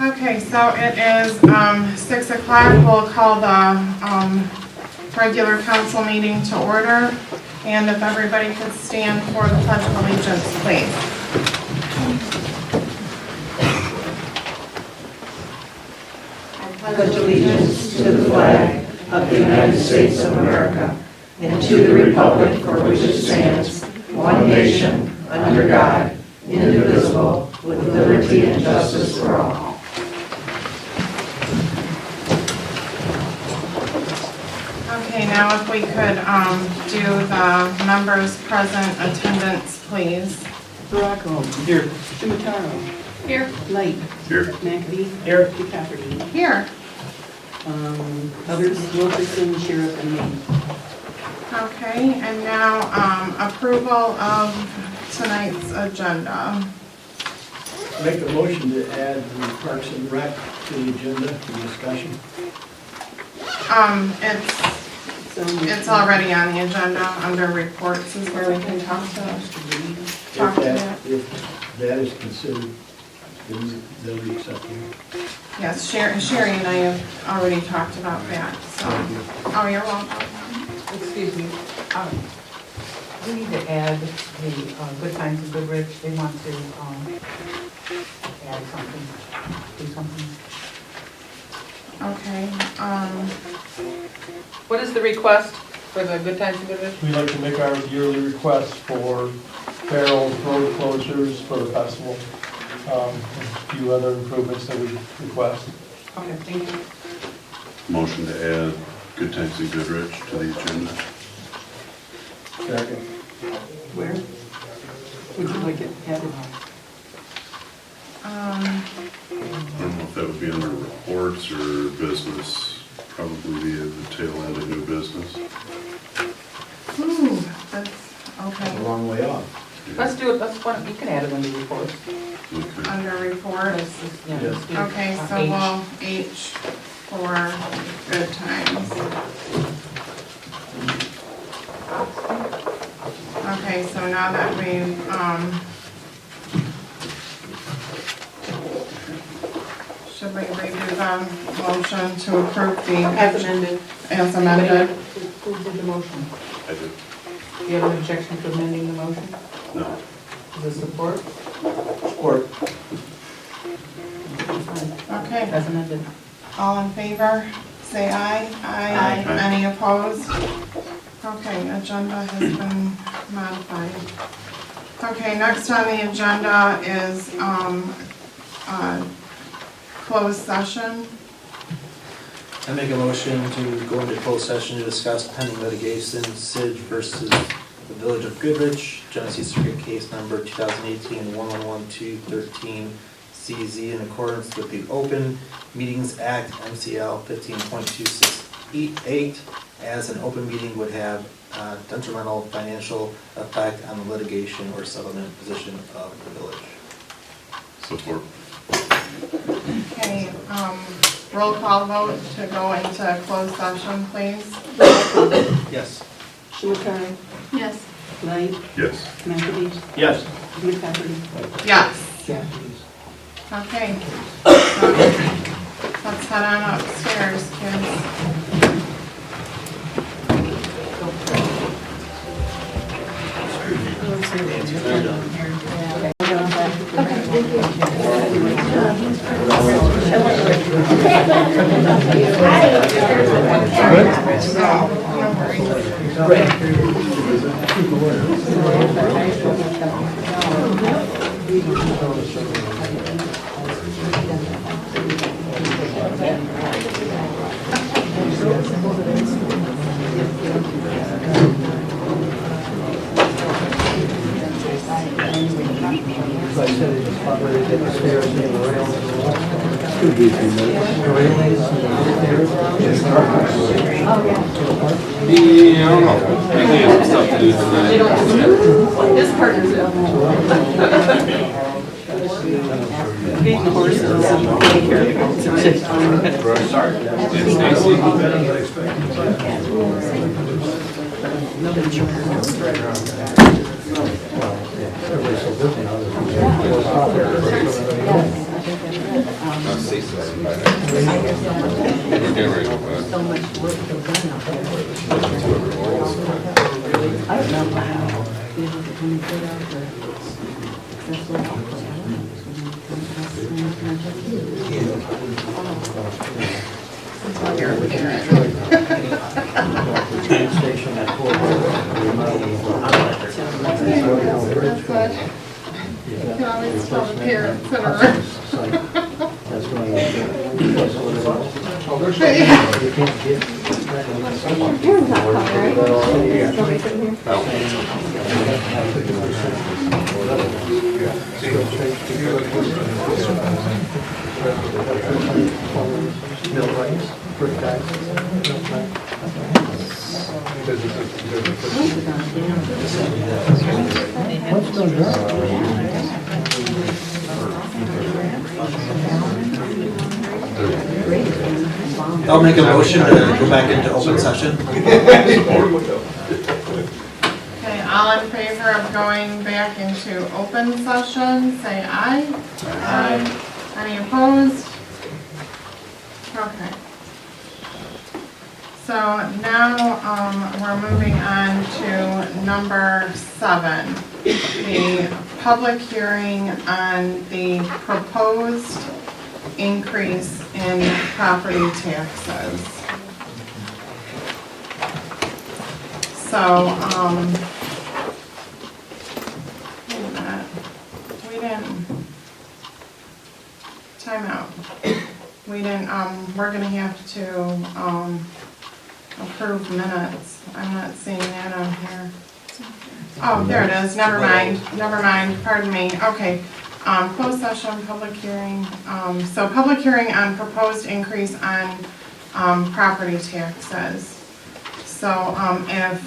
Okay, so it is 6 o'clock. We'll call the regular council meeting to order. And if everybody could stand for the Pledge of Allegiance, please. I pledge allegiance to the flag of the United States of America and to the republic for which it stands, one nation, under God, indivisible, with liberty and justice for all. Okay, now if we could do the members present attendance, please. Baraco. Here. Shimataro. Here. Light. Here. McAfee. Here. DeCafferty. Here. Others, Wilkerson, Sheriff, and me. Okay, and now approval of tonight's agenda. Make a motion to add the Parks and Rec to the agenda for discussion. It's already on the agenda under reports is where we can talk to it. If that is considered, then we accept it. Yes, Sherry and I have already talked about that, so. Oh, you're welcome. Excuse me, we need to add the Good Times in Goodrich. They want to add something, do something. Okay, What is the request for the Good Times in Goodrich? We'd like to make our yearly request for barrels, road closures for the festival, a few other improvements that we request. Okay, thank you. Motion to add Good Times in Goodrich to the agenda. Second. Where? Would you like it added? I don't know if that would be under reports or business, probably be at the tail end of new business. ooh, that's, okay, A long way off. Let's do it, you can add it under reports. Okay. under reports. Yes. Okay, so we'll H for Good Times. Okay, so now that we've, should we redo the motion to approve the? As amended. As amended? Who did the motion? I did. Do you have an objection to amending the motion? No. Is there support? Support. Okay, As amended. all in favor, say aye. Aye. Any opposed? Okay, agenda has been modified. Okay, next on the agenda is closed session. I make a motion to go into closed session to discuss pending litigation, SIGNAGE versus the Village of Goodrich, Genesee Circuit Case Number 2018-111213-CZ in accordance with the Open Meetings Act, MCL 15.268, as an open meeting would have detrimental financial effect on the litigation or settlement position of the village. Support. Okay, roll call vote to go into closed session, please. Yes. Shimataro. Yes. Light. Yes. McAfee. Yes. DeCafferty. Yes. Jeffries. Okay. Let's head on upstairs, kids. Yeah, I don't know. Maybe have some stuff to do tonight. His partner's feeding the horses and taking care of the goats. And Stacy? Nobody I'll say so. We're getting ready to go back. So much work to done out there. I don't know how, you know, the 24 hours or successful. Train station at Fort Worth. That's good. You can always tell the parents that are. That's going to. What's going on? I'll make a motion to go back into open session. Okay, all in favor of going back into open session, say aye. Aye. Any opposed? Okay. So now, we're moving on to number 7, the public hearing on the proposed increase in property taxes. So, wait a minute. We didn't, time out. We didn't, we're gonna have to, approve minutes. I'm not seeing that on here. Oh, there it is, never mind, pardon me, okay. Closed session, public hearing, so public hearing on proposed increase on, property taxes. So, if,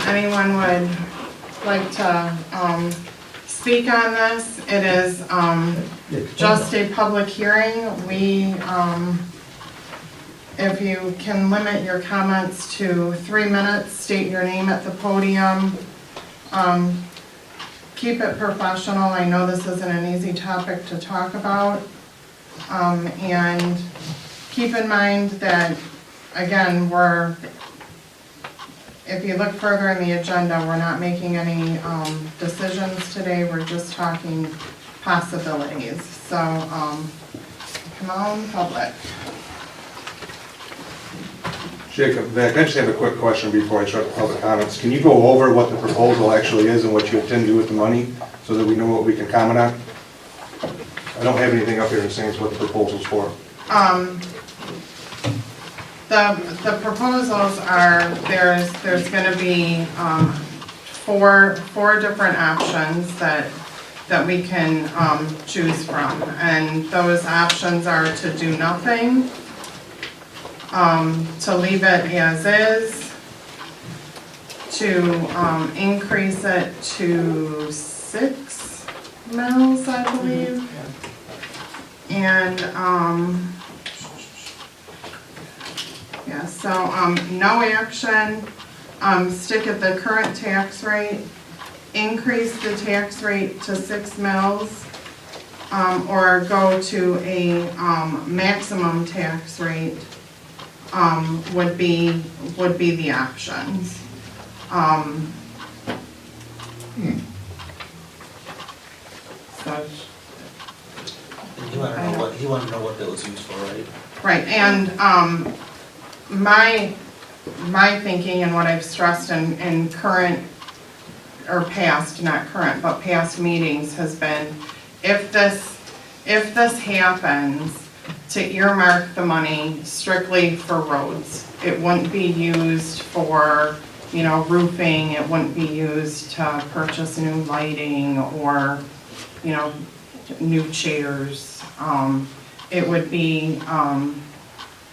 anyone would like to, speak on this, it is, just a public hearing. We, if you can limit your comments to 3 minutes, state your name at the podium. Keep it professional. I know this isn't an easy topic to talk about. And keep in mind that, again, if you look further in the agenda, we're not making any decisions today. We're just talking possibilities. So, come on, public. Jacob, Vic, I just have a quick question before I start the public comments. Can you go over what the proposal actually is and what you intend to do with the money so that we know what we can comment on? I don't have anything up here that says what the proposal's for. The proposals are, there's gonna be, four different options that we can, choose from. And those options are to do nothing, to leave it as is, to, increase it to 6 mils, I believe. And, yeah, so, no action, stick at the current tax rate, increase the tax rate to 6 mils, or go to a, maximum tax rate, would be the options. So, He wanted to know what that was used for, right? right, and, my thinking and what I've stressed in current, or past, not current, but past meetings has been, if this happens, to earmark the money strictly for roads. It wouldn't be used for, roofing, it wouldn't be used to purchase new lighting or, new chairs. It would be,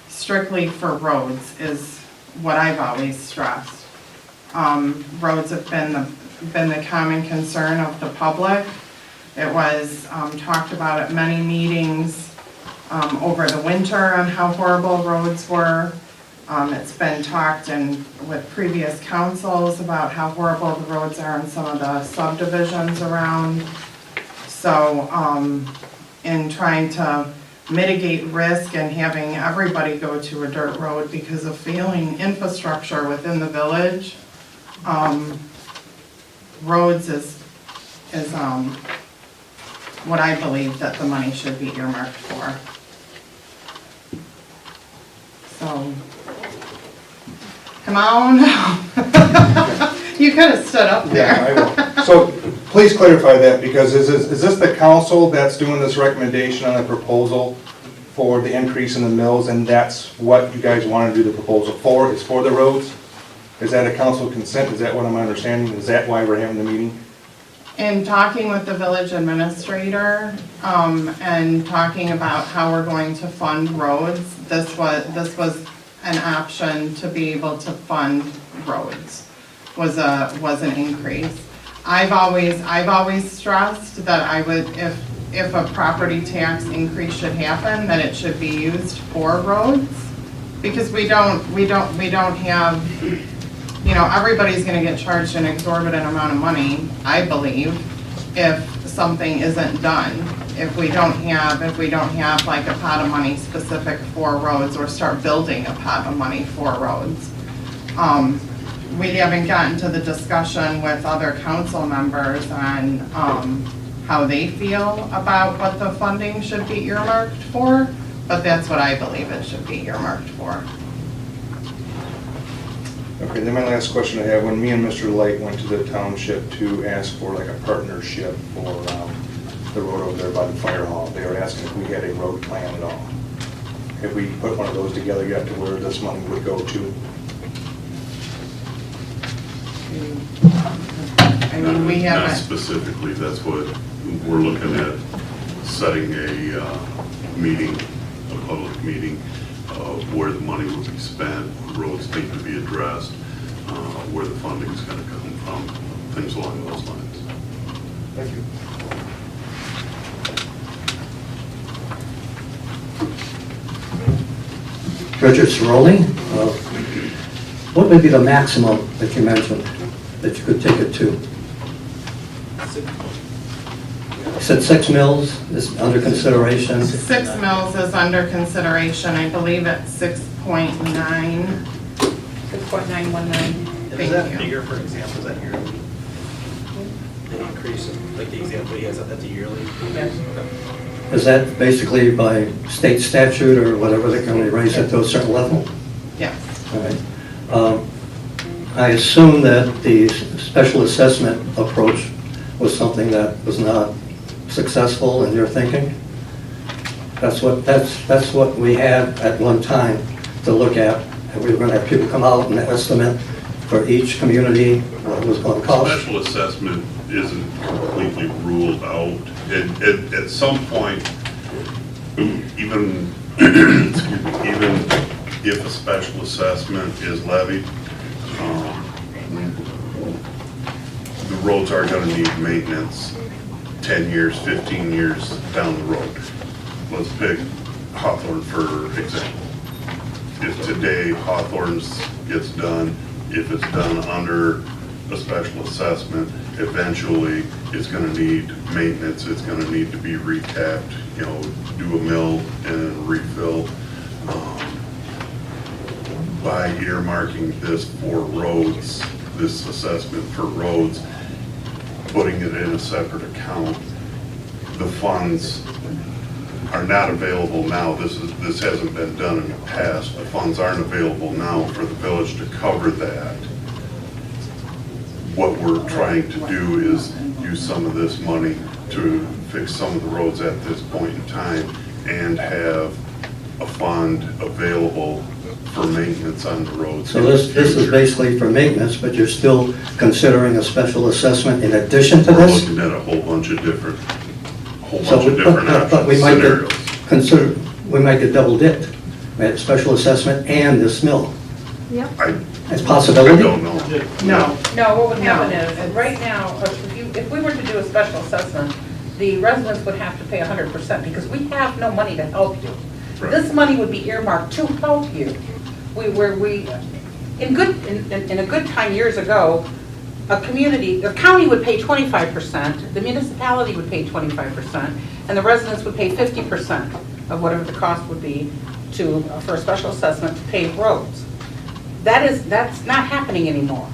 strictly for roads is what I've always stressed. Roads have been the common concern of the public. It was talked about at many meetings over the winter on how horrible roads were. It's been talked with previous councils about how horrible the roads are in some of the subdivisions around. So in trying to mitigate risk and having everybody go to a dirt road because of failing infrastructure within the village. Roads is what I believe that the money should be earmarked for. So, come on. You could have stood up there. Yeah, I will. So please clarify that, because is this the council that's doing this recommendation on the proposal for the increase in the mills, and that's what you guys want to do the proposal for, is for the roads? Is that a council consent? Is that what I'm understanding? Is that why we're having the meeting? In talking with the village administrator, and talking about how we're going to fund roads, this was an option to be able to fund roads, was an increase. I've always stressed that I would, if a property tax increase should happen, that it should be used for roads, because we don't have, you know, everybody's gonna get charged an exorbitant amount of money, I believe, if something isn't done. If we don't have like a pot of money specific for roads, or start building a pot of money for roads. We haven't gotten to the discussion with other council members on, how they feel about what the funding should be earmarked for, but that's what I believe it should be earmarked for. Okay, then my last question I have, when me and Mr. Light went to the township to ask for like a partnership for the road over there by the fire hall, they were asking if we had a road plan at all. If we put one of those together yet to where this money would go to? I mean, we Not haven't, specifically, that's what we're looking at, setting a meeting, a public meeting, where the money will be spent, roads need to be addressed, where the funding is going to come from, things along those lines. Thank you. Richard Ciroli, what would be the maximum that you mentioned that you could take it to? You said 6 mills is under consideration. 6 mills is under consideration, I believe it's 6.9. 6.919. Thank that you. figure, for example, is that yearly? The increase, like the example he has, that's a yearly? Yes. Is that basically by state statute or whatever, they can only raise it to a certain level? Yes. All right. I assume that the special assessment approach was something that was not successful in your thinking? That's what we had at one time to look at. And we were going to have people come out and estimate for each community what it was going to cost. Special assessment isn't completely ruled out. At some point, even, excuse me, even if a special assessment is levied, the roads are going to need maintenance 10 years, 15 years down the road. Let's pick Hawthorne for example. If today Hawthorne's gets done, if it's done under a special assessment, eventually it's going to need maintenance, it's going to need to be recapped, you know, do a mill and refill. By earmarking this for roads, this assessment for roads, putting it in a separate account, the funds are not available now. This hasn't been done in the past. The funds aren't available now for the village to cover that. What we're trying to do is use some of this money to fix some of the roads at this point in time and have a fund available for maintenance on the roads. So this is basically for maintenance, but you're still considering a special assessment in addition to We're this? looking at a whole bunch of different But options, we might scenarios. we might get double dipped, right? Special assessment and this mill. It's a possibility? I don't know. No. No, what would happen No. is, right now, if we were to do a special assessment, the residents would have to pay 100% because we have no money to help you. Right. This money would be earmarked to help you. In a good time years ago, a community, the county would pay 25%, the municipality would pay 25%, and the residents would pay 50% of whatever the cost would be for a special assessment to pave roads. That's not happening anymore.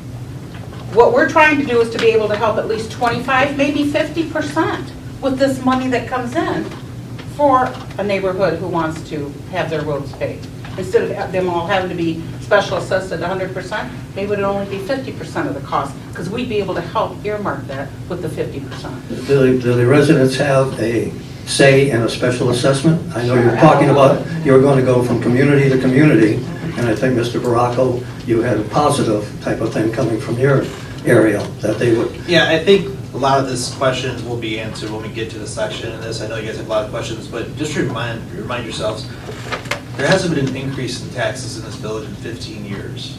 What we're trying to do is to be able to help at least 25, maybe 50% with this money that comes in for a neighborhood who wants to have their roads paved. Instead of them all having to be special assessed at 100%, maybe it would only be 50% of the cost, because we'd be able to help earmark that with the 50%. Do the residents have a say in a special assessment? I know you're talking about, you're going to go from community to community, and I think, Mr. Baracco, you had a positive type of thing coming from your area, that they would. Yeah, I think a lot of this questions will be answered when we get to the section in this. I know you guys have a lot of questions, but just to remind yourselves, there hasn't been an increase in taxes in this village in 15 years.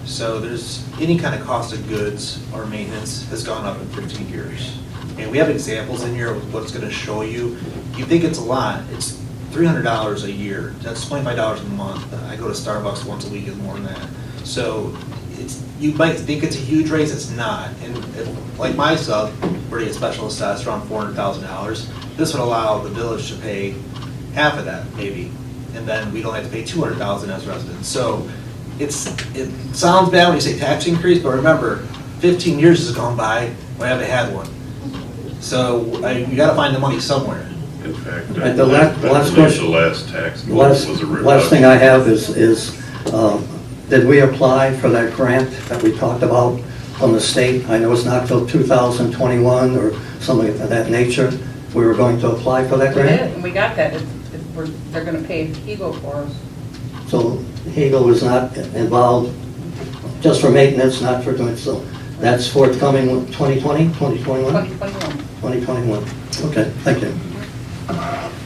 So there's any kind of cost of goods or maintenance has gone up in 15 years. And we have examples in here of what it's going to show you. You think it's a lot, it's $300 a year. That's $25 a month. I go to Starbucks once a week, is more than that. So you might think it's a huge raise, it's not. And like my sub, where you get special assessed around $400,000, this would allow the village to pay half of that, maybe. And then we don't have to pay $200,000 as residents. So it sounds bad when you say tax increase, but remember, 15 years has gone by, we haven't had one. So you got to find the money somewhere. In fact, And the last question, the last tax bill was a reduction. last thing I have is did we apply for that grant that we talked about from the state? I know it's not till 2021 or something of that nature. We were going to apply for that We grant? did, and we got that. They're going to pay Eagle for us. So Hegel was not involved just for maintenance, not for doing, so that's forthcoming 2020, 2021? 2021. 2021. Okay, thank you.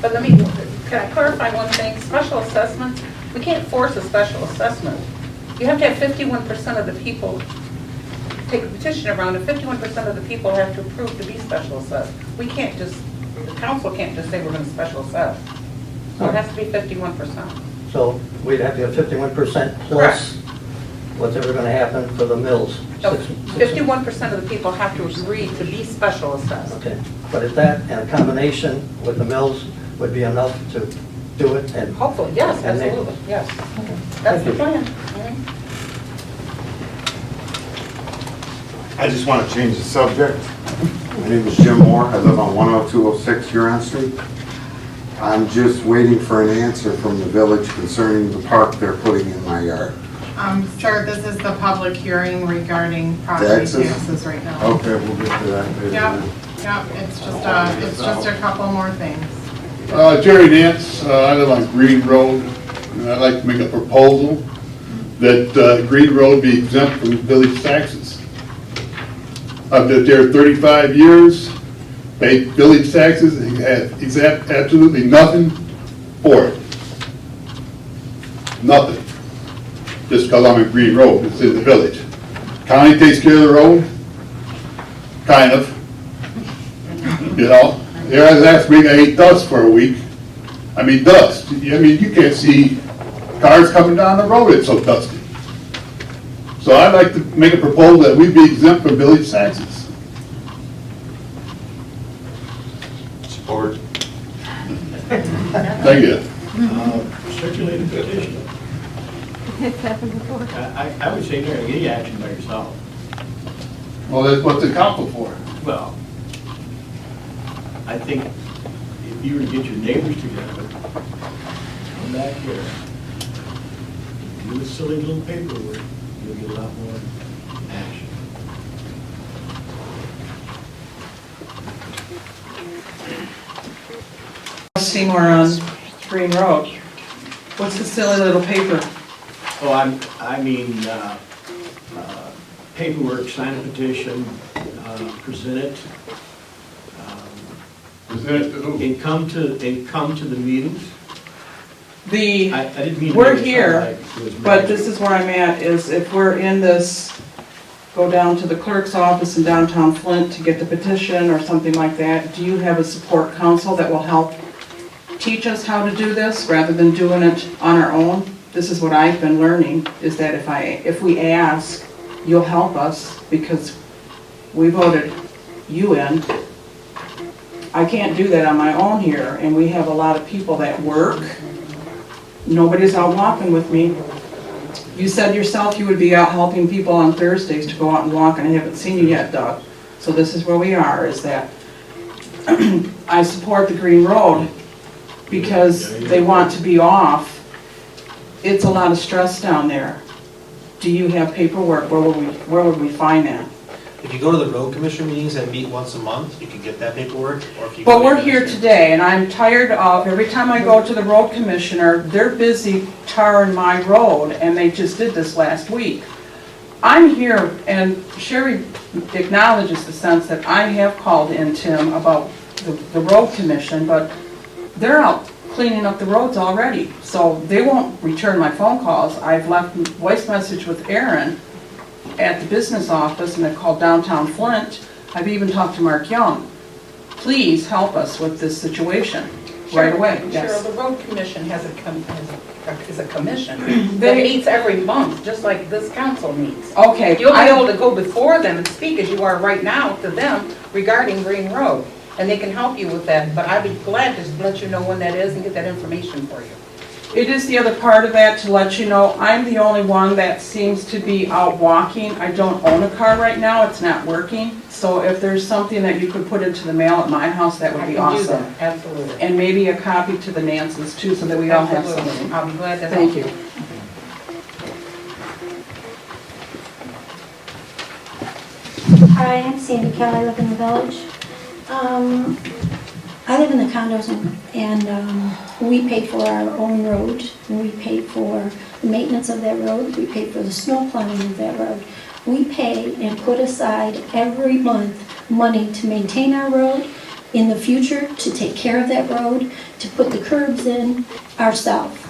But can I clarify one thing? Special assessments, we can't force a special assessment. You have to have 51% of the people take a petition around, and 51% of the people have to approve to be special assessed. We can't just, the council can't just say we're going to special assess. So it has to be 51%. So we'd have to have 51% plus whatever going to happen for the mills. No, 51% of the people have to agree to be special assessed. Okay, but if that and a combination with the mills would be enough to do it and. Hopefully, yes, and they- absolutely, yes. That's the plan. I just want to change the subject. My name is Jim Moore. I live on 10206 Huron Street. I'm just waiting for an answer from the village concerning the park they're putting in my yard. Sir, this is the public hearing regarding property taxes right now. Okay, we'll get to that later. Yep, it's just a couple more things. Jerry Nance, I live on Green Road, and I'd like to make a proposal that Green Road be exempt from village taxes. I've lived there 35 years, paid village taxes, and have absolutely nothing for it. Nothing. Just because I'm in Green Road, it's in the village. County takes care of the road, kind of. You know, there last week I ate dust for a week. I mean dust. I mean, you can't see cars coming down the road, it's so dusty. So I'd like to make a proposal that we be exempt from village taxes. Support. Thank you. Circulate a petition. It's happened before. I would say there, get action by yourself. Well, that's what's the council for. Well, I think if you were to get your neighbors together, come back here, do the silly little paperwork, you'll get a lot more action. Seymour on Green Road. What's the silly little paper? Oh, I mean, paperwork, sign a petition, present it. Present it to who? And come to the meetings. I didn't mean. We're to here, sound like it was but mad. this is where I'm at, is if we're in this, go down to the clerk's office in downtown Flint to get the petition or something like that, do you have a support council that will help teach us how to do this rather than doing it on our own? This is what I've been learning, is that if we ask, you'll help us, because we voted you in. I can't do that on my own here, and we have a lot of people that work. Nobody's out walking with me. You said yourself you would be out helping people on Thursdays to go out and walk, and I haven't seen you yet, Doug. So this is where we are, is that I support the Green Road because they want to be off. It's a lot of stress down there. Do you have paperwork? Where would we find that? If you go to the road commission meetings that meet once a month, you can get that paperwork, or if you. But we're here today, and I'm tired of, every time I go to the road commissioner, they're busy tarring my road, and they just did this last week. I'm here, and Sherry acknowledges the sense that I have called in Tim about the road commission, but they're out cleaning up the roads already, so they won't return my phone calls. I've left a voice message with Aaron at the business office, and I called downtown Flint. I've even talked to Mark Young. Please help us with this situation right away. Cheryl, the road commission is a commission that meets every month, just like this council meets. Okay. You'll be able to go before them and speak as you are right now to them regarding Green Road, and they can help you with that, but I'd be glad to let you know when that is and get that information for you. It is the other part of that to let you know, I'm the only one that seems to be out walking. I don't own a car right now, it's not working. So if there's something that you could put into the mail at my house, that would be awesome. Absolutely. And maybe a copy to the Nancy's too, so that we all have something. I'll be glad to help. Thank you. Hi, I'm Sandy Kelly, I live in the village. I live in the condos and we pay for our own road. We pay for the maintenance of that road. We pay for the snow plowing of that road. We pay and put aside every month money to maintain our road, in the future to take care of that road, to put the curbs in ourselves.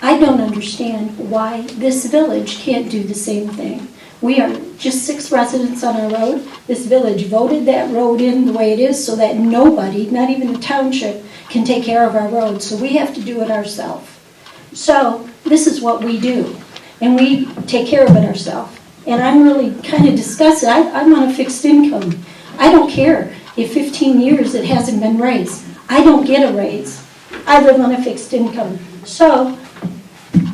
I don't understand why this village can't do the same thing. We are just 6 residents on our road. This village voted that road in the way it is so that nobody, not even the township, can take care of our road. So we have to do it ourselves. So this is what we do. And we take care of it ourselves. And I'm really kind of disgusted. I'm on a fixed income. I don't care if 15 years it hasn't been raised. I don't get a raise. I live on a fixed income. So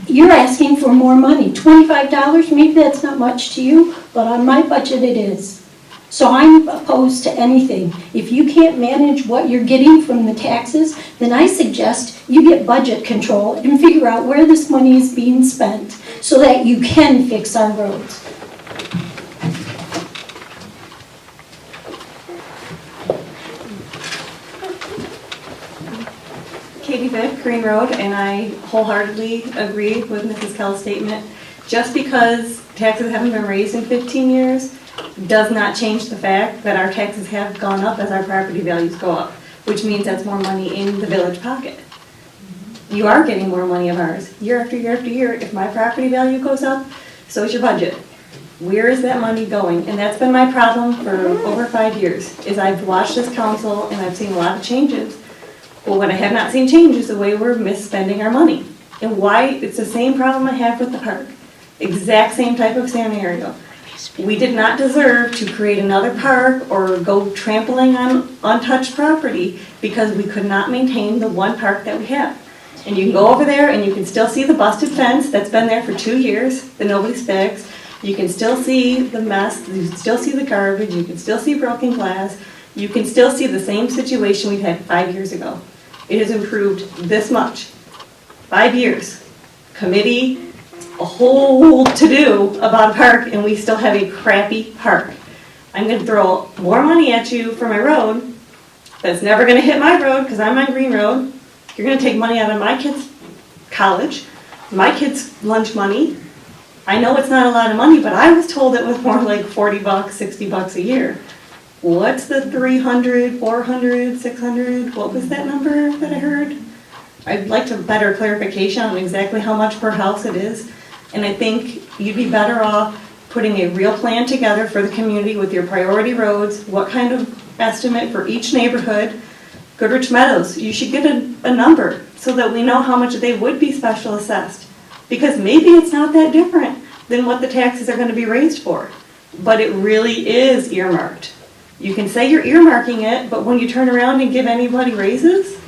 you're asking for more money, $25, maybe that's not much to you, but on my budget it is. So I'm opposed to anything. If you can't manage what you're getting from the taxes, then I suggest you get budget control and figure out where this money is being spent so that you can fix our roads. Katie Vick, Green Road, and I wholeheartedly agree with Mrs. Kell's statement. Just because taxes haven't been raised in 15 years does not change the fact that our taxes have gone up as our property values go up, which means that's more money in the village pocket. You are getting more money of ours year after year after year. If my property value goes up, so is your budget. Where is that money going? And that's been my problem for over 5 years, is I've watched this council and I've seen a lot of changes. But what I have not seen change is the way we're misspending our money. And why, it's the same problem I have with the park. Exact same type of scenario. We did not deserve to create another park or go trampling on untouched property because we could not maintain the one park that we have. And you can go over there and you can still see the busted fence that's been there for 2 years that nobody's fixed. You can still see the mess, you can still see the garbage, you can still see broken glass. You can still see the same situation we had 5 years ago. It has improved this much. 5 years. Committee, a whole to-do about a park, and we still have a crappy park. I'm going to throw more money at you for my road that's never going to hit my road because I'm on Green Road. You're going to take money out of my kids' college, my kids' lunch money. I know it's not a lot of money, but I was told it was more like $40, $60 a year. What's the 300, 400, 600? What was that number that I heard? I'd like to better clarification on exactly how much per house it is. And I think you'd be better off putting a real plan together for the community with your priority roads, what kind of estimate for each neighborhood. Goodrich Meadows, you should get a number so that we know how much they would be special assessed. Because maybe it's not that different than what the taxes are going to be raised for. but it really is earmarked. You can say you're earmarking it, but when you turn around and give anybody raises,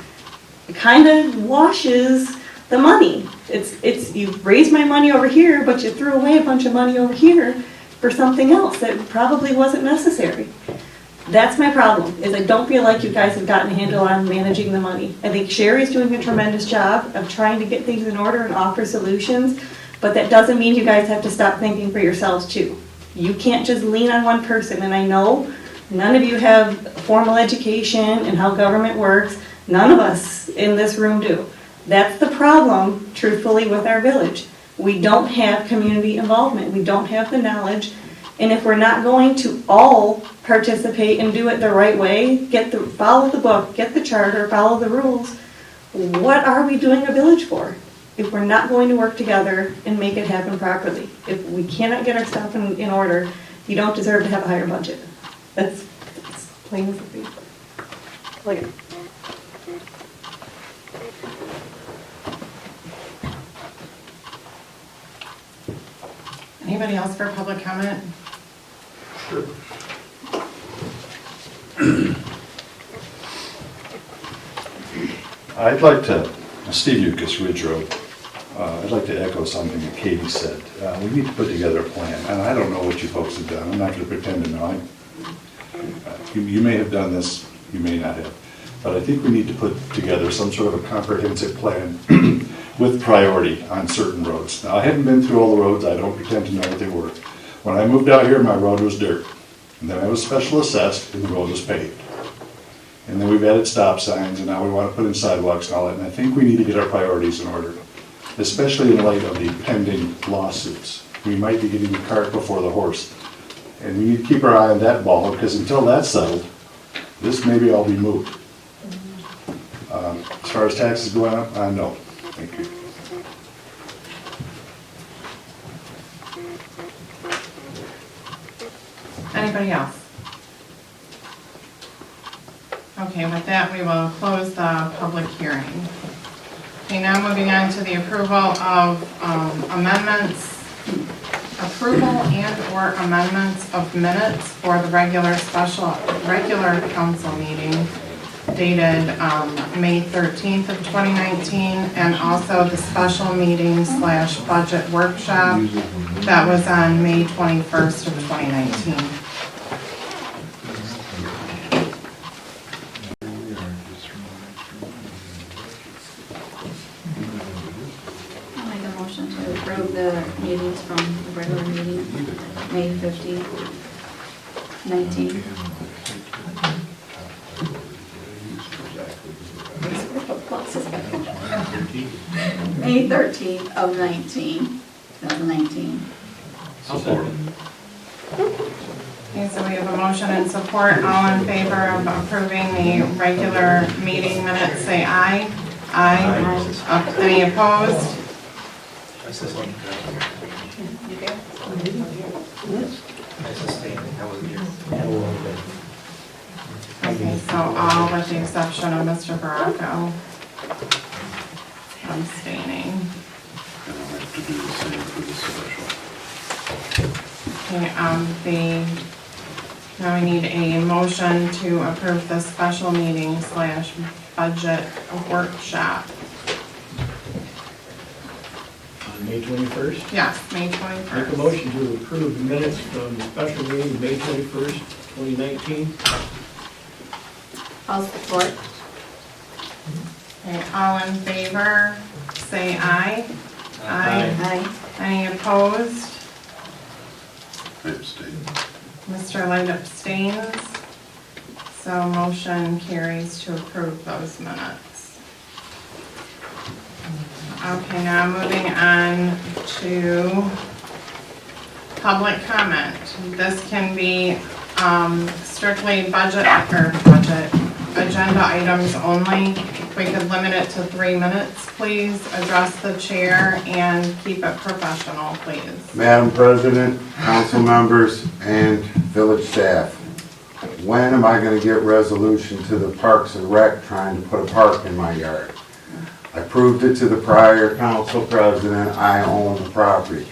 it kind of washes the money. It's you raised my money over here, but you threw away a bunch of money over here for something else that probably wasn't necessary. That's my problem, is I don't feel like you guys have gotten a handle on managing the money. I think Sherry's doing a tremendous job of trying to get things in order and offer solutions, but that doesn't mean you guys have to stop thinking for yourselves too. You can't just lean on one person, and I know none of you have formal education and how government works. None of us in this room do. That's the problem, truthfully, with our village. We don't have community involvement. We don't have the knowledge. And if we're not going to all participate and do it the right way, follow the book, get the charter, follow the rules, what are we doing a village for? If we're not going to work together and make it happen properly. If we cannot get our stuff in order, you don't deserve to have a higher budget. That's plain as it is. Like, Anybody else for public comment? Sure. I'd like to, Steve Ucas, Ridge Road. I'd like to echo something that Katie said. We need to put together a plan, and I don't know what you folks have done. I'm not going to pretend to know. You may have done this, you may not have. But I think we need to put together some sort of a comprehensive plan with priority on certain roads. Now, I haven't been through all the roads. I don't pretend to know what they were. When I moved out here, my road was dirt. And then I was special assessed, and the road was paved. And then we've added stop signs, and now we want to put in sidewalks and all that. And I think we need to get our priorities in order, especially in light of the pending lawsuits. We might be getting the cart before the horse. And we need to keep our eye on that ball, because until that's settled, this maybe all be moot. As far as taxes going up, no. Thank you. Anybody else? Okay, with that, we will close the public hearing. Okay, now moving on to the approval of amendments, approval and/or amendments of minutes for the regular council meeting dated May 13th of 2019, and also the special meeting / budget workshop that was on May 21st of 2019. I'll make a motion to approve the meetings from the regular meeting, May 15th, 19. May 13th of 2019. Support. Okay, so we have a motion and support. All in favor of approving the regular meeting minutes, say aye. Aye. Any opposed? Okay, so all with the exception of Mr. Baracco abstaining. And I'll have to do the same for the special. Okay, now we need a motion to approve the special meeting / budget workshop. On May 21st? Yes, May 21st. Make a motion to approve the minutes from the special meeting, May 21st, 2019. I'll support. Okay, all in favor, say aye. Aye. Any opposed? I abstain. Mr. Light abstains. So motion carries to approve those minutes. Okay, now moving on to public comment. This can be strictly budget agenda items only. If we could limit it to 3 minutes, please. Address the chair and keep it professional, please. Madam President, council members, and village staff, when am I going to get resolution to the Parks and Rec trying to put a park in my yard? I proved it to the prior council president. I own the property.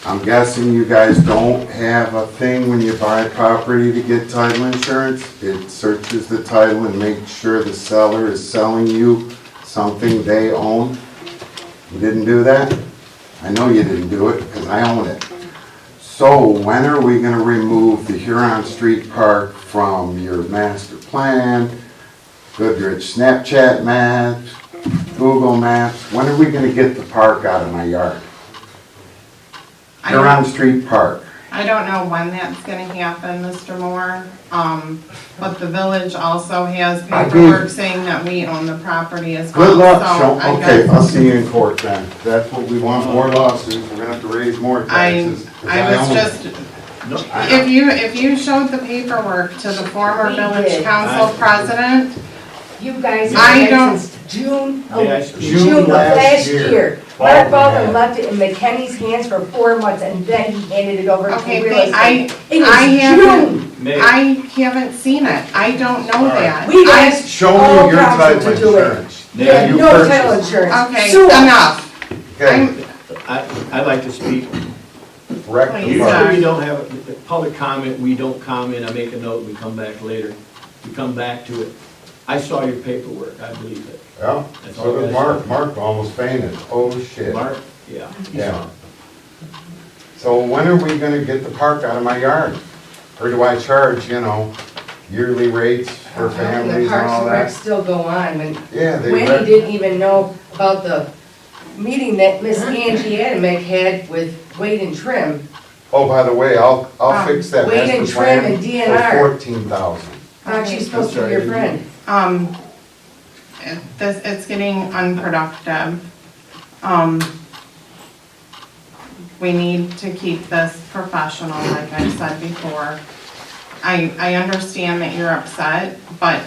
I'm guessing you guys don't have a thing when you buy property to get title insurance. It searches the title and makes sure the seller is selling you something they own. You didn't do that? I know you didn't do it because I own it. So when are we gonna remove the Huron Street Park from your master plan, Goodrich Snapchat maps, Google Maps? When are we gonna get the park out of my yard? Huron Street Park. I don't know when that's gonna happen, Mr. Moore, but the village also has paperwork saying that we own the property as well. Good luck, so Sean. I Okay, guess- I'll see you in court then. That's what we want, more lawsuits. We're gonna have to raise more taxes. 'cause I was own it. just, if you showed the paperwork to the former We village did. council president, You guys I have don't- had since June May I of speak? June of last year. year. Baldwin Mark Baldwin had. left it in McKenny's hands for 4 months and then he handed it over to okay, real but estate. It was I haven't, June. May- I haven't seen it. I don't know that. We I- asked Show all me your council title to do it. insurance. You Now, had you no purchased. title insurance. Okay, Sue us. enough. Okay, I'd like to speak. wreck the Please, park. Usually we don't have a public comment, we don't comment, I make a note, we come back later. We come back to it. I saw your paperwork, I believe it. Yeah, That's so all did I Mark. said. Mark almost fainted. Oh, shit. Mark? Yeah. he Yeah. saw it. So when are we gonna get the park out of my yard? Or do I charge, yearly rates for The families and Parks all and Rec that? still go on when Yeah, they Wendy rec- didn't even know about the meeting that Miss Angie Adamek had with Wade and Trim. Oh, by the way, I'll fix that Wade and master Trim plan and for DNR. 14,000. Thought she's supposed to be your friend. It's getting unproductive. We need to keep this professional, like I said before. I understand that you're upset, but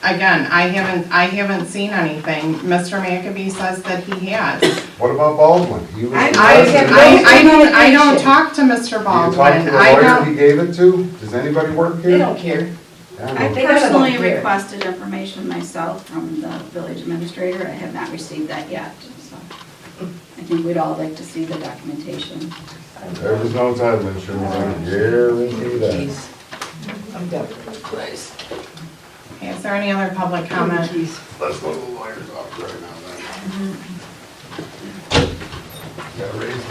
again, I haven't seen anything. Mr. McAbee says that he has. What about Baldwin? He was the I president. I don't talk to Mr. Do you Baldwin. talk to the I lawyer don't. he gave it to? Does anybody work here? They don't care. I I don't know. They don't personally care. requested information myself from the village administrator. I have not received that yet, so I think we'd all like to see the documentation. There was no title insurance, I guarantee that. Jeez. I'm done with this place. Okay, is there any other public comment? Let's go to the lawyer's office right now then. Gotta raise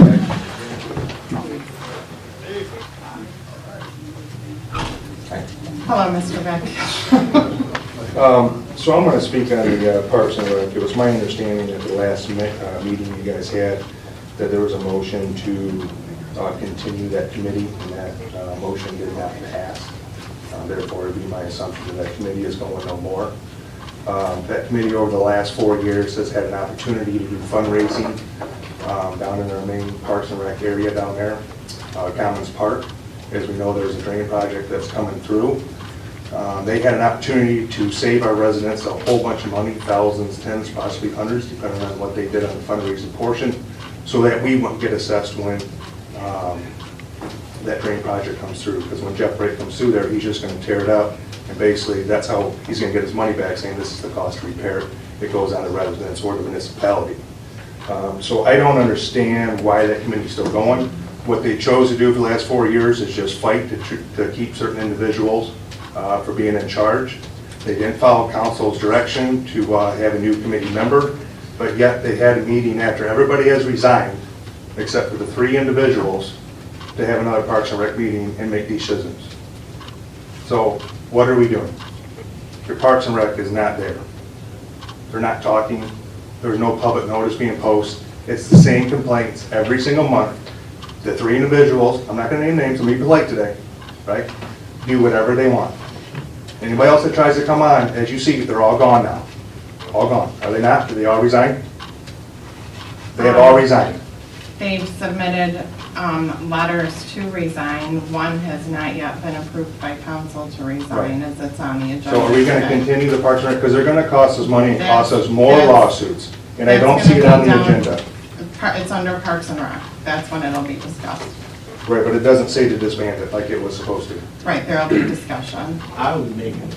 Hello, Mr. Beck. So I'm going to speak on the Parks and Rec. It was my understanding at the last meeting you guys had that there was a motion to continue that committee, and that motion did not pass. Therefore, it would be my assumption that committee is going no more. That committee over the last 4 years has had an opportunity to do fundraising down in our main Parks and Rec area down there, Commons Park. As we know, there's a drain project that's coming through. They had an opportunity to save our residents a whole bunch of money, thousands, tens, possibly hundreds, depending on what they did on the fundraising portion, so that we wouldn't get assessed when that drain project comes through. Because when Jeff Brake comes through there, he's just going to tear it up, and basically that's how he's going to get his money back, saying this is the cost to repair it. It goes on the residents or the municipality. So I don't understand why that committee's still going. What they chose to do for the last 4 years is just fight to keep certain individuals for being in charge. They didn't follow council's direction to have a new committee member, but yet they had a meeting after everybody has resigned, except for the 3 individuals, to have another Parks and Rec meeting and make decisions. So what are we doing? Your Parks and Rec is not there. They're not talking. There's no public notice being posted. It's the same complaints every single month. The 3 individuals, I'm not going to name names, I'm going to be polite today, right? Do whatever they want. Anybody else that tries to come on, as you see, they're all gone now. All gone. Are they not? Did they all resign? They have all resigned. They've submitted letters to resign. One has not yet been approved by council to resign, as it's on the agenda. So are we going to today. continue the Parks and Rec? Because they're going to cost us money and cost us more That's- lawsuits. And I don't that's see it on gonna the be down- agenda. It's under Parks and Rec. That's when it'll be discussed. Right, but it doesn't say to disband it like it was supposed to. Right, there'll be discussion. I would make it.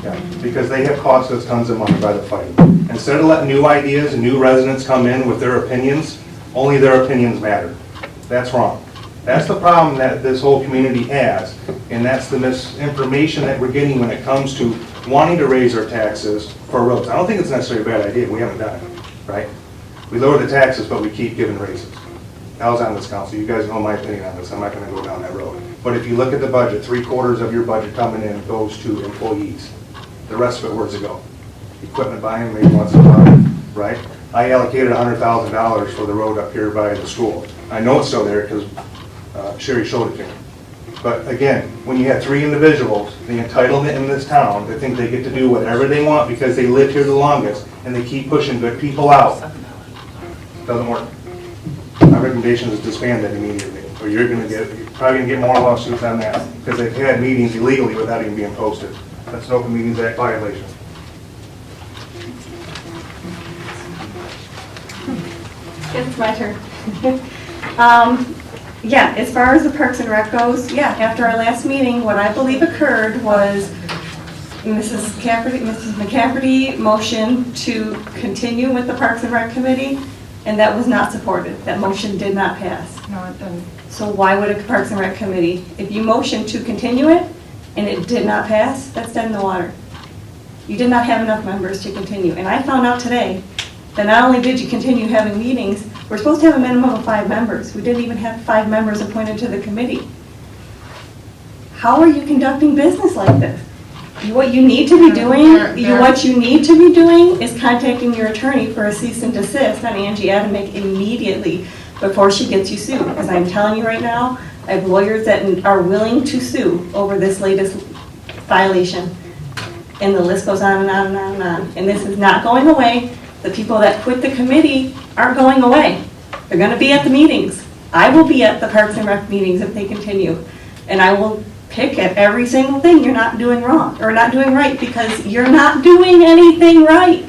Yeah, because they have cost us tons of money by the fighting. Instead of letting new ideas and new residents come in with their opinions, only their opinions matter. That's wrong. That's the problem that this whole community has, and that's the misinformation that we're getting when it comes to wanting to raise our taxes for roads. I don't think it's necessarily a bad idea, we haven't done it, right? We lower the taxes, but we keep giving raises. I was on this council, you guys know my opinion on this, I'm not gonna go down that road. But if you look at the budget, 3/4 of your budget coming in goes to employees. The rest of it, where's it go? Equipment buying, maybe once in a while, right? I allocated $100,000 for the road up here by the school. I know it's still there because Sherry showed it to me. But again, when you have 3 individuals, the entitlement in this town, they think they get to do whatever they want because they live here the longest, and they keep pushing good people out. Doesn't work. My recommendation is disband that immediately, or you're probably gonna get more lawsuits on that, because they've had meetings illegally without even being posted. That's an Open Meetings Act violation. It's my turn. Yeah, as far as the Parks and Rec goes, yeah, after our last meeting, what I believe occurred was Mrs. McCafferty motioned to continue with the Parks and Rec Committee, and that was not supported. That motion did not pass. No, it didn't. So why would a Parks and Rec Committee, if you motioned to continue it and it did not pass, that's dead in the water. You did not have enough members to continue. And I found out today that not only did you continue having meetings, we're supposed to have a minimum of 5 members. We didn't even have 5 members appointed to the committee. How are you conducting business like this? What you need to be doing, what you need to be doing is contacting your attorney for a cease and desist on Angie Adamick immediately before she gets you sued. Because I'm telling you right now, I have lawyers that are willing to sue over this latest violation. And the list goes on and on and on and on. And this is not going away. The people that quit the committee aren't going away. They're going to be at the meetings. I will be at the Parks and Rec meetings if they continue. And I will pick at every single thing you're not doing wrong, or not doing right, because you're not doing anything right.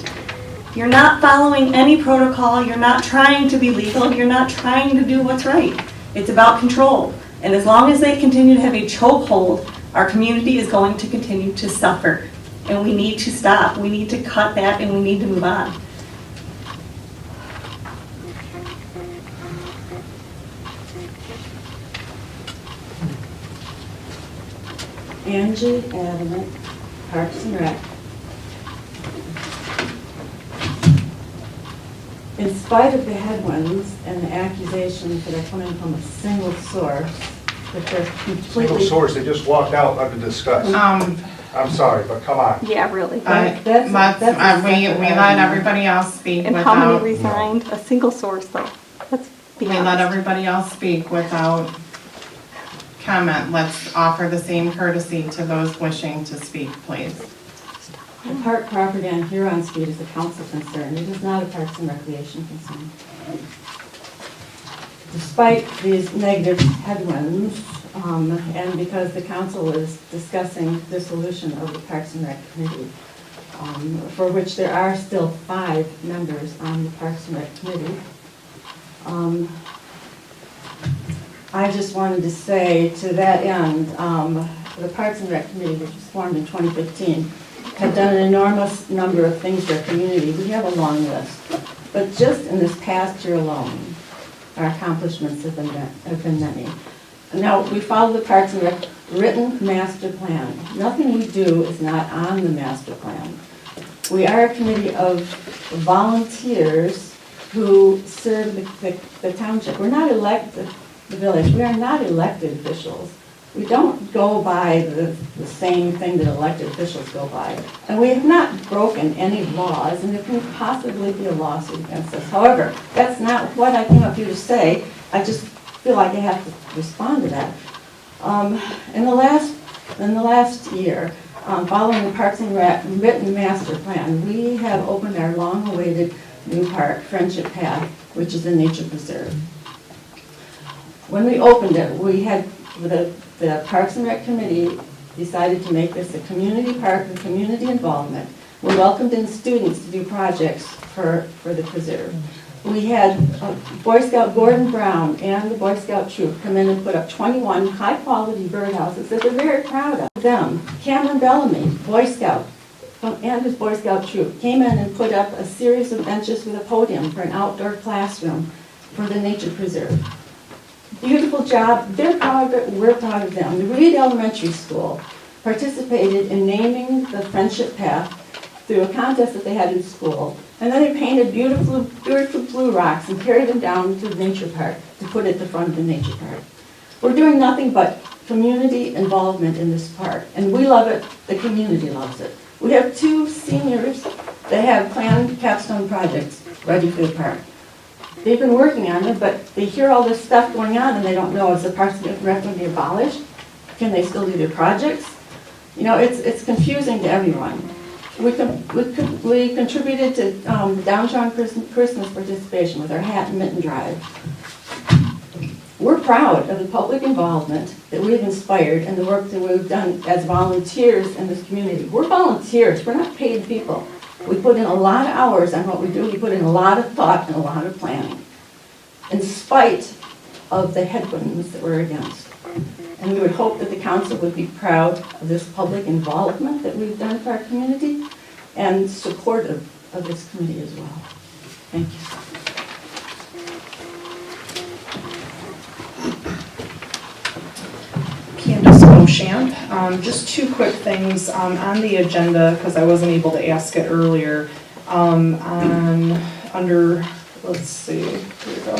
You're not following any protocol. You're not trying to be legal. You're not trying to do what's right. It's about control. And as long as they continue to have a chokehold, our community is going to continue to suffer. And we need to stop. We need to cut that, and we need to move on. Angie Adamick, Parks and Rec. In spite of the headwinds and the accusations that are coming from a single source, that they're completely... Single source, they just walked out of the discussion. I'm sorry, but come on. Yeah, really. We let everybody else speak And without... how many resigned? A single source, though. Let's be We honest. let everybody else speak without comment. Let's offer the same courtesy to those wishing to speak, please. The park property on Huron Street is a council concern. It is not a Parks and Recreation concern. Despite these negative headwinds, and because the council is discussing dissolution of the Parks and Rec Committee, for which there are still 5 members on the Parks and Rec Committee, I just wanted to say to that end, the Parks and Rec Committee, which was formed in 2015, have done an enormous number of things for our community. We have a long list. But just in this past year alone, our accomplishments have been many. Now, we follow the Parks and Rec written master plan. Nothing we do is not on the master plan. We are a committee of volunteers who serve the township. We're not elected, the village. We are not elected officials. We don't go by the same thing that elected officials go by. And we have not broken any laws, and there can possibly be a lawsuit against us. However, that's not what I came up here to say. I just feel like I have to respond to that. In the last year, following the Parks and Rec written master plan, we have opened our long-awaited new park, Friendship Path, which is a nature preserve. When we opened it, we had the Parks and Rec Committee decided to make this a community park with community involvement. We welcomed in students to do projects for the preserve. We had Boy Scout Gordon Brown and the Boy Scout troop come in and put up 21 high-quality birdhouses that they're very proud of. Them, Cameron Bellamy, Boy Scout, and his Boy Scout troop, came in and put up a series of benches with a podium for an outdoor classroom for the nature preserve. beautiful job. They're proud of it, we're proud of them. The Reed Elementary School participated in naming the Friendship Path through a contest that they had in school. And then they painted beautiful, beautiful blue rocks and carried them down to the nature park to put at the front of the nature park. We're doing nothing but community involvement in this park, and we love it, the community loves it. We have 2 seniors that have planned capstone projects ready for the park. They've been working on it, but they hear all this stuff going on and they don't know, is the Parks and Rec going to be abolished? Can they still do their projects? You know, it's confusing to everyone. We contributed to downtown Christmas participation with our hat and mitten drive. We're proud of the public involvement that we've inspired and the work that we've done as volunteers in this community. We're volunteers, we're not paid people. We put in a lot of hours on what we do, we put in a lot of thought and a lot of planning, in spite of the headwinds that we're against. And we would hope that the council would be proud of this public involvement that we've done for our community and supportive of this committee as well. Thank you. Candace Beauchamp. Just 2 quick things on the agenda, because I wasn't able to ask it earlier. Under, let's see, here we go.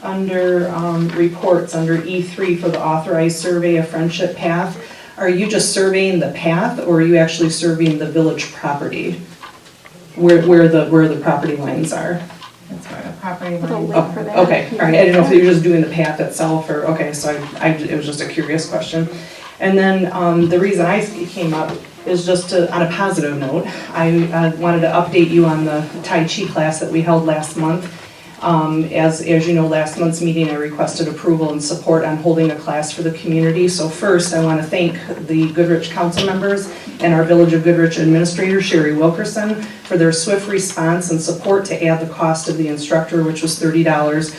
Under reports, under E3 for the authorized survey of Friendship Path, are you just surveying the path, or are you actually surveying the village property? Where the property lines are? That's why the property Oh, line. okay, all right, I didn't know if you were just doing the path itself, or, okay, so it was just a curious question. And then the reason I came up is just to, on a positive note, I wanted to update you on the Tai Chi class that we held last month. As you know, last month's meeting, I requested approval and support on holding a class for the community. So first, I want to thank the Goodrich council members and our Village of Goodrich administrator, Sherry Wilkerson, for their swift response and support to add the cost of the instructor, which was $30,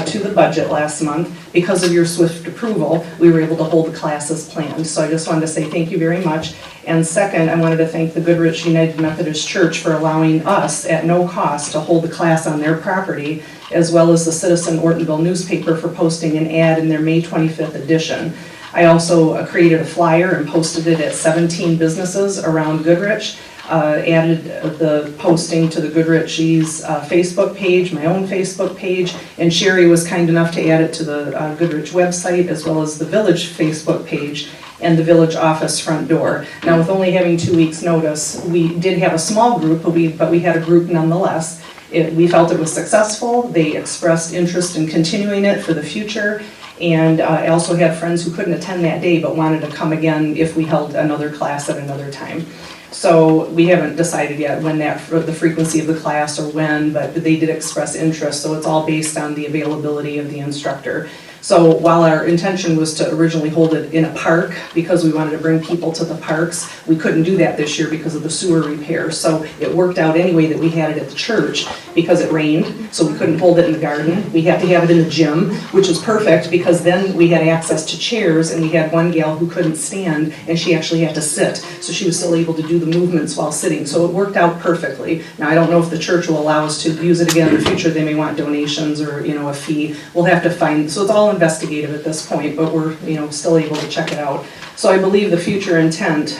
to the budget last month. Because of your swift approval, we were able to hold the class as planned. So I just wanted to say thank you very much. And second, I wanted to thank the Goodrich United Methodist Church for allowing us, at no cost, to hold the class on their property, as well as the Citizen Ortonville newspaper for posting an ad in their May 25th edition. I also created a flyer and posted it at 17 businesses around Goodrich, added the posting to the Goodrich's Facebook page, my own Facebook page, and Sherry was kind enough to add it to the Goodrich website, as well as the village Facebook page and the village office front door. Now, with only having 2 weeks' notice, we did have a small group, but we had a group nonetheless. We felt it was successful. They expressed interest in continuing it for the future. And I also had friends who couldn't attend that day but wanted to come again if we held another class at another time. So we haven't decided yet when the frequency of the class or when, but they did express interest. So it's all based on the availability of the instructor. So while our intention was to originally hold it in a park because we wanted to bring people to the parks, we couldn't do that this year because of the sewer repair. So it worked out anyway that we had it at the church because it rained, so we couldn't hold it in the garden. We had to have it in the gym, which was perfect because then we had access to chairs, and we had one gal who couldn't stand and she actually had to sit. So she was still able to do the movements while sitting. So it worked out perfectly. Now, I don't know if the church will allow us to use it again in the future. They may want donations or, a fee. We'll have to find, so it's all investigative at this point, but we're, still able to check it out. So I believe the future intent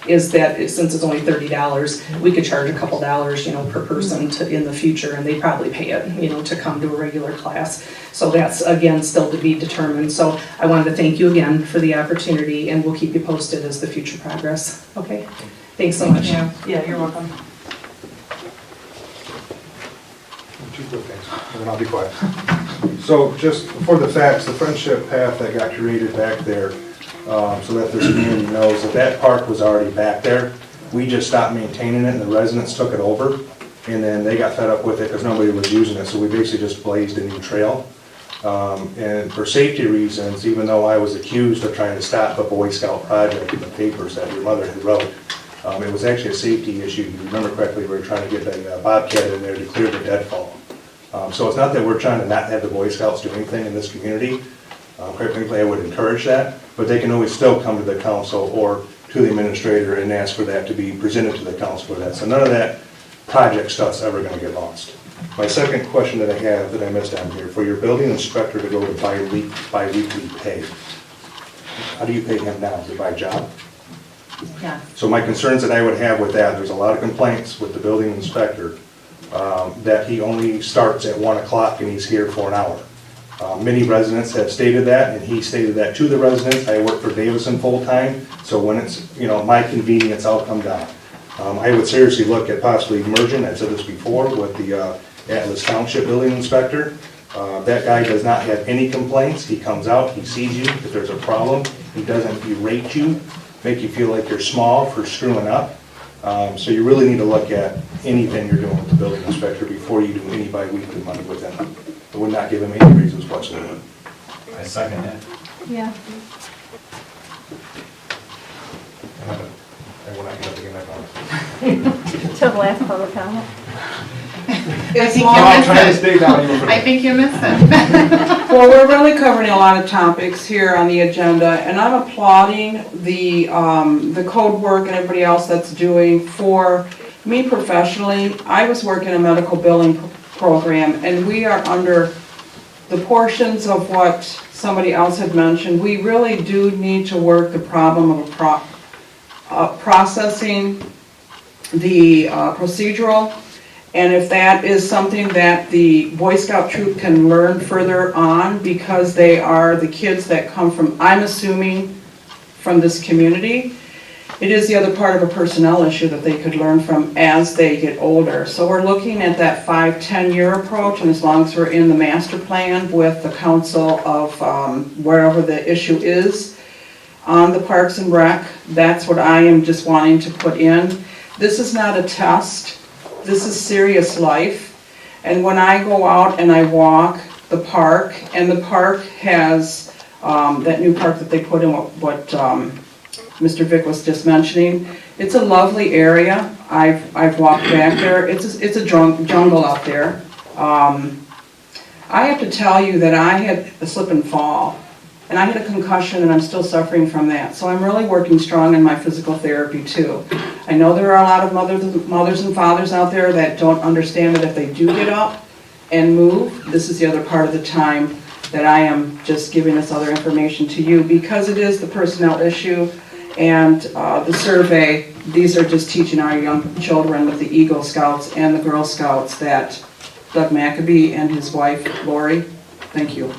is that since it's only $30, we could charge a couple dollars, per person in the future, and they probably pay it, to come to a regular class. So that's, again, still to be determined. So I wanted to thank you again for the opportunity, and we'll keep you posted as the future progress. Okay? Thanks so much. Yeah, you're welcome. 2 quick things, and then I'll be quiet. So just for the facts, the Friendship Path that got created back there, so that the community knows that park was already back there. We just stopped maintaining it and the residents took it over, and then they got fed up with it because nobody was using it, so we basically just blazed a new trail. And for safety reasons, even though I was accused of trying to stop a Boy Scout project in the papers that your mother had wrote, it was actually a safety issue. If you remember correctly, we were trying to get a bobcat in there to clear the deadfall. So it's not that we're trying to not have the Boy Scouts do anything in this community. Quite frankly, I would encourage that, but they can always still come to the council or to the administrator and ask for that to be presented to the council for that. So none of that project stuff's ever gonna get lost. My second question that I have that I missed on here, for your building inspector to go to bi-weekly pay, how do you pay him now? Is it by job? Yeah. So my concerns that I would have with that, there's a lot of complaints with the building inspector, that he only starts at 1 o'clock and he's here for an hour. Many residents have stated that, and he stated that to the residents. I work for Davison full-time, so when it's, my convenience, I'll come down. I would seriously look at possibly merging, I've said this before, with the Atlas Township Building Inspector. That guy does not have any complaints. He comes out, he sees you. If there's a problem, he doesn't berate you, make you feel like you're small for screwing up. So you really need to look at anything you're doing with the building inspector before you do any bi-weekly money with him. I would not give him any reasons whatsoever. I second that. Yeah. I will not get up again, I promise. Till the last public comment. I think you missed it. Well, we're really covering a lot of topics here on the agenda, and I'm applauding the code work and everybody else that's doing. For me professionally, I was working a medical billing program, and we are under the portions of what somebody else had mentioned. We really do need to work the problem of processing the procedural. And if that is something that the Boy Scout troop can learn further on, because they are the kids that come from, I'm assuming, from this community, it is the other part of a personnel issue that they could learn from as they get older. So we're looking at that 5-10 year approach, and as long as we're in the master plan with the council of wherever the issue is on the Parks and Rec, that's what I am just wanting to put in. This is not a test. This is serious life. And when I go out and I walk the park, and the park has that new park that they put in, what Mr. Vick was just mentioning, it's a lovely area. I've walked back there. It's a jungle out there. I have to tell you that I had a slip and fall, and I had a concussion, and I'm still suffering from that. So I'm really working strong in my physical therapy too. I know there are a lot of mothers and fathers out there that don't understand that if they do get up and move, this is the other part of the time that I am just giving this other information to you, because it is the personnel issue. And the survey, these are just teaching our young children with the Eagle Scouts and the Girl Scouts that Doug McAbee and his wife, Lori, thank you.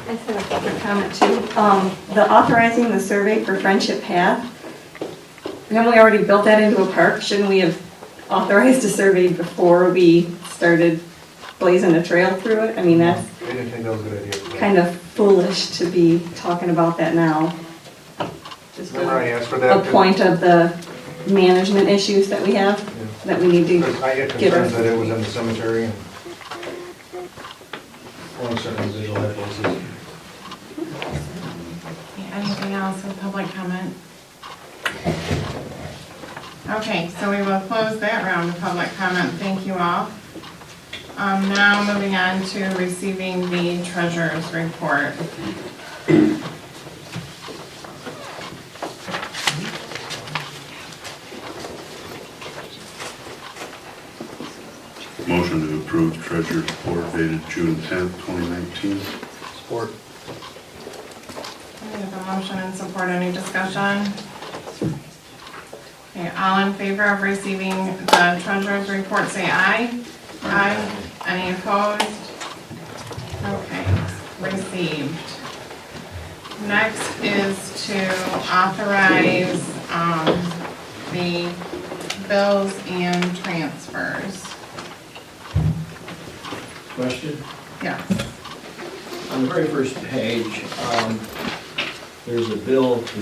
I just have a quick comment too. The authorizing the survey for Friendship Path, haven't we already built that into a park? Shouldn't we have authorized a survey before we started blazing a trail through it? I mean, that's I didn't think that was a good idea. kind of foolish to be talking about that now. Just Remember I asked for that? a point of the management issues that we have, that we need to Because I had get concerns our... that it was in the cemetery and only certain individual had places. Anything else with public comment? Okay, so we will close that round of public comment. Thank you all. Now moving on to receiving the treasurer's report. Motion to approve treasurer's report dated June 10th, 2019. Support. We have a motion and support. Any discussion? Okay, all in favor of receiving the treasurer's report, say aye. Aye. Any opposed? Okay, received. Next is to authorize the bills and transfers. Question? Yeah. On the very first page, there's a bill to,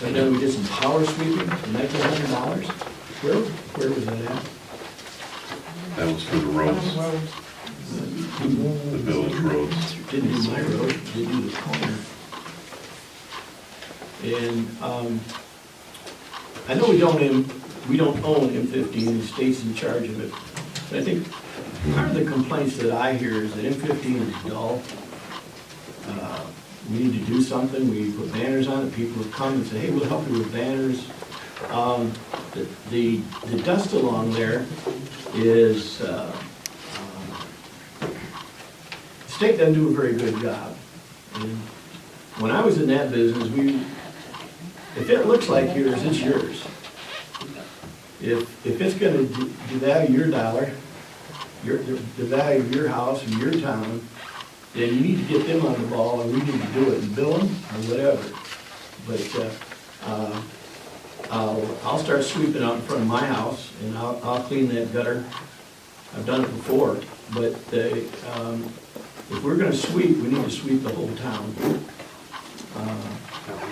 and then we did some power sweeping, $1,900. Where was that at? That was for the roads. The village roads. Didn't do my road, didn't do the corner. And I know we don't own M15, the state's in charge of it. But I think part of the complaints that I hear is that M15 is dull. we need to do something, we put banners on it, people have come and say, hey, we'll help you with banners. The dust along there is, the state doesn't do a very good job. And when I was in that business, if it looks like yours, it's yours. If it's gonna devalue your dollar, the value of your house and your town, then you need to get them on the ball, and we need to do it and bill them or whatever. But I'll start sweeping out in front of my house, and I'll clean that gutter. I've done it before, but if we're gonna sweep, we need to sweep the whole town.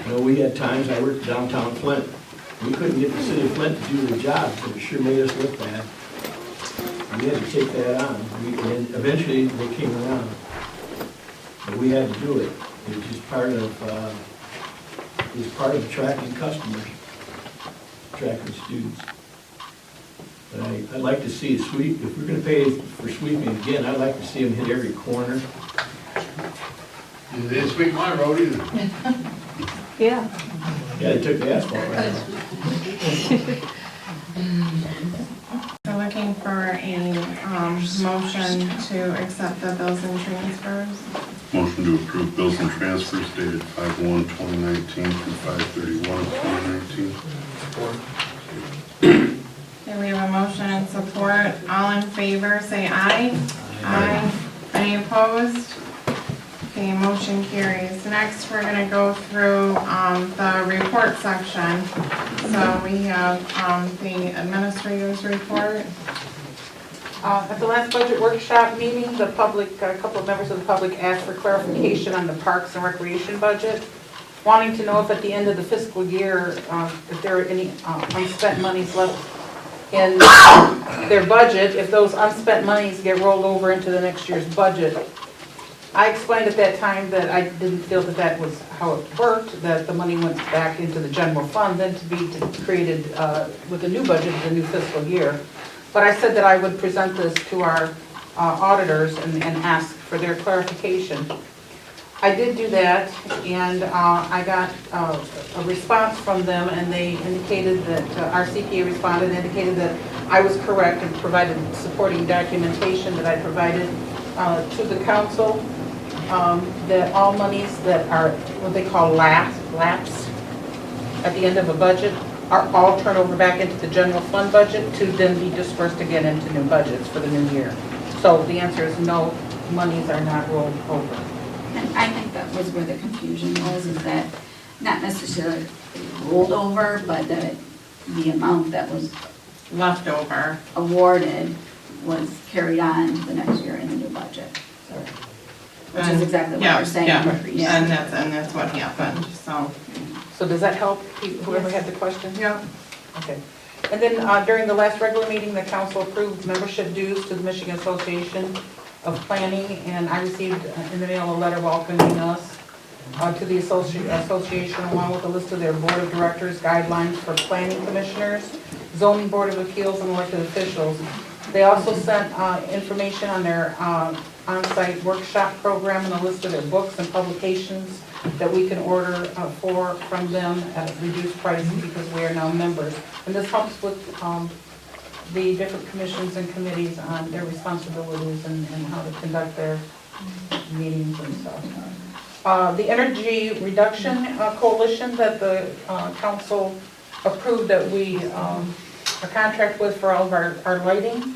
You know, we had times, I worked downtown Flint, we couldn't get the city of Flint to do the job, but it sure made us look bad. We had to take that on, and eventually they came around. But we had to do it. It was just part of attracting customers, attracting students. But I'd like to see a sweep, if we're gonna pay for sweeping again, I'd like to see them hit every corner. They didn't sweep my road either. Yeah. Yeah, they took the asphalt right off. We're looking for a motion to accept the bills and transfers. Motion to approve bills and transfers dated 5/1/2019 through 5/31/2019. Okay, we have a motion and support. All in favor, say aye. Aye. Any opposed? Okay, motion carries. Next, we're gonna go through the report section. So we have the administrator's report. At the last budget workshop meeting, a couple of members of the public asked for clarification on the Parks and Recreation budget, wanting to know if at the end of the fiscal year, if there are any unspent monies left in their budget, if those unspent monies get rolled over into the next year's budget. I explained at that time that I didn't feel that that was how it worked, that the money went back into the general fund, then to be created with a new budget, the new fiscal year. But I said that I would present this to our auditors and ask for their clarification. I did do that, and I got a response from them, and they indicated that, our CPA responded and indicated that I was correct and provided supporting documentation that I provided to the council, that all monies that are what they call lapsed at the end of a budget are all turned over back into the general fund budget to then be dispersed again into new budgets for the new year. So the answer is no, monies are not rolled over. And I think that was where the confusion was, is that not necessarily rolled over, but that the amount that was Left over. awarded was carried on the next year in the new budget. So, which is exactly what you're saying. Yeah, and that's what happened, so. So does that help whoever had the question? Yeah. Okay. And then during the last regular meeting, the council approved membership dues to the Michigan Association of Planning, and I received in the mail a letter welcoming us to the association, along with a list of their board of directors, guidelines for planning commissioners, zoning board of appeals, and elected officials. They also sent information on their on-site workshop program and a list of their books and publications that we can order from them at a reduced price because we are now members. And this helps with the different commissions and committees on their responsibilities and how to conduct their meetings and stuff. The Energy Reduction Coalition that the council approved that we a contract with for all of our lighting,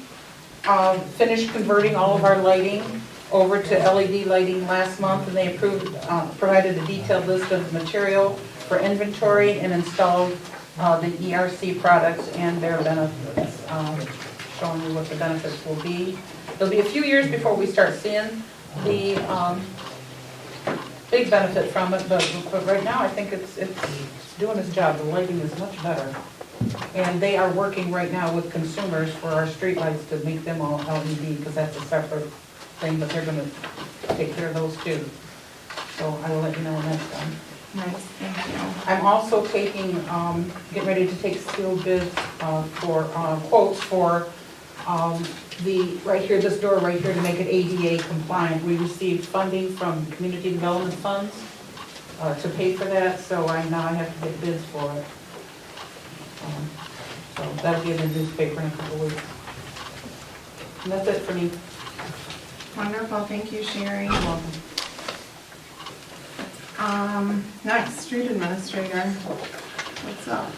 finished converting all of our lighting over to LED lighting last month, and they approved, provided a detailed list of material for inventory and installed the ERC products and their benefits, showing you what the benefits will be. It'll be a few years before we start seeing the big benefit from it, but right now I think it's doing its job. The lighting is much better. And they are working right now with consumers for our streetlights to make them all LED, because that's a separate thing, but they're going to take care of those too. So I will let you know when that's done. Nice, thank you. I'm also taking, getting ready to take sealed bids for quotes for this door right here to make it ADA compliant. We received funding from community development funds to pay for that, so now I have to get bids for it. So that'll be in the newspaper in a couple weeks. And that's it for me. Wonderful, thank you, Sherry. Next, street administrator. What's up?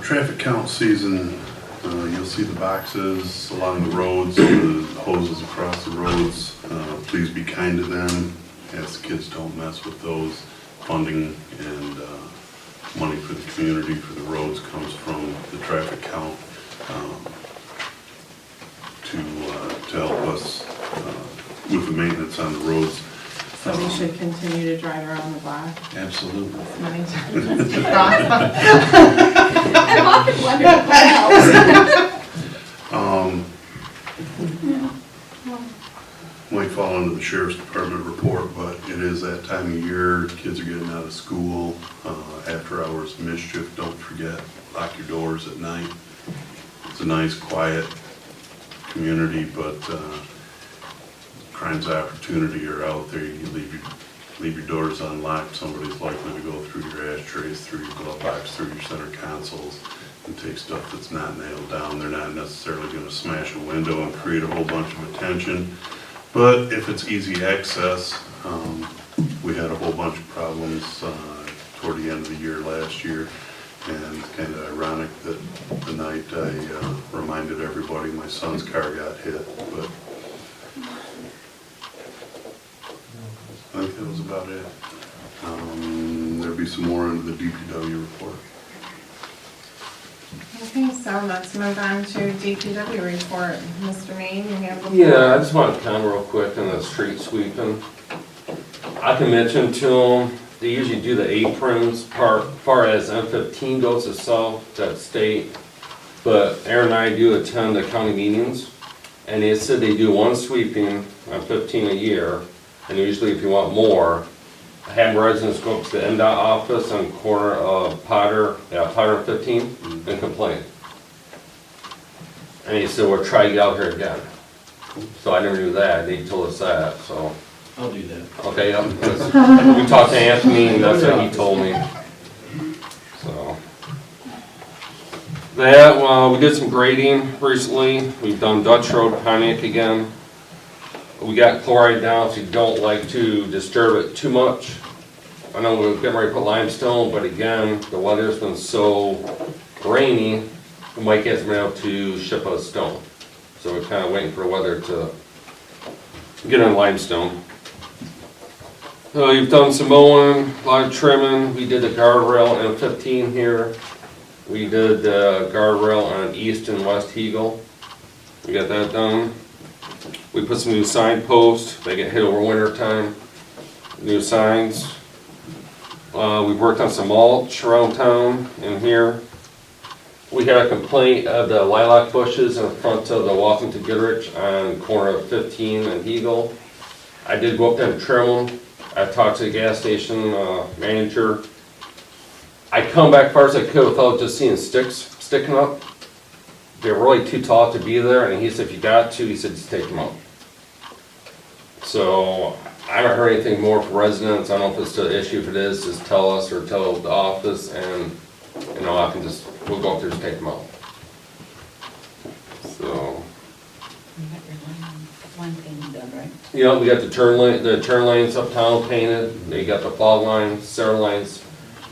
Traffic count season, you'll see the boxes along the roads, the hoses across the roads. Please be kind to them, as the kids don't mess with those. Funding and money for the community for the roads comes from the traffic count to help us with the maintenance on the roads. So we should continue to drive around the block Absolutely. as many times as possible. I've often wondered what else. Might fall under the sheriff's department report, but it is that time of year, kids are getting out of school, after hours mischief, don't forget, lock your doors at night. It's a nice, quiet community, but crimes of opportunity are out there. You leave your doors unlocked, somebody's likely to go through your ashtrays, through your glove box, through your center consoles, and take stuff that's not nailed down. They're not necessarily going to smash a window and create a whole bunch of attention. But if it's easy access, we had a whole bunch of problems toward the end of the year last year, and kind of ironic that the night I reminded everybody my son's car got hit, but I think that was about it. There'll be some more into the DPW report. Okay, so let's move on to DPW report. Mr. Maine, you have the floor. Yeah, I just want to comment real quick on the street sweeping. I can mention to them, they usually do the aprons far as M15 goes to south, that state. But Aaron and I do attend the county meetings, and they said they do one sweeping on 15 a year. And usually if you want more, have residents go up to the MDOT office on the corner of Potter and 15, and complain. And he said, well, try to get out here again. So I never knew that, they told us that, so. I'll do that. Okay, yeah, we talked to Anthony, and that's what he told me. So. That, we did some grading recently. We've done Dutch Road, Pontiac again. We got chloride down, so you don't like to disturb it too much. I know we're getting ready to put limestone, but again, the weather's been so rainy, Mike hasn't been able to ship us stone. So we're kind of waiting for the weather to get on limestone. You've done some mowing, a lot of trimming. We did the guardrail in 15 here. We did the guardrail on East and West Eagle. We got that done. We put some new sign posts. They get hit over winter time. New signs. We've worked on some mulch around town in here. We had a complaint of the lilac bushes in front of the walking to Goodrich on the corner of 15 and Eagle. I did go up there and trim them. I talked to the gas station manager. I come back far as I could without just seeing sticks sticking up. They're really too tall to be there, and he said if you got to, he said just take them out. So I haven't heard anything more from residents. I don't know if it's still an issue. If it is, just tell us or tell the office, and I can just, we'll go up there and take them out. So. One thing done, right? You know, we got the turn lanes uptown painted. They got the fog lines, center lines.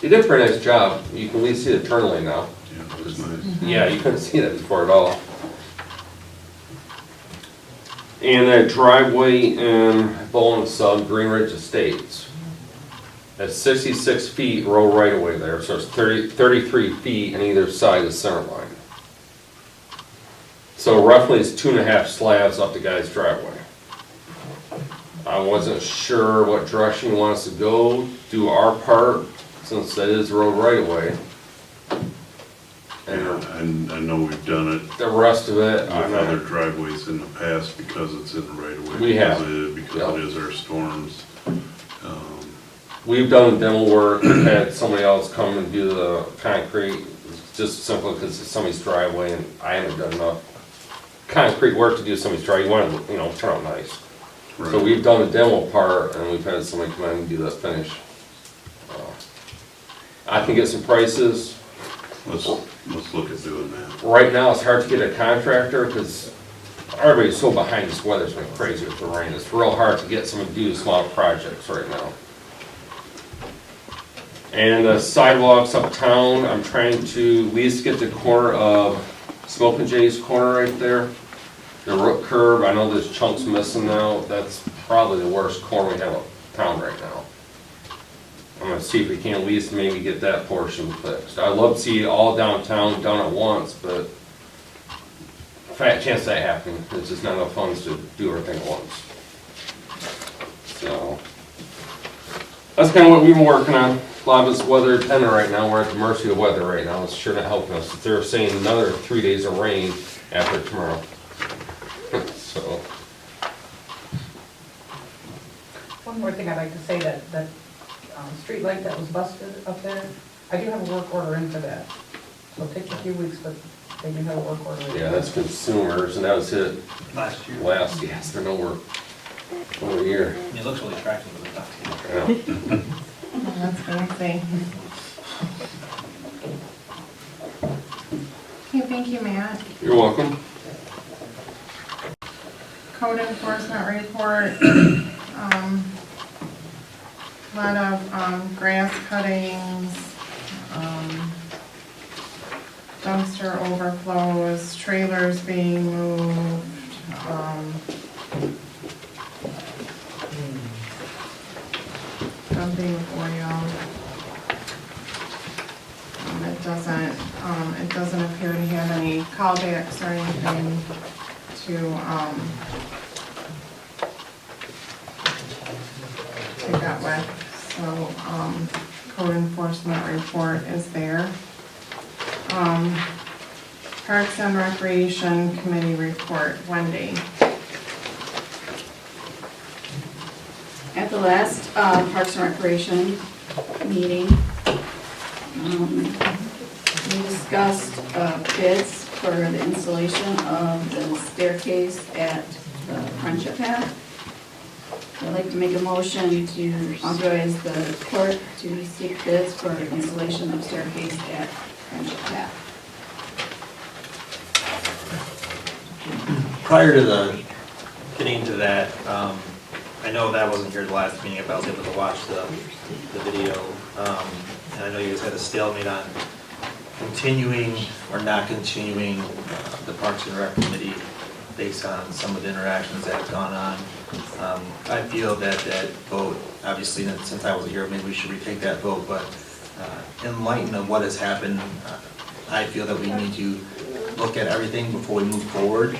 They did a pretty nice job. You can at least see the turn lane now. Yeah, it was nice. Yeah, you couldn't see that before at all. And that driveway in Bowling Sub, Green Ridge Estates. At 66 feet road right away there, so it's 33 feet on either side of the center line. So roughly it's 2.5 slabs up the guy's driveway. I wasn't sure what direction he wants to go, do our part, since that is road right away. And I know we've done it The rest of it, with other driveways in the past because it's in the right of way. We have. Because it is our storms. We've done demo work, we've had somebody else come and do the concrete, just simply because it's somebody's driveway, and I haven't done enough concrete work to do somebody's driveway. You want to, turn out nice. So Right. we've done the demo part, and we've had somebody come in and do the finish. I can get some prices. Let's look at doing that. Right now, it's hard to get a contractor because everybody's so behind this weather's been crazy with the rain. It's real hard to get someone to do small projects right now. And the sidewalks uptown, I'm trying to at least get the corner of Smoke and Jay's corner right there. The root curb, I know there's chunks missing now. That's probably the worst corner we have uptown right now. I'm gonna see if we can at least maybe get that portion fixed. I'd love to see all downtown done at once, but fat chance that happening. It's just not enough funds to do everything at once. So that's kind of what we've been working on. A lot of this weather dependent right now. We're at the mercy of weather right now. It's sure not helping us. They're saying another 3 days of rain after tomorrow. So. One more thing I'd like to say, that street light that was busted up there, I do have a work order in for that. So it takes a few weeks, but they do have a work order in. Yeah, that's consumers, and that was it Last year. last, yes, they're nowhere over a year. It looks really attractive with the duct tape. Yeah. Oh, that's fancy. Okay, thank you, Matt. You're welcome. Code enforcement report. A lot of grass cuttings, dumpster overflows, trailers being moved, dumping of oil. It doesn't appear to have any callbacks or anything to get with. So, code enforcement report is there. Parks and Recreation Committee report, Wendy. At the last Parks and Recreation meeting, we discussed bids for the installation of the staircase at the Friendship Path. I'd like to make a motion to authorize the clerk to seek bids for installation of staircase at Friendship Path. Prior to getting to that, I know that wasn't here the last meeting, but I was able to watch the video. And I know you guys had a stalemate on continuing or not continuing the Parks and Rec Committee based on some of the interactions that have gone on. I feel that vote, obviously, since I wasn't here, maybe we should retake that vote, but in light of what has happened, I feel that we need to look at everything before we move forward.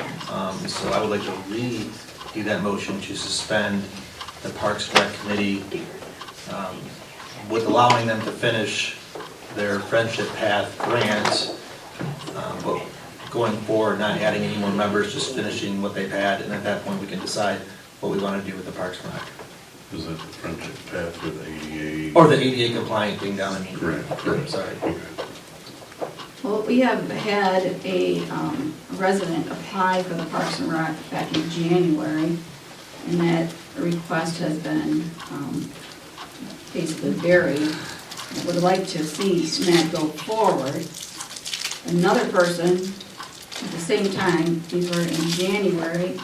So I would like to redo that motion to suspend the Parks and Rec Committee with allowing them to finish their Friendship Path grant, but going forward, not adding any more members, just finishing what they've had, and at that point, we can decide what we want to do with the Parks and Rec. Is it the Friendship Path or the ADA? Or the ADA compliant thing down in. Correct. Sorry. Well, we have had a resident apply for the Parks and Rec back in January, and that request has been basically buried. I would like to see that go forward. Another person, at the same time, these were in January,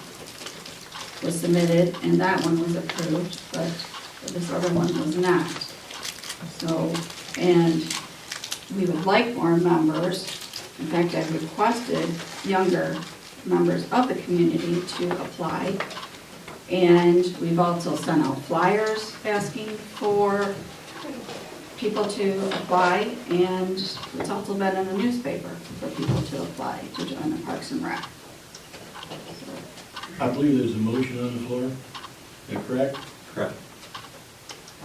was submitted, and that one was approved, but this other one was not. So, and we would like more members. In fact, I've requested younger members of the community to apply. And we've also sent out flyers asking for people to apply, and it's also been in the newspaper for people to apply to join the Parks and Rec. I believe there's a motion on the floor. Is that correct? Correct.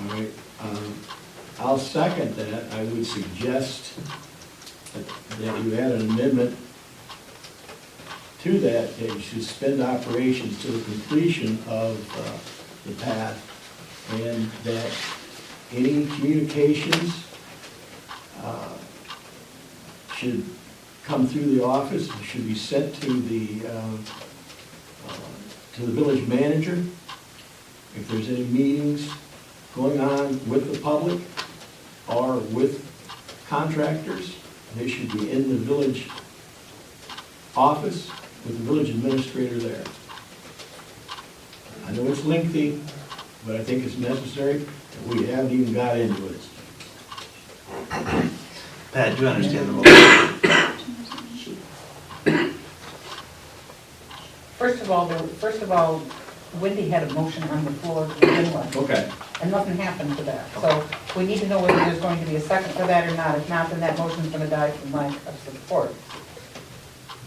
All right. I'll second that. I would suggest that you add an amendment to that you suspend operations to the completion of the path, and that any communications should come through the office, should be sent to the village manager. If there's any meetings going on with the public or with contractors, they should be in the village office with the village administrator there. I know it's lengthy, but I think it's necessary, and we haven't even got into it. Pat, do you understand the motion? First of all, Wendy had a motion on the floor to begin with. Okay. And nothing happened to that. So we need to know whether there's going to be a second for that or not. If not, then that motion's going to die from lack of support.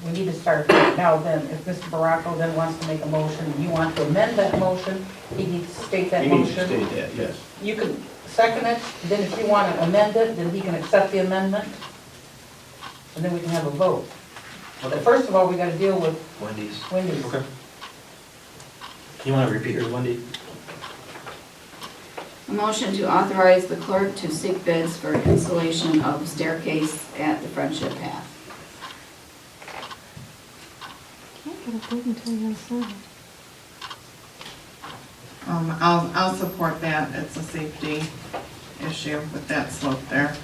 We need to start right now then. If Mr. Baraco then wants to make a motion, and you want to amend that motion, he needs to state that He needs to motion. state that, yes. You can second it, then if you want to amend it, then he can accept the amendment, and then we can have a vote. But first of all, we got to deal with Wendy's. Wendy's. Okay. You want to repeat yours, Wendy? A motion to authorize the clerk to seek bids for installation of staircase at the Friendship Path. Can't get a bid until you're inside. I'll support that. It's a safety issue with that slope there.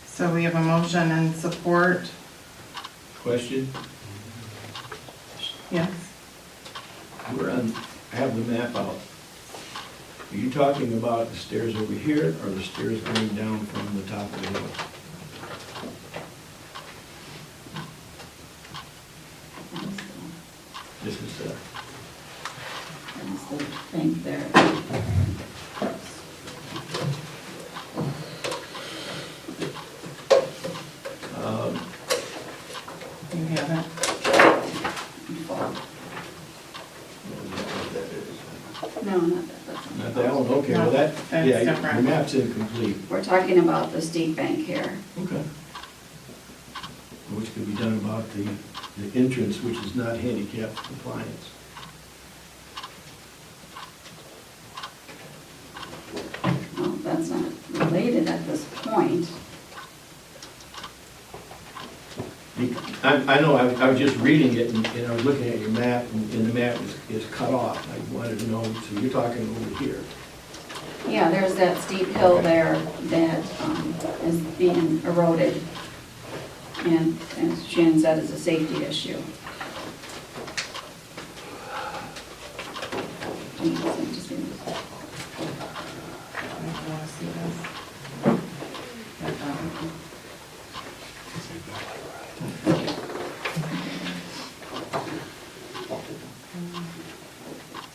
So we have a motion and support. Question? Yes. I have the map out. Are you talking about the stairs over here, or the stairs going down from the top of the hill? This is the... That's the thing there. You have it. No, not that. That's Not that one, okay, well that, That's yeah, different. the map's incomplete. We're talking about the steep bank here. Okay. Which could be done about the entrance, which is not handicap compliance. Well, that's not related at this point. I know, I was just reading it, and I was looking at your map, and the map is cut off. I wanted to know, so you're talking over here. Yeah, there's that steep hill there that is being eroded. And as Shannon said, is a safety issue.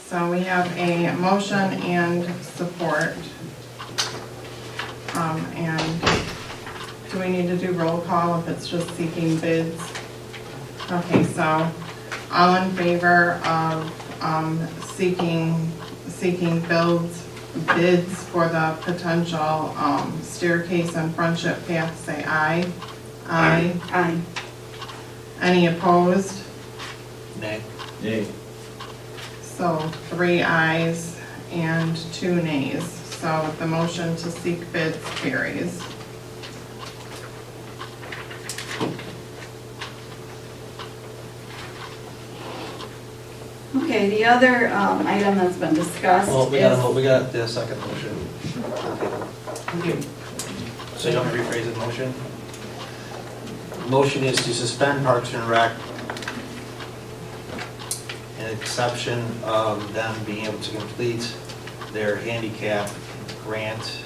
So we have a motion and support. And do we need to do roll call if it's just seeking bids? Okay, so all in favor of seeking bids for the potential staircase and Friendship Path, say aye. Aye. Aye. Any opposed? Nay. Nay. So 3 ayes and 2 nays. So the motion to seek bids carries. Okay, the other item that's been discussed Well, is... we got the second motion. So you want me to rephrase the motion? Motion is to suspend Parks and Rec an exception of them being able to complete their handicap grant.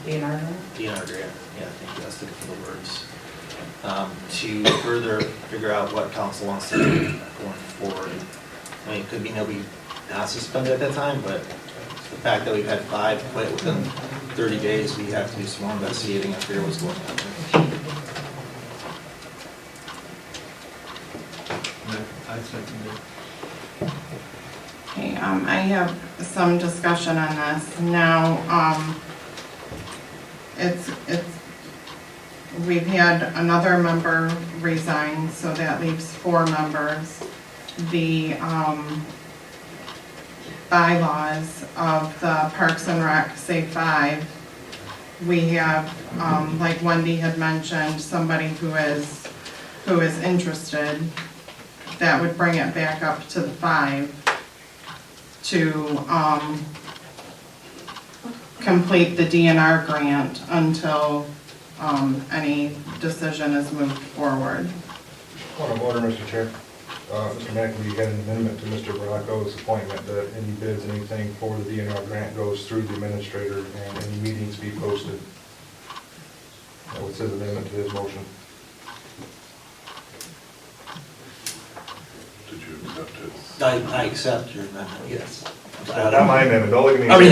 DNR? DNR grant, yeah, I think that's the words. To further figure out what council wants to do going forward. I mean, it could be nobody not suspended at that time, but the fact that we've had 5 quit within 30 days, we have to do some more investigating and figure what's going on. I second it. Okay, I have some discussion on this. Now, we've had another member resign, so that leaves 4 members. The bylaws of the Parks and Rec say 5. We have, like Wendy had mentioned, somebody who is interested. That would bring it back up to the 5. to, complete the DNR grant until, any decision is moved forward. Point of order, Mr. Chair. Mr. McAfee had an amendment to Mr. Bracco's appointment that any bids, anything for the DNR grant goes through the administrator and any meetings be posted. That was his amendment to his motion. Did you accept it? I accept your amendment, yes. Not my amendment, don't look at me. I mean,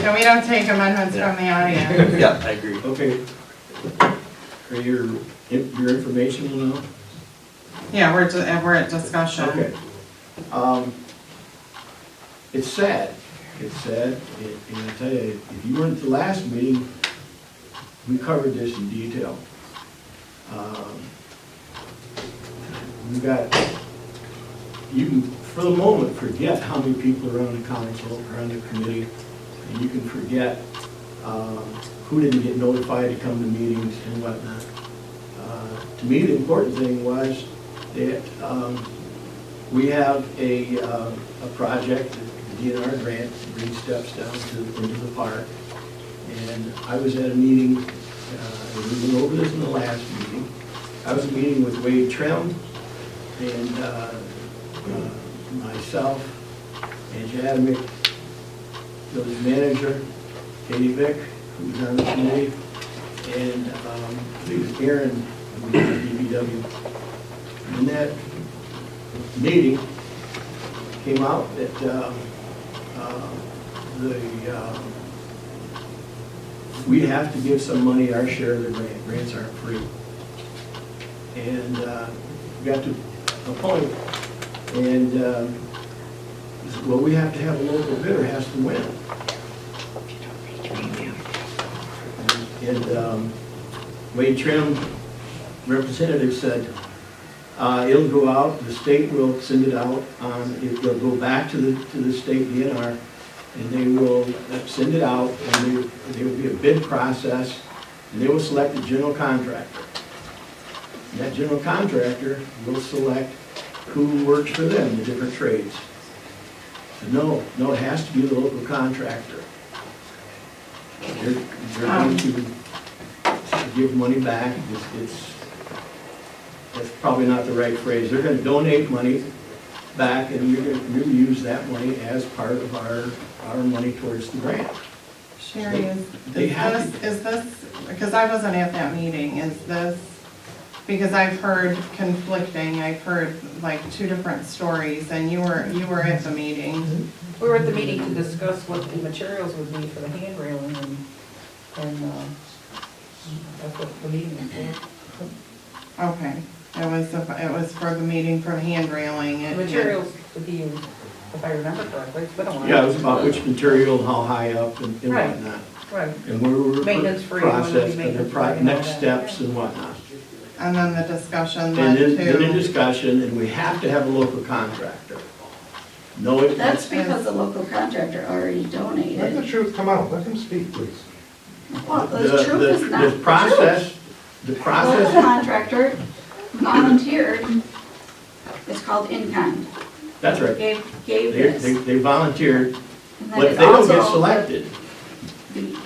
So we don't take amendments from the audience. Yeah, I agree. Okay. Are your informational now? Yeah, we're at discussion. Okay. It's sad. It's sad, and I tell you, if you weren't at the last meeting, we covered this in detail. We've got, you can, for the moment, forget how many people are on the council or on the committee, and you can forget who didn't get notified to come to meetings and whatnot. To me, the important thing was that we have a project, the DNR grant, Green Steps down into the park. And I was at a meeting, we went over this in the last meeting. I was at a meeting with Wade Trim and myself and Jadamick, village manager, Katie Vick, who's on the committee, and I think it was Aaron, who was on DBW. In that meeting, came out that we have to give some money, our share of the grant. Grants aren't free. And we got to a point, and well, we have to have a local bidder has to win. And Wade Trim, representative, said, it'll go out, the state will send it out, it'll go back to the state DNR, and they will send it out, and there will be a bid process, and they will select a general contractor. And that general contractor will select who works for them, the different trades. So no, it has to be the local contractor. They're going to give money back. That's probably not the right phrase. They're going to donate money back, and we're going to use that money as part of our money towards the grant. Sherry, is this, because I wasn't at that meeting, is this, because I've heard conflicting, I've heard like two different stories, and you were at the meeting. We were at the meeting to discuss what the materials would be for the hand railing, and that's what the meeting was for. Okay, it was for the meeting for the hand railing. The materials would be used, if I remember correctly, it's been a while. Yeah, it was about which material, how high up, and Right. whatnot. Right. And where we're Maintenance free, process, maintenance the free, next and all that. steps and whatnot. And then the discussion And led then a to, discussion, and we have to have a local contractor. No, That's because the local contractor already Let the donated. truth come out, let him speak, please. Well, the truth is not the the process, the truth. Local process, contractor volunteered, it's called in-kind. that's right. Gave this. They volunteered, And then but it if they don't get also- selected,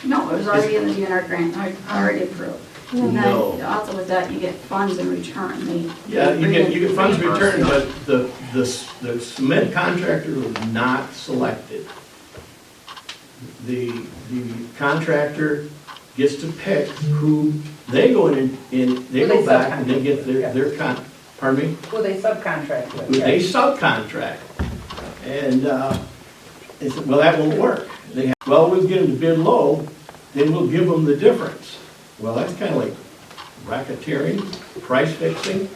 No, it was already in the DNR grant, already approved. And then No. also with that, you get funds in return. yeah, you get funds reimburse returned, you. but the cement contractor was not selected. The contractor gets to pick who, they go in, they go back and they get their pardon me? Who they subcontract with. Who they subcontract. And they said, well, that won't work. Well, we'll get them to bid low, then we'll give them the difference. Well, that's kind of like racketeering, price fixing,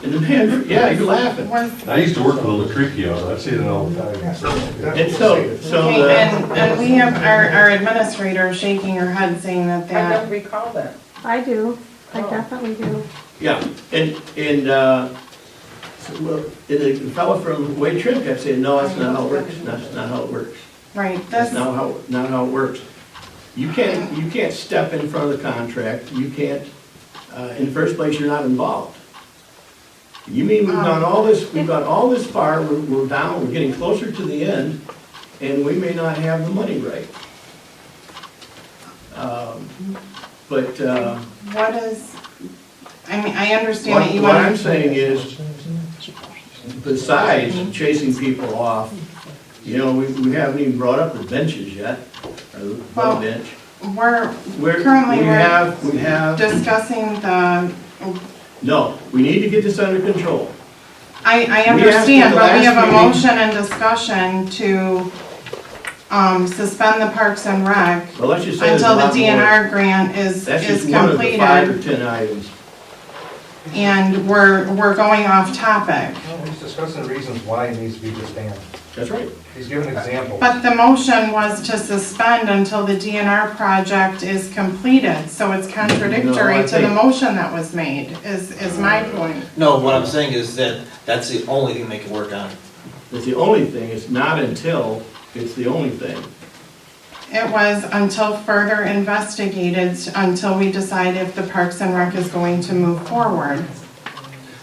and the man, yeah, you're laughing. I used to work with a Lucrezio, I've seen it all the time. And so okay, and we have our administrator shaking her head saying that I that. don't recall that. I do, I definitely do. yeah, and well, the fellow from Wade Trim kept saying, no, that's not how it works, that's not how it works. Right, That's not how it works. You can't step in front of the contract, you can't, in the first place, you're not involved. You mean we've done all this, we've got all this far, we're down, we're getting closer to the end, and we may not have the money right. But, What is, I mean, I understand that you what want. I'm saying is, besides chasing people off, you know, we haven't even brought up the benches yet, or the Well, bench. We're currently, we we're have, discussing the, no, we need to get this under control. I We asked understand, at the but we have a last motion and discussion to, suspend the Parks and Rec Well, let's just say there's a until the lot more. DNR grant is That's just completed. one of the 5 or 10 items. And we're going off topic. No, he's discussing the reasons why it needs to be disbanded. That's right. He's giving examples. But the motion was to suspend until the DNR project is completed, so it's No, contradictory I to the think- motion that was made, is my point. No, what I'm saying is that that's the only thing they can work on. It's the only thing, it's not until, it's the only thing. It was until further investigated, until we decide if the Parks and Rec is going to move forward.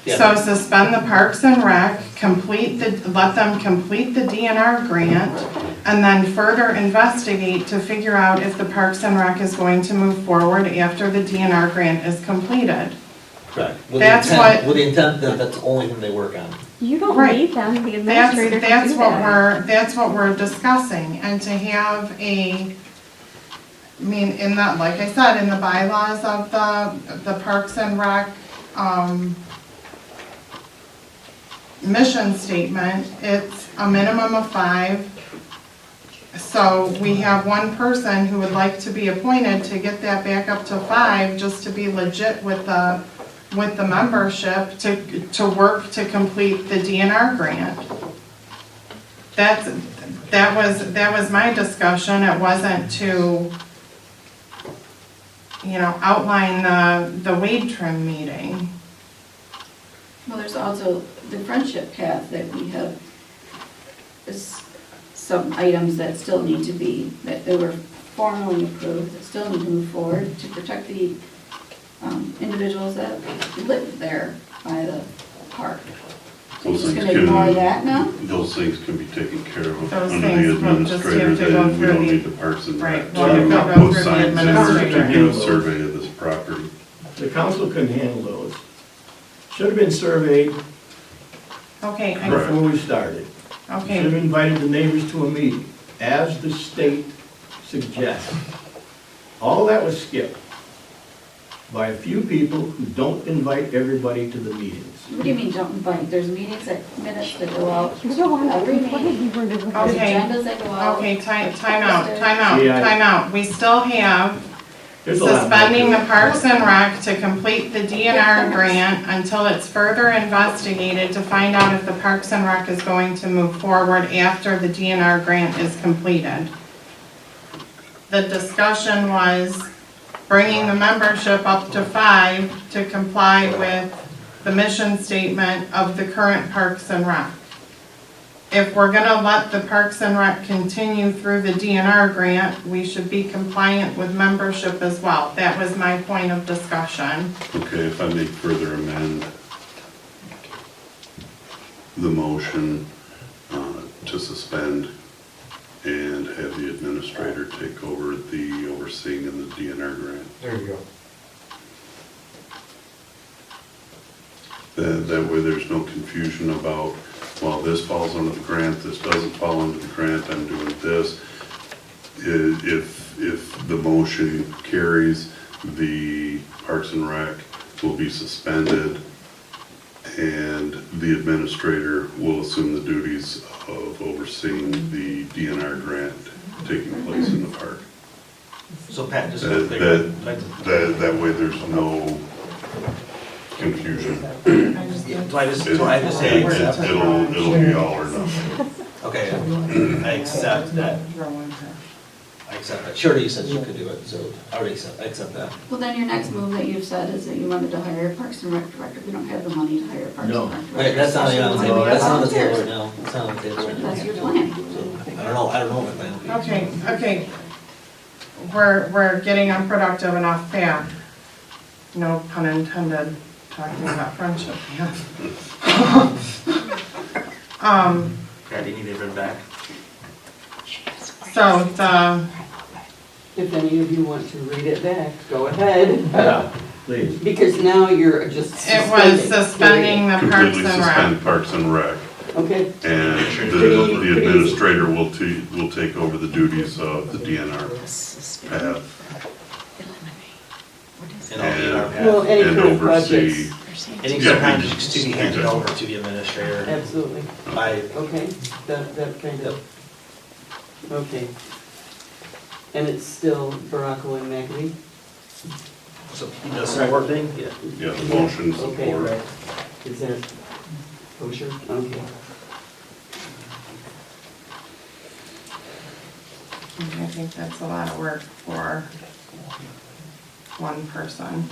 Yeah. So suspend the Parks and Rec, let them complete the DNR grant, and then further investigate to figure out if the Parks and Rec is going to move forward after the DNR grant is completed. Correct. That's what- With the intent that that's the only thing they work on. You don't Right. need them, the administrator can That's do what that. that's what we're discussing, and to have I mean, in the, like I said, in the bylaws of the Parks and Rec, mission statement, it's a minimum of 5. So we have one person who would like to be appointed to get that back up to 5, just to be legit with the membership, to work to complete the DNR grant. That was my discussion. It wasn't to, outline the wage trim meeting. Well, there's also the friendship path that we have, is some items that still need to be, that they were formally approved, that still need to move forward to protect the individuals that live there by the park. So you're Those just things gonna ignore that now? Those things can be taken care of Those under things the will just have administrator, to go then we through don't the- need the Parks and right, Rec well, to they've got to go put through the signs in or administrator. to do a survey of this property. The council couldn't handle those. Should have been surveyed Okay, before we started. Should have okay, invited the neighbors to a meeting, as the state suggests. All that was skipped by a few people who don't invite everybody to the meetings. What do you mean don't invite? There's meetings that, minutes that go out You don't want every to, meeting. There's Okay. agendas that go out. okay, time Yeah, out. We still have There's a lot more to suspending it. the Parks and Rec to complete the DNR grant until it's further investigated to find out if the Parks and Rec is going to move forward after the DNR grant is completed. The discussion was bringing the membership up to 5 to comply with the mission statement of the current Parks and Rec. If we're gonna let the Parks and Rec continue through the DNR grant, we should be compliant with membership as well. That was my point of discussion. Okay, if I may further amend the motion to suspend and have the administrator take over the overseeing of the DNR grant. There you go. That way there's no confusion about, well, this falls under the grant, this doesn't fall under the grant, I'm doing this. If the motion carries, the Parks and Rec will be suspended and the administrator will assume the duties of overseeing the DNR grant taking place in the park. So Pat, just That way there's no confusion. Do I just say accept? It'll be all or nothing. Okay, I accept that. I accept that. Shirley, you said you could do it, so I already accept that. Well, then your next move that you've said is that you wanted to hire a Parks and Rec director. We don't have the money to hire a Parks and Rec director. Wait, that's not on the table, that's on the table right now. That's not on the table right now. That's your plan. I don't know if I plan. Okay. We're getting unproductive and off path. No pun intended. talking about friendship, yeah. Yeah, do you need it read back? So the, If any of you want to read it back, go ahead. Yeah, please. Because now you're just it was suspending. suspending the Parks Completely and Rec. suspend Parks and Rec. Okay. And the administrator will take over the duties of the DNR path. And all the other Well, any And kind of oversee. projects. And Yeah, sometimes we- it's to be handed over to the administrator Absolutely. by, Okay, that kind of, okay. And it's still Baraco and McAfee? so he does support thing? Yeah. Yeah, the motion Okay. support. Is that kosher? Okay. I think that's a lot of work for one person.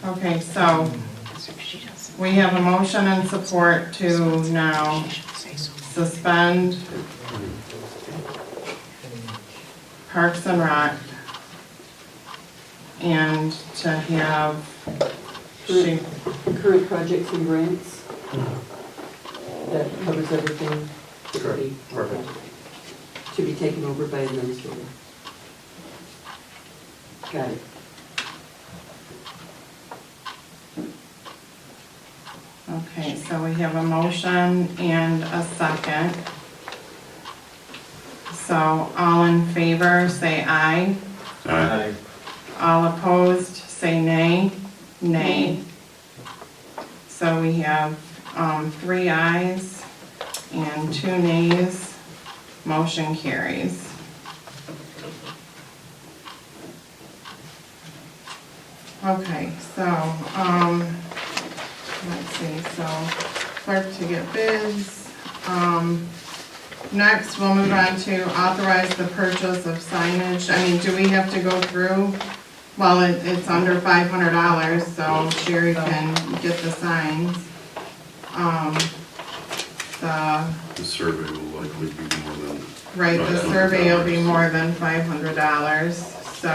Okay, so we have a motion and support to now suspend Parks and Rec and to have Current projects and grants? That covers everything Perfect. to be taken over by administrator. Got it. Okay, so we have a motion and a second. So all in favor, say aye. Aye. All opposed, say nay. Nay. So we have 3 ayes and 2 nays. Motion carries. Okay, so, let's see, so clerk to get bids. Next, we'll move on to authorize the purchase of signage. I mean, do we have to go through? Well, it's under $500, so Sherry can get the signs. The survey will likely be more than. Right, the survey will be more than $500. So,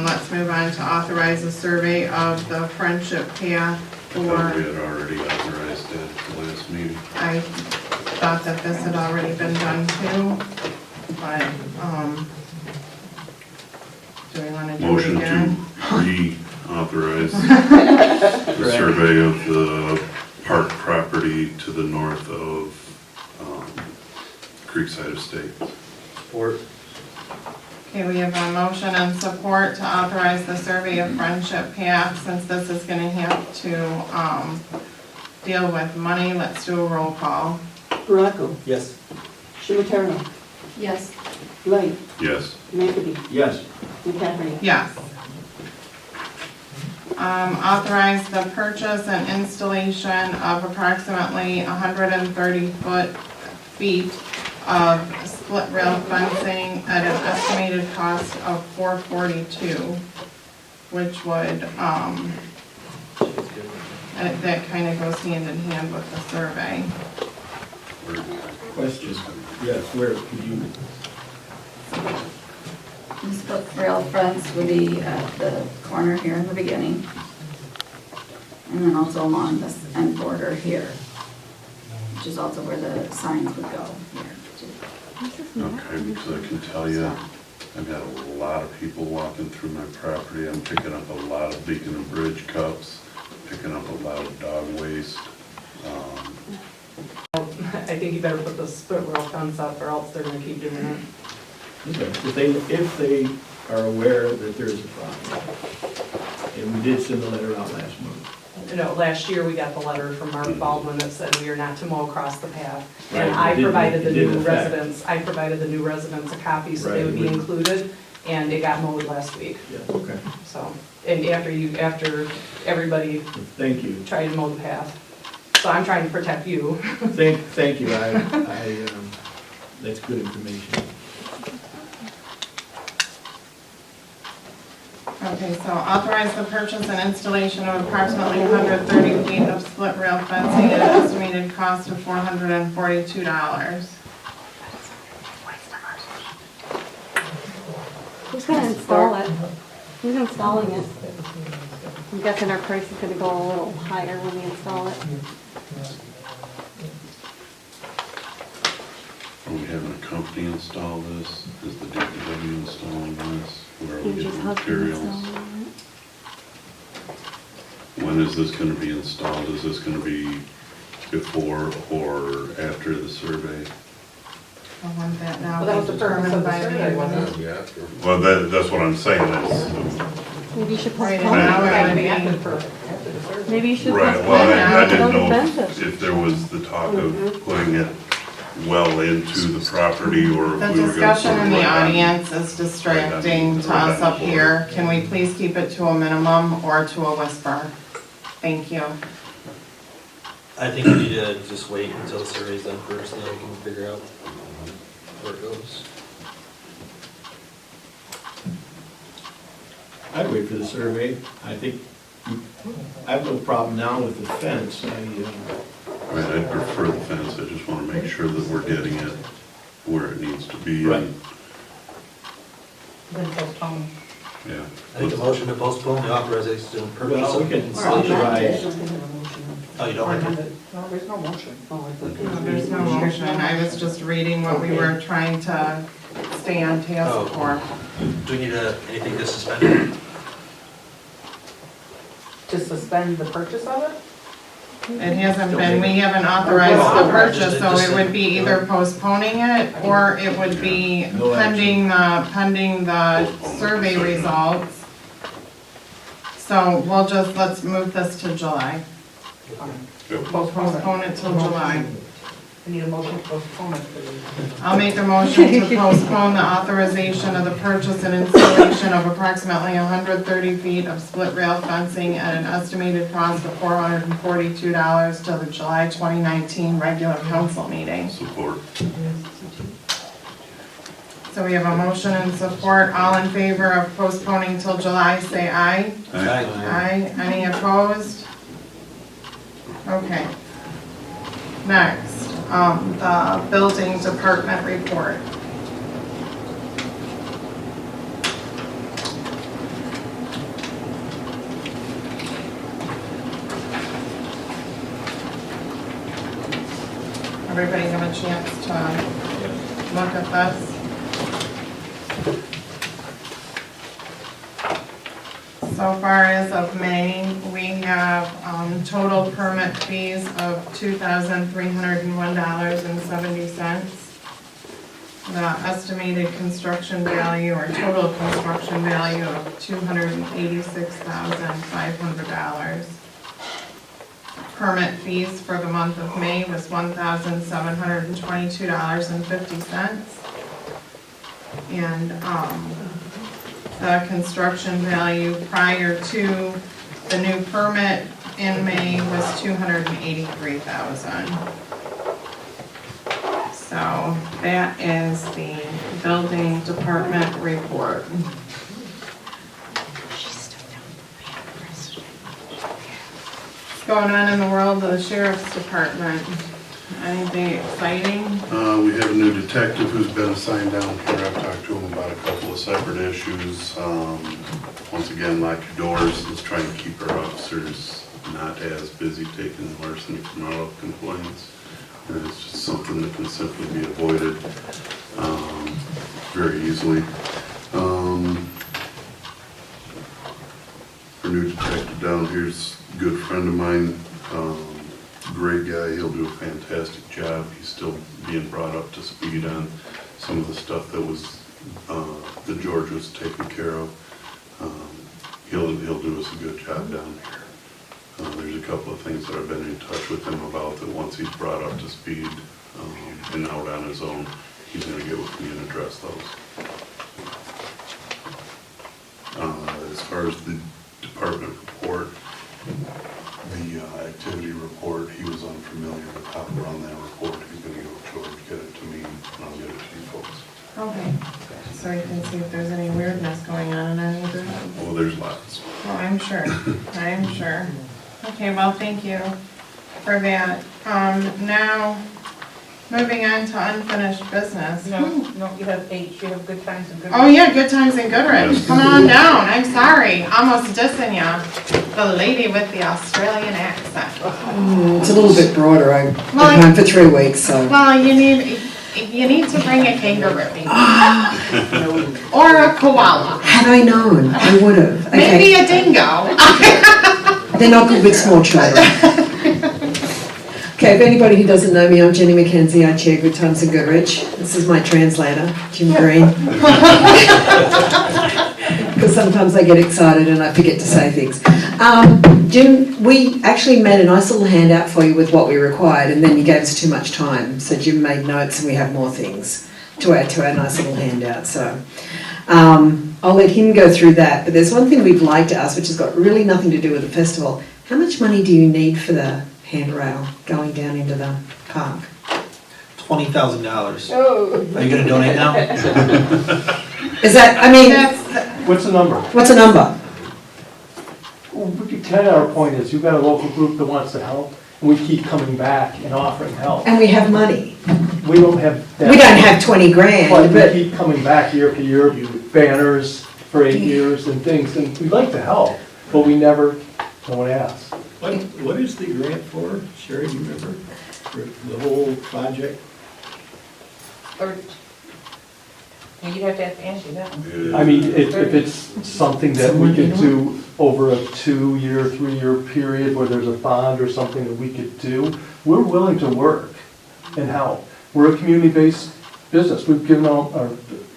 let's move on to authorize the survey of the Friendship Path I thought we for, had already authorized that at the last meeting. I thought that this had already been done too, but, do we wanna do it Motion again? to re-authorize the survey of the park property to the north of Creekside Estate. Support. Okay, we have a motion and support to authorize the survey of Friendship Path. Since this is gonna have to, deal with money, let's do a roll call. Baraco, Yes. Shimataro, Yes. Light, Yes. McAfee, Yes. McCafferty. Yes. Authorize the purchase and installation of approximately 130 feet of split rail fencing at an estimated cost of $442, which would, that kind of goes hand in hand with the survey. Question. Yes, where, could you, The split rail fence would be at the corner here in the beginning. And then also along this end border here, which is also where the signs would go here. Okay, because I can tell you, I've had a lot of people walking through my property. I'm picking up a lot of Beacon and Bridge cups, picking up a lot of dog waste. I think you better put the split rail fence up or else they're gonna keep doing it. okay, if they are aware that there's a problem, and we did send a letter out last month. You know, last year we got the letter from Mark Baldwin that said we are not to mow across the path. Right, And I it didn't- provided the it didn't new affect. residents a copy so they Right, would be we- included, and it got mowed last week. Yeah, okay, So, and after everybody thank you. tried to mow the path. So I'm trying to protect you. Thank you, that's good information. Okay, so authorize the purchase and installation of approximately 130 feet of split rail fencing at an estimated cost of $442. Who's gonna install it? Who's installing it? I'm guessing our price is gonna go a little higher when we install it. Are we having a company install this? Is the DPW installing this? Where are we Angel's getting husband materials? installing it. When is this gonna be installed? Is this gonna be before or after the survey? I want that now. Well, that was the purpose of the determined by survey, wasn't it? Yeah. Well, that's what I'm saying is, Maybe you should Right postpone now, it. it would be After the survey. Maybe you should right, postpone well, it. I didn't know Expensive. if there was the talk of putting it well into the property or if The we were gonna. discussion put it in the right on- audience is distracting to us up here. Can we please keep it to a minimum or to a whisper? Thank you. I think we need to just wait until the survey's done first, and then we can figure out where it goes. I'd wait for the survey. I think, I have no problem now with the fence. I'd prefer the fence, I just wanna make sure that we're getting it where it needs to be. Right. Then postpone. Yeah. I think a motion to postpone the authorization of purchase. Well, we can authorize. Oh, you don't like it? No, there's no motion. No, there's no motion. I was just reading what we were trying to stay on task for. Do we need anything to suspend it? To suspend the purchase of it? It hasn't been, we haven't authorized the purchase, so it would be either postponing it or it would be pending the survey results. So we'll just, let's move this to July. Postpone it till July. I need a motion to postpone it. I'll make a motion to postpone the authorization of the purchase and installation of approximately 130 feet of split rail fencing at an estimated cost of $442 to the July 2019 regular council meeting. Support. So we have a motion and support. All in favor of postponing till July, say aye. Aye. Any opposed? Okay. Next, the building department report. Everybody have a chance to look at this? So far as of May, we have total permit fees of $2,301.70. The estimated construction value or total construction value of $286,500. Permit fees for the month of May was $1,722.50. And the construction value prior to the new permit in May was $283,000. So that is the building department report. What's going on in the world of the sheriff's department? Anything exciting? We have a new detective who's been assigned down here. I've talked to him about a couple of separate issues. Once again, lock your doors. Let's try and keep our officers not as busy taking larceny from our local complaints. And it's just something that can simply be avoided very easily. Our new detective down here's a good friend of mine. Great guy, he'll do a fantastic job. He's still being brought up to speed on some of the stuff that was, that George was taking care of. He'll do us a good job down here. There's a couple of things that I've been in touch with him about that once he's brought up to speed and out on his own, he's gonna get with me and address those. As far as the department report, the activity report, he was unfamiliar with how to run that report. He's gonna go to George, get it to me, and I'll get it to you folks. Okay, so you can see if there's any weirdness going on in any of them. Oh, there's lots. Well, I'm sure, I'm sure. Okay, well, thank you for that. Now, Moving on to unfinished business. No, you have H, you have good times and good. Oh, yeah, Good Times in Goodrich. Come on down. I'm sorry. Almost dissing ya. The lady with the Australian accent. It's a little bit broader. I've been Well, home for 3 weeks, so. Well, you need to bring a kangaroo. Or a koala. Had I known, I would have. Maybe a dingo. They're not good with small children. Okay, if anybody who doesn't know me, I'm Jenny McKenzie. I chair Good Times in Goodrich. This is my translator, Jim Green. Because sometimes I get excited and I forget to say things. Jim, we actually made a nice little handout for you with what we required, and then you gave us too much time. So Jim made notes and we have more things to add to our nice little handout. So I'll let him go through that. But there's one thing we'd like to ask, which has got really nothing to do with the festival. How much money do you need for the handrail going down into the park? $20,000. Oh. Are you gonna donate now? Is that, I mean, What's the number? what's a number? Kind of our point is, you've got a local group that wants to help, and we keep coming back and offering help. And we have money. We don't have that. We don't have 20 grand, But but we keep coming back year after year, banners for 8 years and things, and we'd like to help, but we never, no one asks. What is the grant for, Sherry, do you remember, for the whole project? Or, well, you'd have to ask Angie that one. I mean, if it's something that we could do over a 2-year, 3-year period where there's a bond or something that we could do, we're willing to work and help. We're a community-based business. We've given our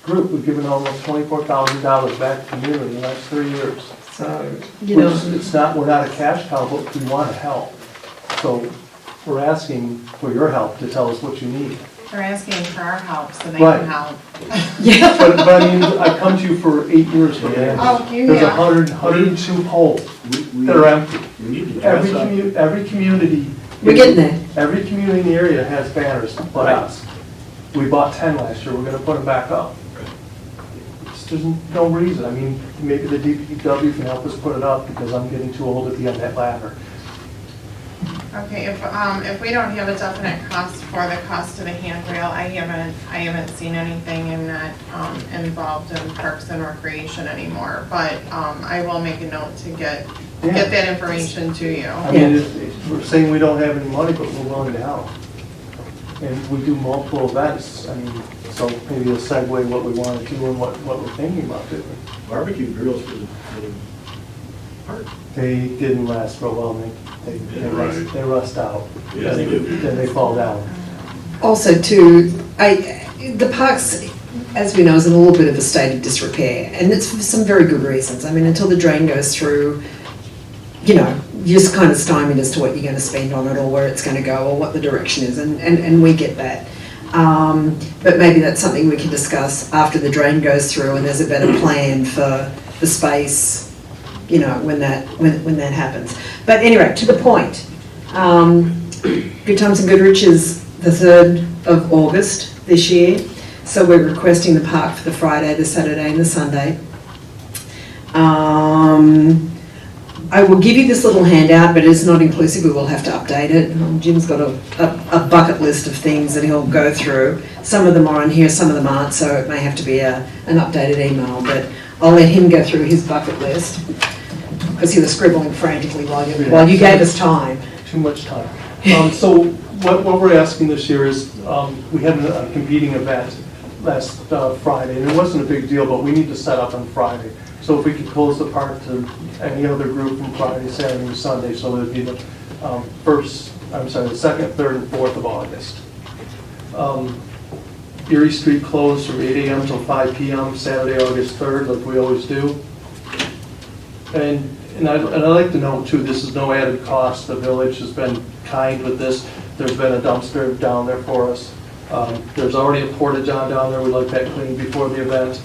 group, we've given almost $24,000 back to the community in the last 3 years. So, you know. It's not, we're not a cash cow, but we want to help. So we're asking for your help to tell us what you need. They're asking for our help so they Right. can help. But I mean, I come to you for 8 years, man. Oh, you There's have. 102 poles that are empty. We need to dress up. Every community. We're getting there. Every community in the area has banners but us. We bought 10 last year, we're gonna put them back up. There's no reason, I mean, maybe the DPW can help us put it up because I'm getting too old to be on that ladder. Okay, if we don't have a definite cost for the cost of the handrail, I haven't seen anything. I'm not involved in Parks and Recreation anymore, but I will make a note to get that information to you. I mean, we're saying we don't have any money, but we're willing to help. And we do multiple events, I mean, so maybe a segue what we want to do and what we're thinking about doing. Barbecue grills for the park. They didn't last for a while, they rust out. Yeah, they do. Then they fall down. Also too, the parks, as we know, is in a little bit of a state of disrepair, and it's for some very good reasons. I mean, until the drain goes through, you know, you're just kind of stymied as to what you're going to spend on it or where it's going to go or what the direction is, and we get that. But maybe that's something we can discuss after the drain goes through and there's a better plan for the space, you know, when that happens. But anyway, to the point, Good Times in Goodrich is the 3rd of August this year, so we're requesting the park for the Friday, the Saturday and the Sunday. I will give you this little handout, but it's not inclusive, we will have to update it. Jim's got a bucket list of things that he'll go through. Some of them are on here, some of them aren't, so it may have to be an updated email, but I'll let him go through his bucket list, because he was scribbling frantically while you gave us time. Too much time. So what we're asking this year is, we had a competing event last Friday, and it wasn't a big deal, but we need to set up on Friday. So if we could close the park to any other group from Friday, Saturday, and Sunday, so it would be the the 2nd, 3rd, and 4th of August. Erie Street closed from 8 a.m. till 5 p.m. Saturday, August 3rd, like we always do. And I'd like to know too, this is no added cost. The village has been kind with this. There's been a dumpster down there for us. There's already a porta-john down there. We'd like that cleaned before the event.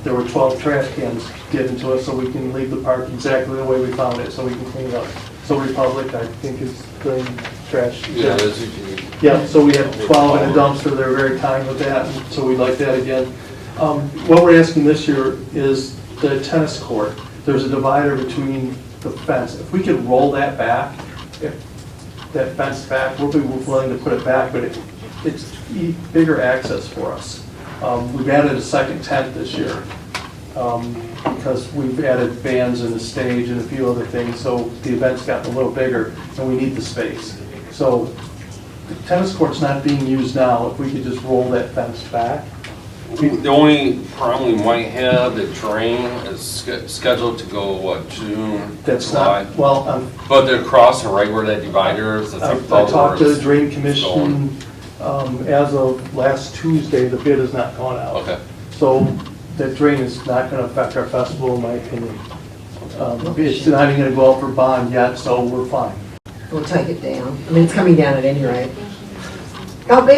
There were 12 trash cans given to us so we can leave the park exactly the way we found it, so we can clean it up. So Republic, I think, is doing trash. Yeah, that's what you need. Yeah, so we have 12 in a dumpster. They're very kind with that, and so we'd like that again. What we're asking this year is the tennis court. There's a divider between the fence. If we could roll that back, that fence back, we'll be willing to put it back, but it's bigger access for us. We've added a second tent this year, because we've added bands and a stage and a few other things, so the event's gotten a little bigger, and we need the space. So the tennis court's not being used now, if we could just roll that fence back. The only problem we might have, the drain is scheduled to go, what, June, That's July? not, well, But they're crossing right where that divider is. I talked to the drain commission, as of last Tuesday, the bid has not gone out. Okay. So that drain is not gonna affect our festival, in my opinion. It's not even gonna go out for bond yet, so we're fine. We'll take it down. I mean, it's coming down at any rate. Oh,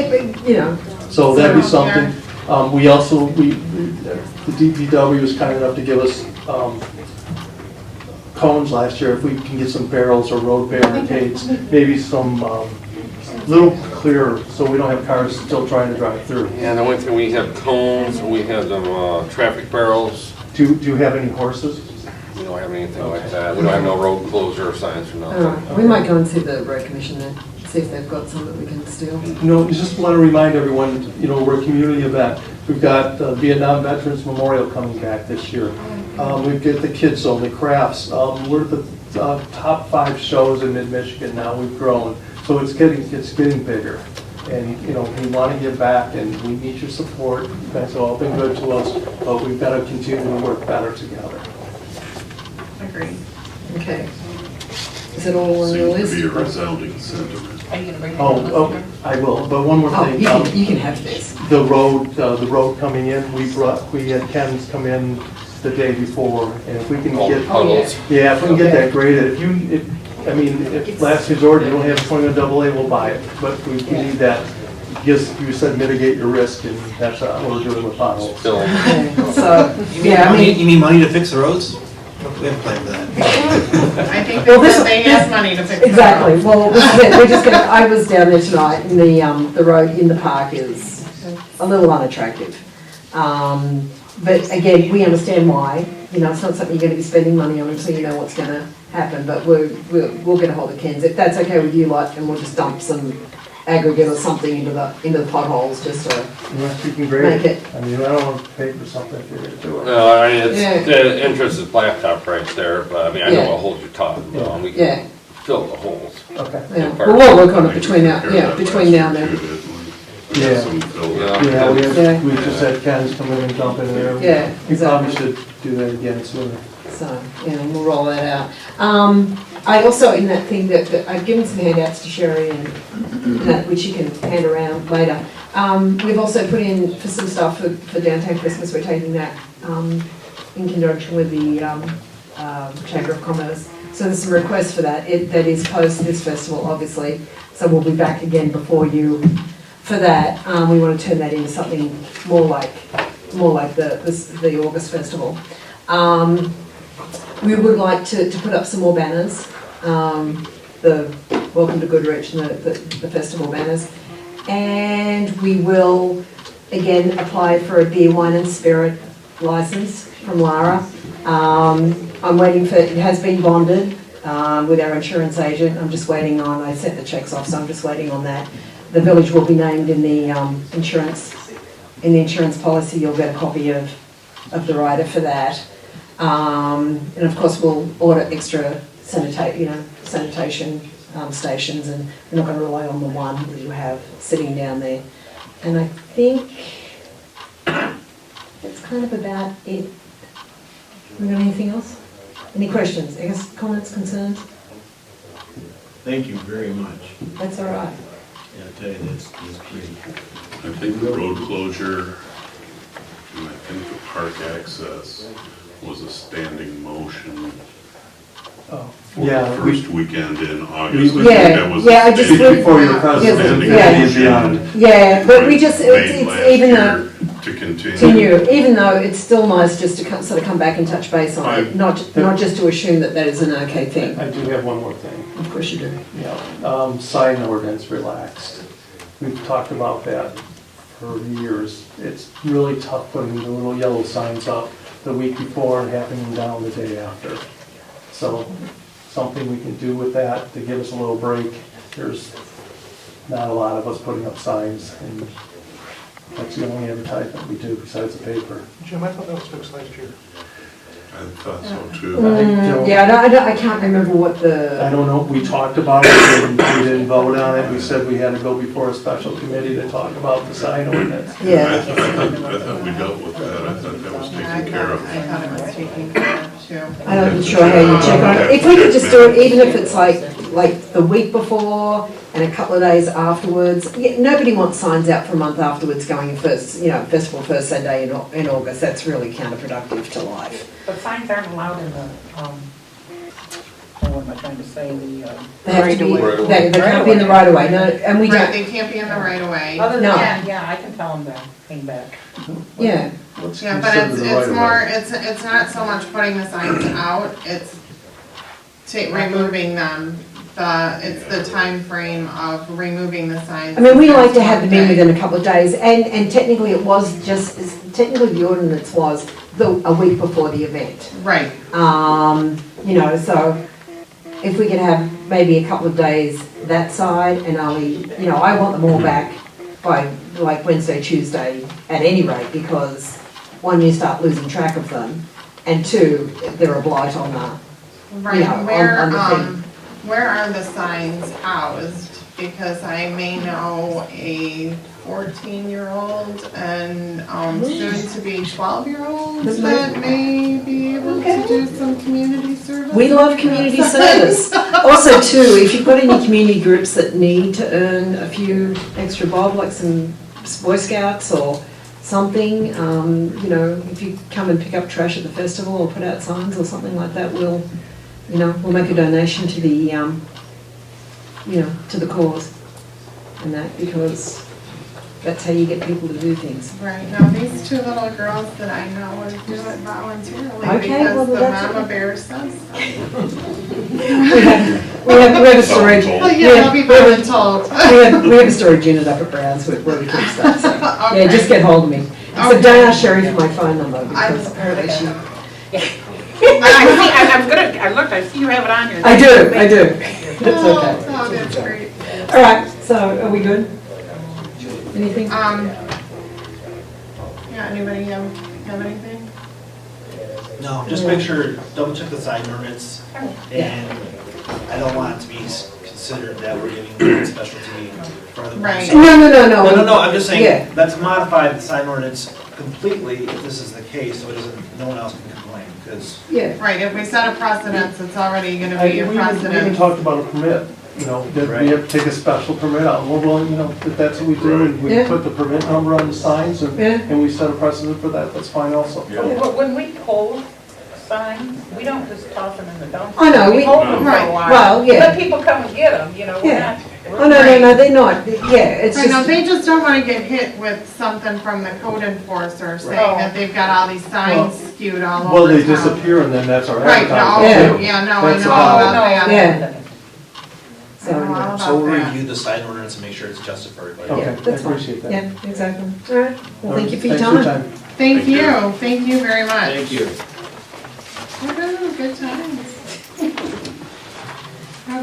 you know. So that'd be something. We also, the DPW was kind enough to give us cones last year, if we can get some barrels or road barricades, maybe some little clearer, so we don't have cars still trying to drive through. Yeah, the only thing, we have cones, we have them traffic barrels. Do you have any horses? We don't have anything like that. We don't have no road closure signs or nothing. We might go and see the road commission then, see if they've got some that we can steal. Just want to remind everyone, we're a community event. We've got Vietnam Veterans Memorial coming back this year. We've got the Kids Zone, the crafts. We're the top 5 shows in mid-Michigan now. We've grown, so it's getting bigger. And we want to give back, and we need your support. You guys have all been good to us, but we've got to continue to work better together. Agreed. Okay. Is it all on your list? Seems to be a resounding sentiment. Are you gonna bring it Oh, I will, but one more thing. You can have this. The road coming in, we had Ken's come in the day before, and if we can All the get, puddles. yeah, if we can get that graded, if last resort, you don't have 21 AA, we'll buy it, but we need that. Just, you said mitigate your risk, and that's what we're doing with potholes. Still. So, yeah, I mean. You need money to fix the roads? We haven't planned for that. I think they said they have money to fix it. Exactly. Well, this is it. We're just gonna, I was down there tonight, and the road in the park is a little unattractive. But again, we understand why. It's not something you're going to be spending money on until you know what's going to happen. But we'll get a hold of Ken's if that's okay with you, and we'll just dump some aggregate or something into the potholes just to Unless you can make grade it. I mean, I don't want to pay for something if you're going to do it. No, I mean, Yeah. the interest is blacktop right there, but I mean, I know what holes you're talking about. We Yeah. can fill the holes. Okay. Yeah. Well, we'll work on it between now and then. Yeah. Some fill Yeah. Yeah, we just had Ken's come in and dump in there. Yeah, We probably exactly. should do that again sooner. So, we'll roll that out. I also, in that thing that I've given some handouts to Sherry and that, which you can hand around later. We've also put in for some stuff for downtown Christmas, we're taking that in conjunction with the Chamber of Commerce. So there's some requests for that. That is post this festival, obviously. So we'll be back again before you for that. We want to turn that into something more like the August festival. We would like to put up some more banners, the Welcome to Goodrich and the festival banners. And we will, again, apply for a beer, wine and spirit license from Lara. I'm waiting for, it has been bonded with our insurance agent. I'm just waiting on, I sent the checks off, so I'm just waiting on that. The village will be named in the insurance policy. You'll get a copy of the rider for that. And of course, we'll order extra sanitation stations, and we're not going to rely on the one that you have sitting down there. And I think that's kind of about it. We got anything else? Any questions? I guess comments, concerns? Thank you very much. That's all right. Yeah, I tell you, that's great. I think the road closure and I think the park access was a standing motion Oh, for yeah. the first weekend in August. I think Yeah, that was yeah, a I just standing- Before your president, standing yeah. motion Yeah, but we just, made it's last even year though, to continue. even though it's still nice just to sort of come back and touch base on it, not just to assume that is an okay thing. I do have one more thing. Of course you do. Yeah, sign ordinance relaxed. We've talked about that for years. It's really tough putting the little yellow signs up the week before and having them down the day after. So something we can do with that to give us a little break there's not a lot of us putting up signs, and that's the only advertisement we do besides the paper. Jim, I thought that was fixed last year. I thought so too. Yeah, I can't remember what the. I don't know, we talked about it, and we didn't vote on it, we said we had to go before a special committee to talk about the sign ordinance. I thought we dealt with that. I thought that was taken care of. I thought it was taken care of too. I'm not sure how you check on it. If we could just do it, even if it's like the week before and a couple of days afterwards. Yeah, nobody wants signs out for a month afterwards going first, festival first Sunday in August. That's really counterproductive to life. But signs aren't allowed in the, what am I trying to say, They have to be, they can't be in the right of way, no, and we Right, don't. they can't be in the right of way. Other than No. that, yeah, I can tell them to hang back. Yeah. Yeah, but it's more, it's not so much putting the signs out, it's removing them. It's the time frame of removing the signs. I mean, we like to have them in within a couple of days, and technically it was technically the ordinance was a week before the event. Right. So if we could have maybe a couple of days that side, and I want them all back by like Wednesday, Tuesday at any rate, because one, you start losing track of them, and two, they're a blight on the, Right, on the thing. where are the signs housed? Because I may know a 14-year-old and soon to be 12-year-old that may be able to do some community service. We love community service. Also too, if you've got any community groups that need to earn a few extra bob, like some Boy Scouts or something, if you come and pick up trash at the festival or put out signs or something like that, we'll make a donation to the, to the cause and that, because that's how you get people to do things. Right, now these two little girls that I know would do it voluntarily Okay, well, because the that's mama okay. bear says so. We have a storage. Well, yeah, I'll be voluntold. We have a storage unit up at Brown's where we keep stuff, so, Okay. just get hold of me. So Okay. don't ask Sherry for my phone number, because apparently she. I see you have it on here. I do. It's okay. Oh, that's great. All right, so are we good? Anything? Yeah, anybody have anything? No, just make sure, double check the sign ordinance, and I don't want it to be considered that we're giving a specialty for other. Right. No, I'm just Yeah. saying, let's modify the sign ordinance completely if this is the case, so it doesn't, no one else can complain, because. Yeah. Right, if we set a precedence, it's already gonna be a We even precedent. talked about a permit, that we have to take a special permit out. Well, if that's what we do, and we Yeah. put the permit number on the signs, Yeah. and we set a precedent for that, that's fine also. When we pull signs, we don't just toss them in the dumpster. I know, We we- hold them for a right, while. well, yeah. Let people come and get them, we're Yeah. not. Oh, no, they're not. Yeah, it's I know, just, they just don't wanna get hit with something from the code enforcer saying Right. that they've got all these signs skewed all over town. Well, they disappear, and then that's our Right, no, advertising. yeah, no, I That's know the all problem. about that. yeah. I know all about So we'll that. review the sign ordinance and make sure it's just for everybody. Okay, Yeah, I that's fine. appreciate that. Yeah, exactly. All right, well, thank you for your Thanks time. Thank you very much. Thank you. Woohoo, good times.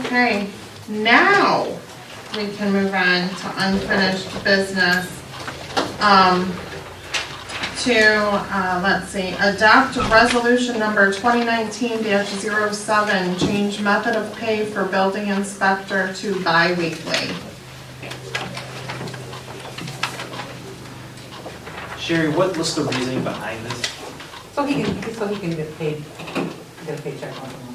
Okay, now we can move on to unfinished business. Let's see, adopt resolution number 2019-07, change method of pay for building inspector to bi-weekly. Sherry, what's the reasoning behind this? So he can get paid, get a paycheck on the month.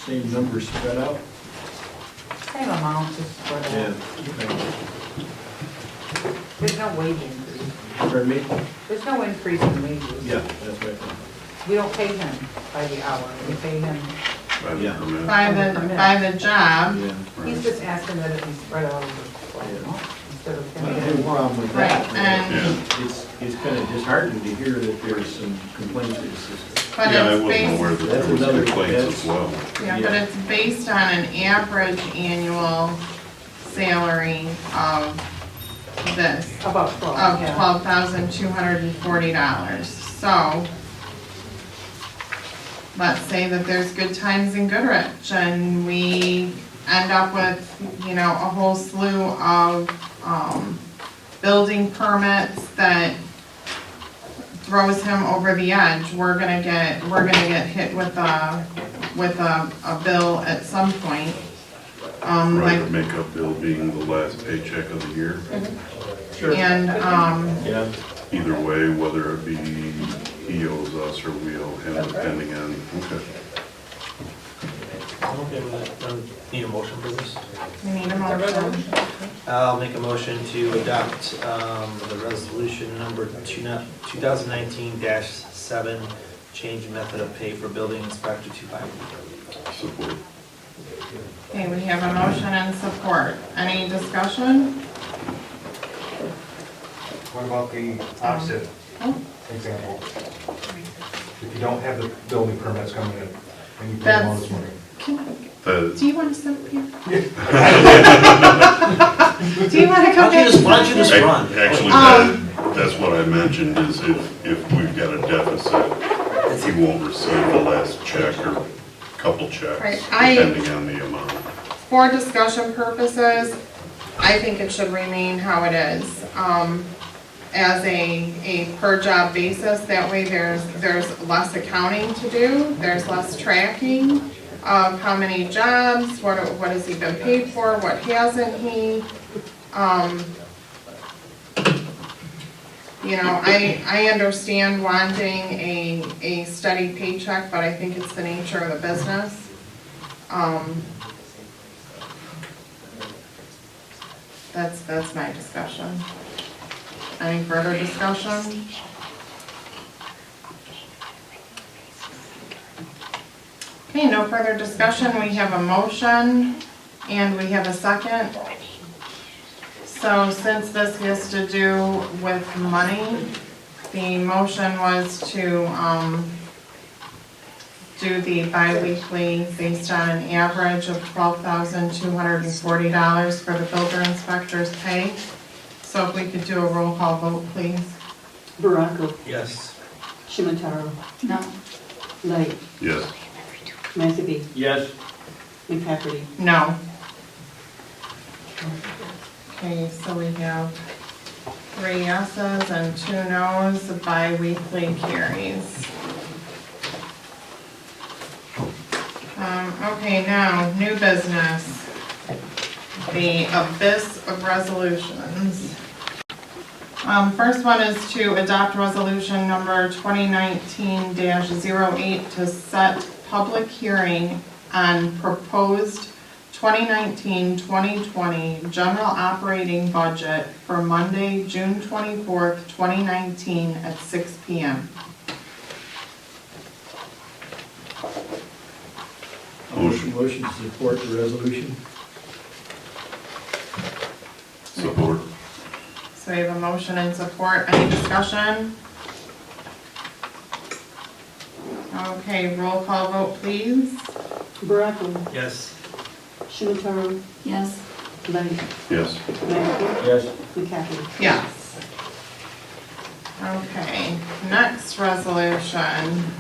Same numbers spread out? Same amount, just spread Yeah. out. There's no wage increase. Pardon me? There's no increase in wages. Yeah, that's right. We don't pay him by the hour, we pay him, Yeah. By the job. Yeah. he's just asking that it be spread out over the month instead of I don't have a him. problem with Right, that. and- It's kind of disheartening to hear that there's some complaints with the system. But Yeah, I it's wasn't based, aware that That's there was another- complaints that's- as well. yeah, but it's based on an average annual salary of this. About 12, Of yeah. $12,240. So, let's say that there's good times in Goodrich and we end up with, you know, a whole slew of, building permits that throws him over the edge, we're gonna get hit with a bill at some point. Right, Like, or makeup bill being the last paycheck of the year. and, Yeah. Either way, whether it be he owes us or we owe him, depending on, okay. I'm okay with that. Need a motion for this? we need a motion. I'll make a motion to adopt the resolution number 2019-7, change method of pay for building inspector to bi-weekly. Support. Okay, we have a motion and support. Any discussion? What about the opposite example? If you don't have the building permits coming in, and you pay all this money? Do you want to sit up here? Do you want to come back? Why don't you just run? Actually, that's what I mentioned, is if we've got a deficit, he won't receive the last check or couple checks, Right, depending on the amount. For discussion purposes, I think it should remain how it is, as a per job basis. That way there's less accounting to do, there's less tracking of how many jobs, what has he been paid for, what hasn't he. You know, I understand wanting a steady paycheck, but I think it's the nature of the business. That's my discussion. Any further discussion? Okay, no further discussion. We have a motion and we have a second. So since this has to do with money, the motion was to do the bi-weekly based on an average of $12,240 for the builder inspector's pay. So if we could do a roll call vote, please. Baraco, Yes. Shimataro, No. Light, Yes. Massey, Yes. McCafferty. No. Okay, so we have 3 yeses and 2 noes, the bi-weekly carries. Okay, now, new business. The abyss of resolutions. First one is to adopt resolution number 2019-08 to set public hearing on proposed 2019-2020 general operating budget for Monday, June 24th, 2019 at 6 p.m. Motion to support the resolution? Support. So we have a motion and support. Any discussion? Okay, roll call vote, please. Baraco, Yes. Shimataro, Yes. Light, Yes. Massey, Yes. McCafferty. Yes. Okay, next resolution.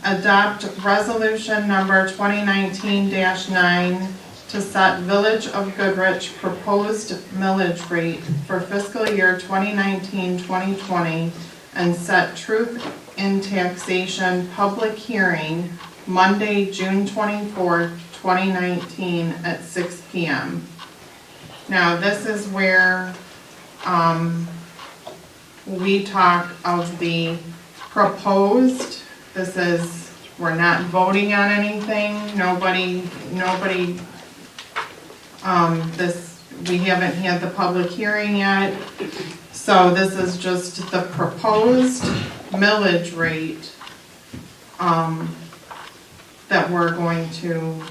Adopt resolution number 2019-9 to set Village of Goodrich proposed millage rate for fiscal year 2019-2020 and set truth in taxation public hearing Monday, June 24th, 2019 at 6 p.m. Now, this is where we talk of the proposed. This is, we're not voting on anything. We haven't had the public hearing yet. So this is just the proposed millage rate that we're going to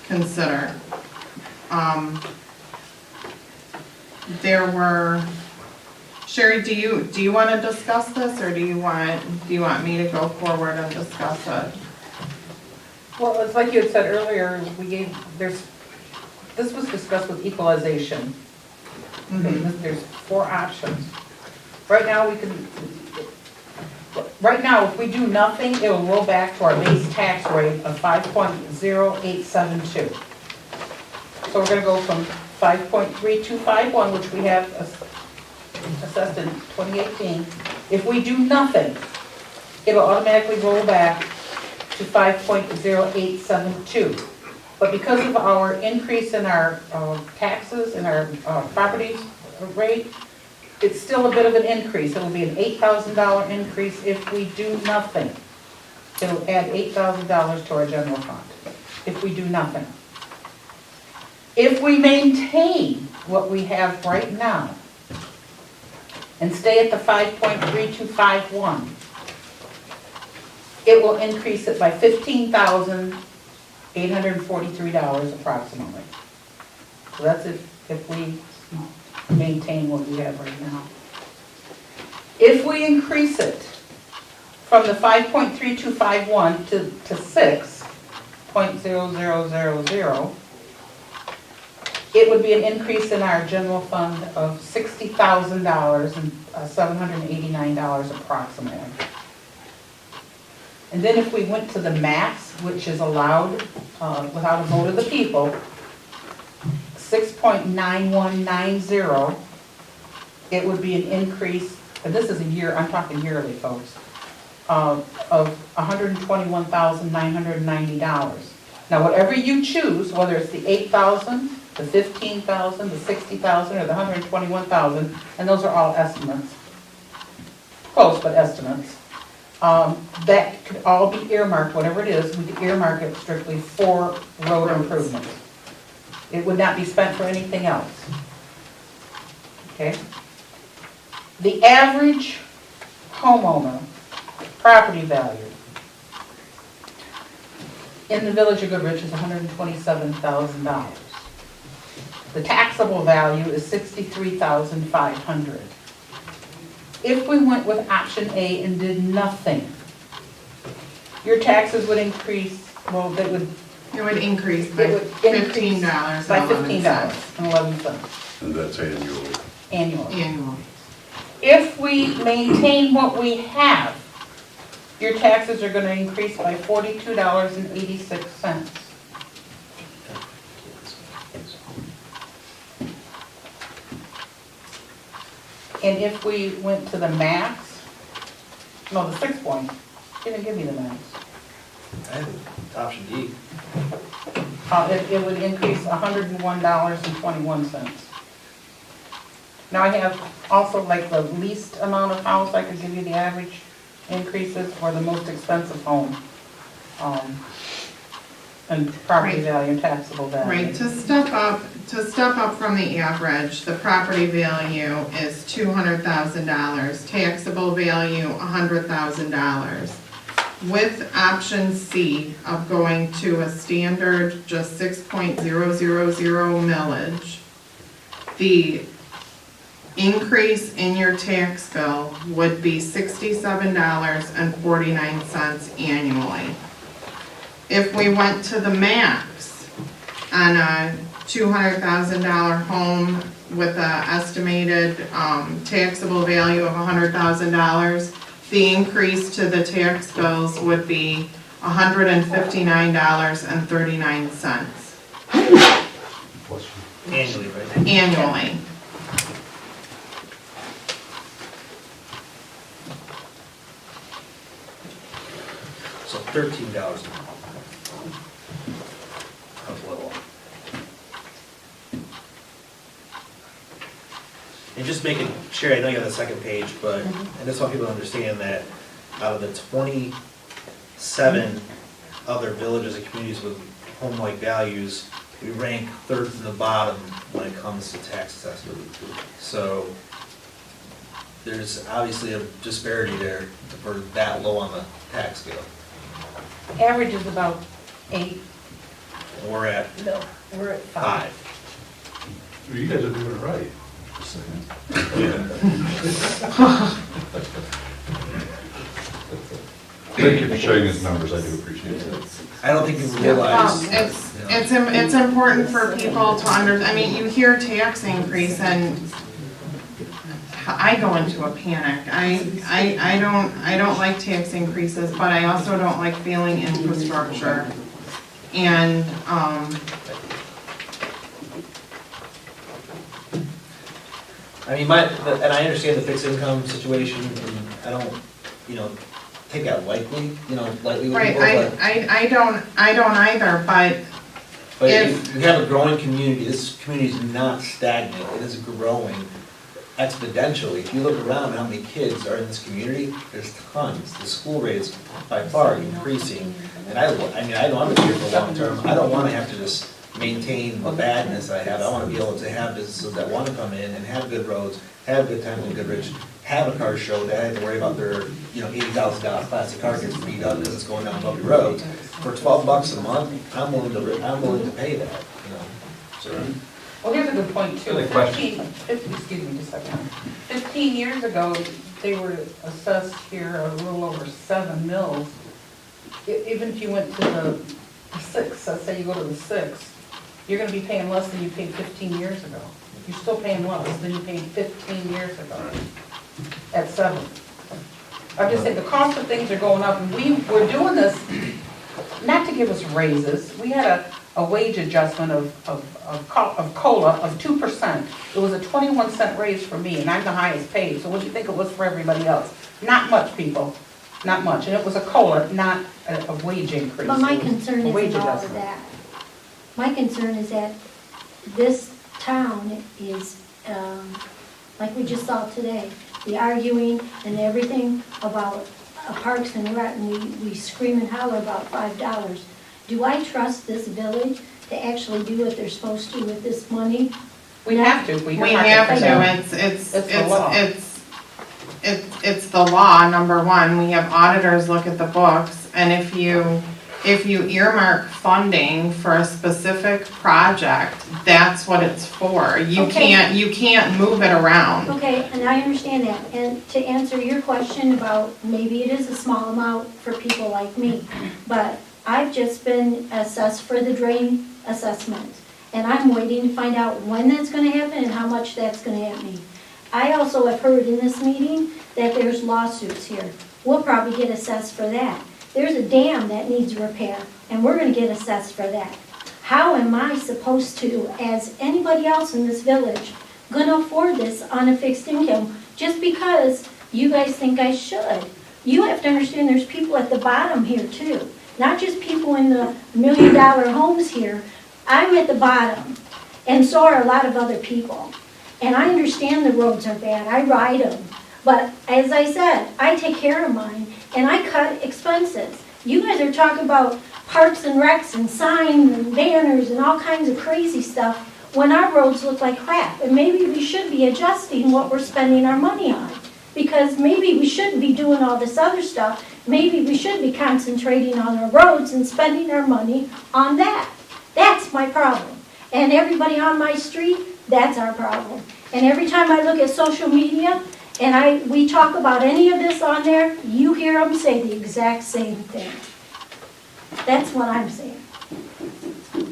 consider. There were, Sherry, do you want to discuss this, or do you want me to go forward and discuss it? Well, it's like you had said earlier, this was discussed with equalization. Okay, there's 4 options. Right now, we can, right now, if we do nothing, it will roll back to our base tax rate of 5.0872. So we're gonna go from 5.3251, which we have assessed in 2018. If we do nothing, it'll automatically roll back to 5.0872. But because of our increase in our taxes and our property rate, it's still a bit of an increase. It'll be an $8,000 increase if we do nothing. It'll add $8,000 to our general fund if we do nothing. If we maintain what we have right now and stay at the 5.3251, it will increase it by $15,843 approximately. So that's if we maintain what we have right now. If we increase it from the 5.3251 to 6.0000, it would be an increase in our general fund of $60,000 and $789 approximately. And then if we went to the max, which is allowed without a vote of the people, 6.9190, it would be an increase, and this is a year, I'm talking yearly, folks, of $121,990. Now, whatever you choose, whether it's the 8,000, the 15,000, the 60,000, or the 121,000, and those are all estimates, close but estimates, that could all be earmarked, whatever it is, we could earmark it strictly for road improvements. It would not be spent for anything else. Okay? The average homeowner property value in the village of Goodrich is $127,000. The taxable value is $63,500. If we went with option A and did nothing, your taxes would increase, well, they would. It would increase by $15. By $15.11. And that's annually. Annually. If we maintain what we have, your taxes are gonna increase by $42.86. And if we went to the max, no, the 6 point, didn't give me the max. I have option D. It would increase $101.21. Now I have also like the least amount of house, I could give you the average increases, or the most expensive home. And property value and taxable value. Right, to step up from the average, the property value is $200,000, taxable value $100,000. With option C of going to a standard just 6.000 millage, the increase in your tax bill would be $67.49 annually. If we went to the max on a $200,000 home with an estimated taxable value of $100,000, the increase to the tax bills would be $159.39. Annually, right? Annually. So $13 a month. That's little. And just making sure, I know you have the second page, but I just want people to understand that out of the 27 other villages and communities with home-like values, we rank third from the bottom when it comes to tax assessment. So there's obviously a disparity there for that low on the tax scale. Average is about 8. And we're at No, we're at 5. You guys are doing it right. Thank you for sharing these numbers, I do appreciate it. I don't think people realize. It's important for people to I mean, you hear tax increase and I go into a panic. I don't like tax increases, but I also don't like failing infrastructure. And, I mean, and I understand the fixed income situation, and I don't, take that lightly, lightly with right, people, but. I don't either, but But if- you have a growing community, this community is not stagnant, it is growing exponentially. If you look around how many kids are in this community, there's tons. The school rate is by far increasing. And I know I'm here for long term, I don't wanna have to just maintain the badness I have. I wanna be able to have businesses that wanna come in and have good roads, have good times in Goodrich, have a car show that I have to worry about their, $80,000 plastic car gets beat up because it's going down bumpy roads. For $12 a month, I'm willing to pay that, so. Well, here's a good point too. Good question. 15 excuse me just a second. 15 years ago, they were assessed here a little over 7 mills. Even if you went to the 6, let's say you go to the 6, you're gonna be paying less than you paid 15 years ago. You're still paying less than you paid 15 years ago at 7. I'm just saying, the cost of things are going up, and we're doing this not to give us raises. We had a wage adjustment of COLA of 2%. It was a 21-cent raise for me, and I'm the highest paid, so what do you think it was for everybody else? Not much, people, not much, and it was a COLA, not a wage increase. But my It was concern a wage isn't all of adjustment. that. My concern is that this town is, like we just saw today, the arguing and everything about Parks and Rec, and we scream and holler about $5. Do I trust this village to actually do what they're supposed to with this money? We have to. we have to, it's the law, number one. We have auditors look at the books, and if you earmark funding for a specific project, that's what it's for. You Okay. can't move it around. Okay, and I understand that. And to answer your question about maybe it is a small amount for people like me, but I've just been assessed for the drain assessment. And I'm waiting to find out when that's gonna happen and how much that's gonna hit me. I also have heard in this meeting that there's lawsuits here. We'll probably get assessed for that. There's a dam that needs repair, and we're gonna get assessed for that. How am I supposed to, as anybody else in this village, gonna afford this on a fixed income just because you guys think I should? You have to understand there's people at the bottom here too, not just people in the million-dollar homes here. I'm at the bottom, and so are a lot of other people. And I understand the roads are bad, I ride them. But as I said, I take care of mine, and I cut expenses. You guys are talking about parks and recs and signs and banners and all kinds of crazy stuff when our roads look like crap. And maybe we should be adjusting what we're spending our money on. Because maybe we shouldn't be doing all this other stuff. Maybe we should be concentrating on our roads and spending our money on that. That's my problem. And everybody on my street, that's our problem. And every time I look at social media, and we talk about any of this on there, you hear them say the exact same thing. That's what I'm saying.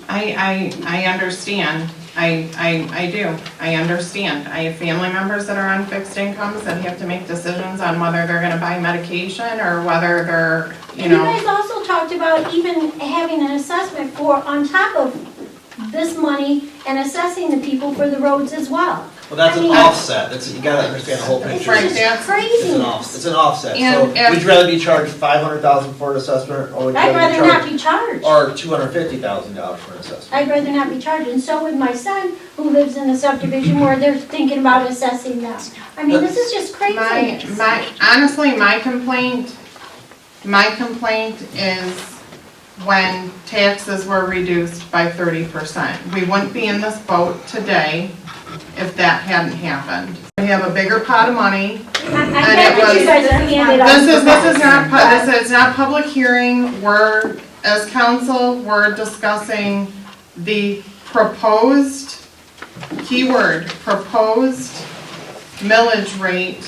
I understand. I do. I understand. I have family members that are on fixed incomes that have to make decisions on whether they're gonna buy medication or whether they're, You guys also talked about even having an assessment for, on top of this money, and assessing the people for the roads as well. Well, that's I an mean, offset, you gotta understand the whole picture. Right, It's that's- crazy. It's an offset, so And if- would you rather be charged $500,000 for an assessment, or would you I'd rather not be be charged. or $250,000 for an assessment? I'd rather not be charged, and so would my son, who lives in a subdivision where they're thinking about assessing them. I mean, this is just crazy. Honestly, my complaint is when taxes were reduced by 30%. We wouldn't be in this boat today if that hadn't happened. We have a bigger pot of money. I get what you guys are handed out. This is not public hearing. We're, as council, we're discussing the proposed, keyword, proposed millage rate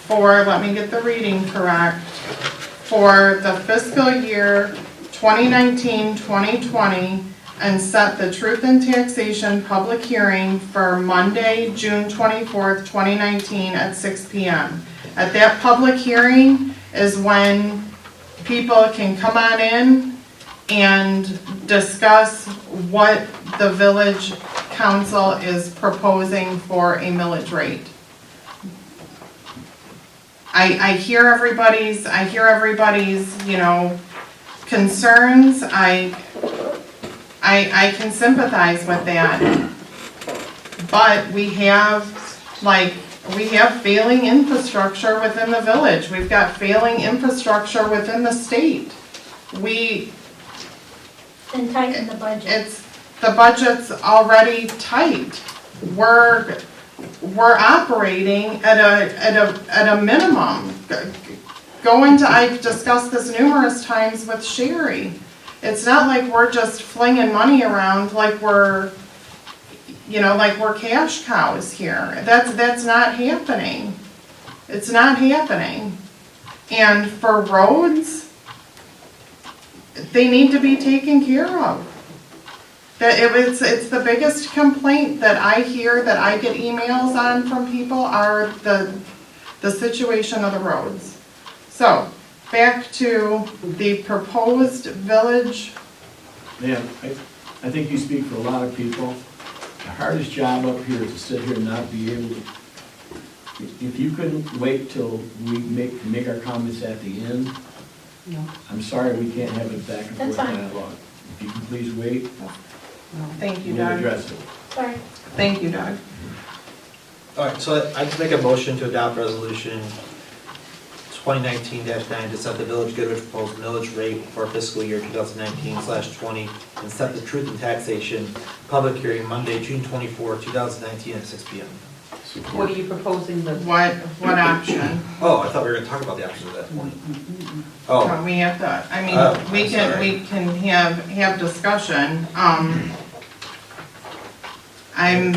for, let me get the reading correct, for the fiscal year 2019-2020 and set the truth in taxation public hearing for Monday, June 24th, 2019 at 6 p.m. At that public hearing is when people can come on in and discuss what the village council is proposing for a millage rate. I hear everybody's, you know, concerns. I can sympathize with that. But we have failing infrastructure within the village. We've got failing infrastructure within the state. And tighten the budget. The budget's already tight. We're operating at a minimum. I've discussed this numerous times with Sherry. It's not like we're just flinging money around like we're cash cows here. That's not happening. It's not happening. And for roads, they need to be taken care of. It's the biggest complaint that I hear, that I get emails on from people, are the situation of the roads. So, back to the proposed village. Yeah, I think you speak for a lot of people. The hardest job up here is to sit here and not be able to, if you couldn't wait till we make our comments at the end, No. I'm sorry we can't have it back and That's forth fine. dialogue. If you can please wait, Thank you, we'll Doug. address it. Sorry. Thank you, Doug. All right, so I'd make a motion to adopt resolution 2019-9 to set the Village Goodrich proposed millage rate for fiscal year 2019/20 and set the truth in taxation public hearing Monday, June 24, 2019 at 6 p.m. What are you proposing the? What option? Oh, I thought we were gonna talk about the options at that point. So Oh, we have to, I mean, Oh, we can sorry. have discussion. I'm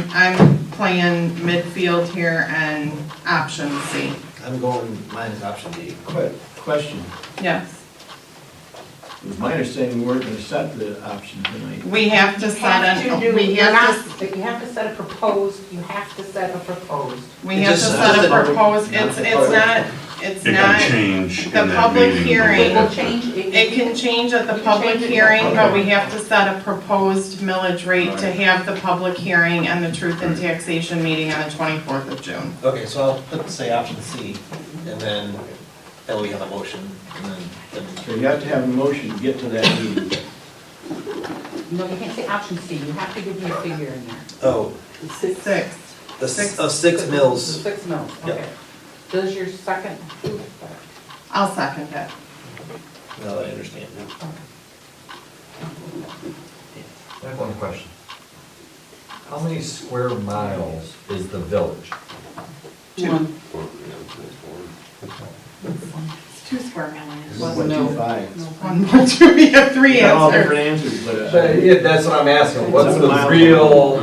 playing midfield here and option C. I'm going minus option D. Question. Yes. It was my understanding we weren't gonna set the option tonight. We have to set You have to set a proposed, we have to set a proposed. It's It not, can change in the that public meeting. hearing. It will change. It can change at the public hearing, but we have to set a proposed millage rate to have the public hearing and the truth in taxation meeting on the 24th of June. Okay, so I'll put, say, option C, and then we have a motion, and then So you have to have a motion to get to that meeting. No, you can't say option C, you have to give me a figure in there. oh, Six. the 6 mills. 6 mils, Yep. okay. Does your second? I'll second it. Now that I understand. I have one question. How many square miles is the village? 2. It's 2 square miles. 1.25. We have 3 We got all answers. different answers, but. But yeah, that's what I'm asking. What's the real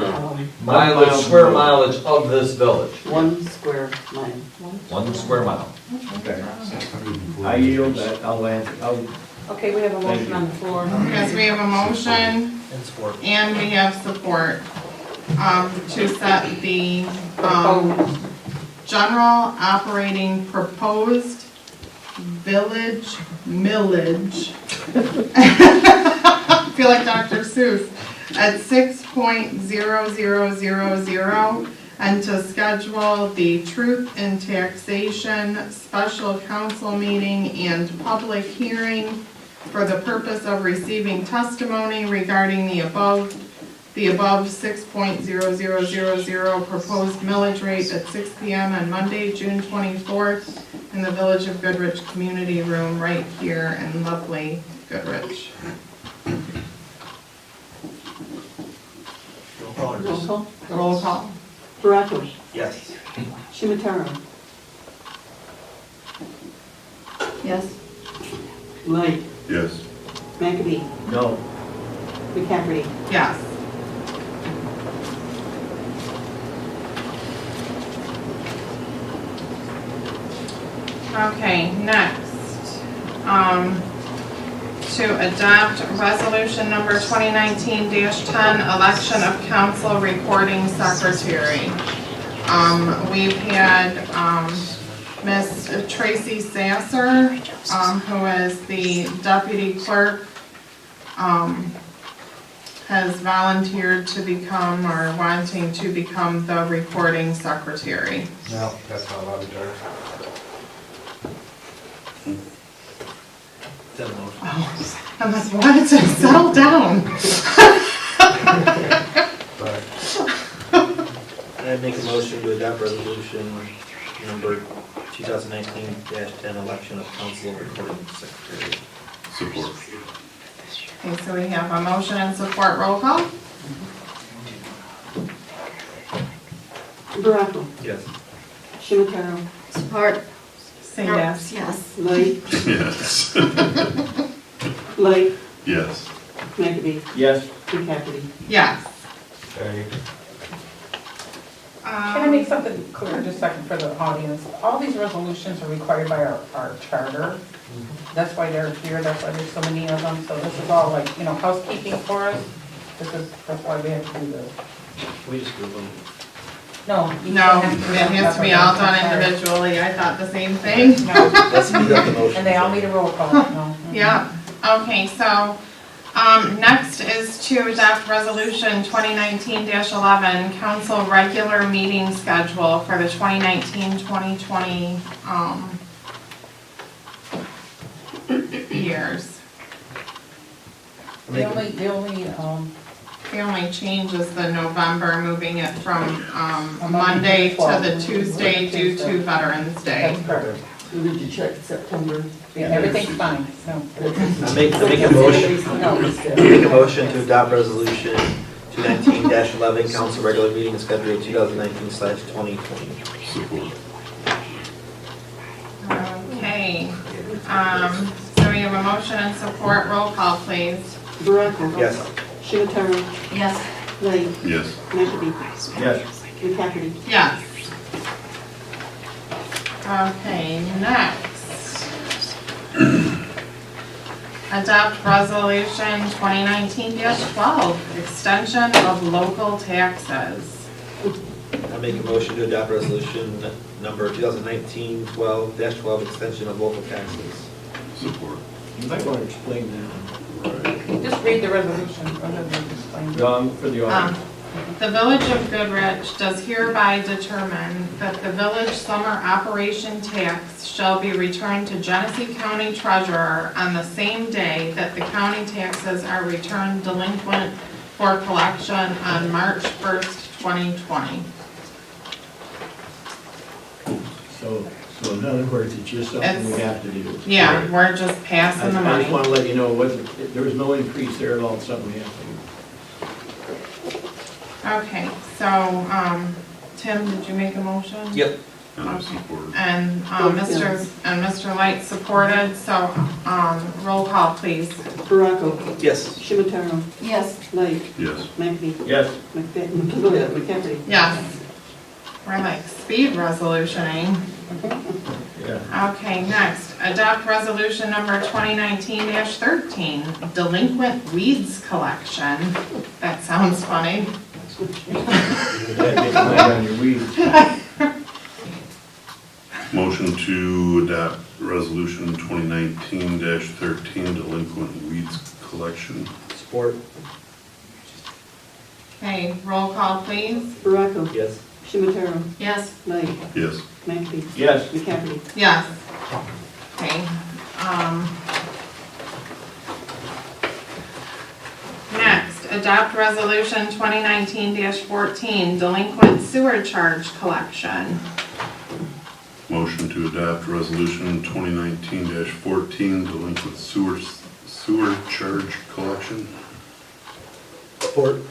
mileage, square mileage of this village? 1 square mile. 1 square mile. Okay. I yield that, I'll answer, Okay, we have a motion on the floor. Yes, we have a motion And support. and we have support to set the general operating proposed village millage. I feel like Dr. Seuss, at 6.0000, and to schedule the truth in taxation special council meeting and public hearing for the purpose of receiving testimony regarding the above 6.0000 proposed millage rate at 6 p.m. on Monday, June 24th in the Village of Goodrich Community Room right here in lovely Goodrich. Roll call or Roll just- call. Roll call. Baratos. Yes. Shimataro. Yes. Light. Yes. McAbey. no. McCafferty. Yes. Okay, next, to adopt resolution number 2019-10, election of council recording secretary. We've had Miss Tracy Sasser, who is the deputy clerk, has volunteered to become, or wanting to become, the recording secretary. No, that's not allowed to do. I'm like, what? Settle down. I make a motion to adopt resolution number 2019-10, election of council recording secretary. Support. Okay, so we have a motion and support. Roll call. Baraco. Yes. Shimataro. Support. Say yes. Yes. Light. Yes. Light. Yes. McAbey. Yes. McCafferty. Yes. Okay. Can I make something clear just a second for the audience? All these resolutions are required by our charter. That's why they're here, that's why there's so many of them. So this is all like, housekeeping for us. That's why we have to do this. We just group them. No, it has to be all done individually. I thought the same thing. No. Let's speed up the motion. And they all need a roll call. No. Yeah, okay, so, next is to adopt resolution 2019-11, council regular meeting schedule for the 2019-2020, years. The only change is the November, moving it from, Monday to the Tuesday due to Veterans Day. That's correct. So did you check September? Yeah, everything's fine. No. I make a motion to adopt resolution 2019-11, council regular meeting schedule 2019/2020. Support. Okay, so we have a motion and support. Roll call, please. Baraco. Yes. Shimataro. Yes. Light. Yes. McAbey. Yes. McCafferty. Yes. Okay, next. Adopt resolution 2019-12, extension of local taxes. I make a motion to adopt resolution number 2019-12, extension of local taxes. Support. You might want to explain that. Just read the resolution. Rather than explain it. For the audience. The Village of Goodrich does hereby determine that the village summer operation tax shall be returned to Genesee County Treasurer on the same day that the county taxes are returned delinquent for collection on March 1st, 2020. So in other words, it's just something we have to do. Yeah, we're just passing the I money. just want to let you know, there was no increase there at all, it's something we have to do. Okay, so, Tim, did you make a motion? Yep. And I support. And, Mr. Light supported, so, roll call, please. Baraco. Yes. Shimataro. Yes. Light. Yes. McAbee. Yes. McCafferty. Yes. We're like speed resolutioning. Yeah. Okay, next, adopt resolution number 2019-13, delinquent weeds collection. That sounds funny. On your weeds. Motion to adopt resolution 2019-13, delinquent weeds collection. Support. Okay, roll call, please. Baraco. Yes. Shimataro. Yes. Light. Yes. McAbee. Yes. McCafferty. Yes. Okay, next, adopt resolution 2019-14, delinquent sewer charge collection. Motion to adopt resolution 2019-14, delinquent sewer charge collection. Support.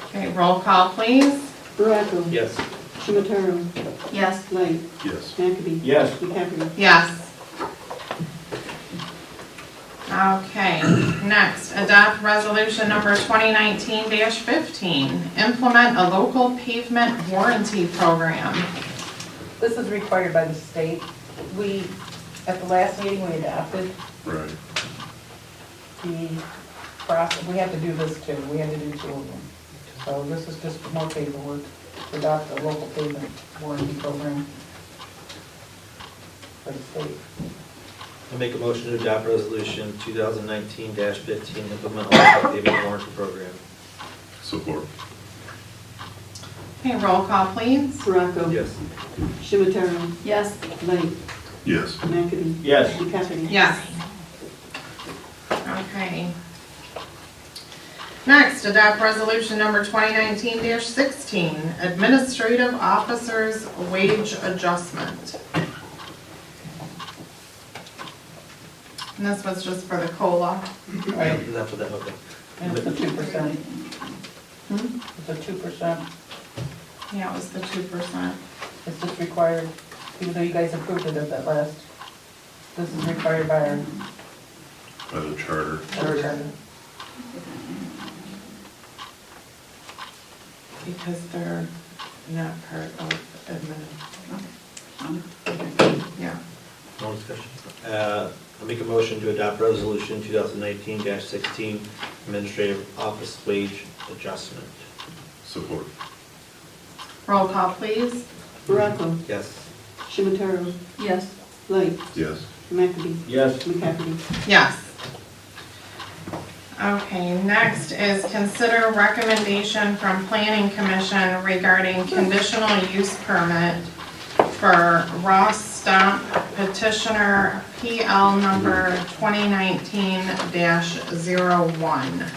Okay, roll call, please. Baraco. Yes. Shimataro. Yes. Light. Yes. McAbee. Yes. McCafferty. Yes. Okay, next, adopt resolution number 2019-15, implement a local pavement warranty program. This is required by the state. At the last meeting, we adopted. Right. the process, we have to do this too, we had to do 2 of them. So this is just more paperwork to adopt a local payment warranty program for the state. I make a motion to adopt resolution 2019-15, implement local payment warranty program. Support. Okay, roll call please. Baraco. Yes. Shimataro. Yes. Light. Yes. McAdie. Yes. McCafferty. Yes. Okay. Next, adopt resolution number 2019-16, administrative officers wage adjustment. And this was just for the COLA. Right. Is that for that? Okay. And it's the 2%. It's a 2%. Yeah, it was the 2%. It's just required, even though you guys approved it at that last, this is required by our By the charter. charter. Because they're not part of admin. Yeah. No discussion. I make a motion to adopt resolution 2019-16, administrative office wage adjustment. Support. Roll call please. Baraco. Yes. Shimataro. Yes. Light. Yes. McAdie. Yes. McCafferty. Yes. Okay, next is consider recommendation from Planning Commission regarding conditional use permit for Ross Stump petitioner PL number 2019-01.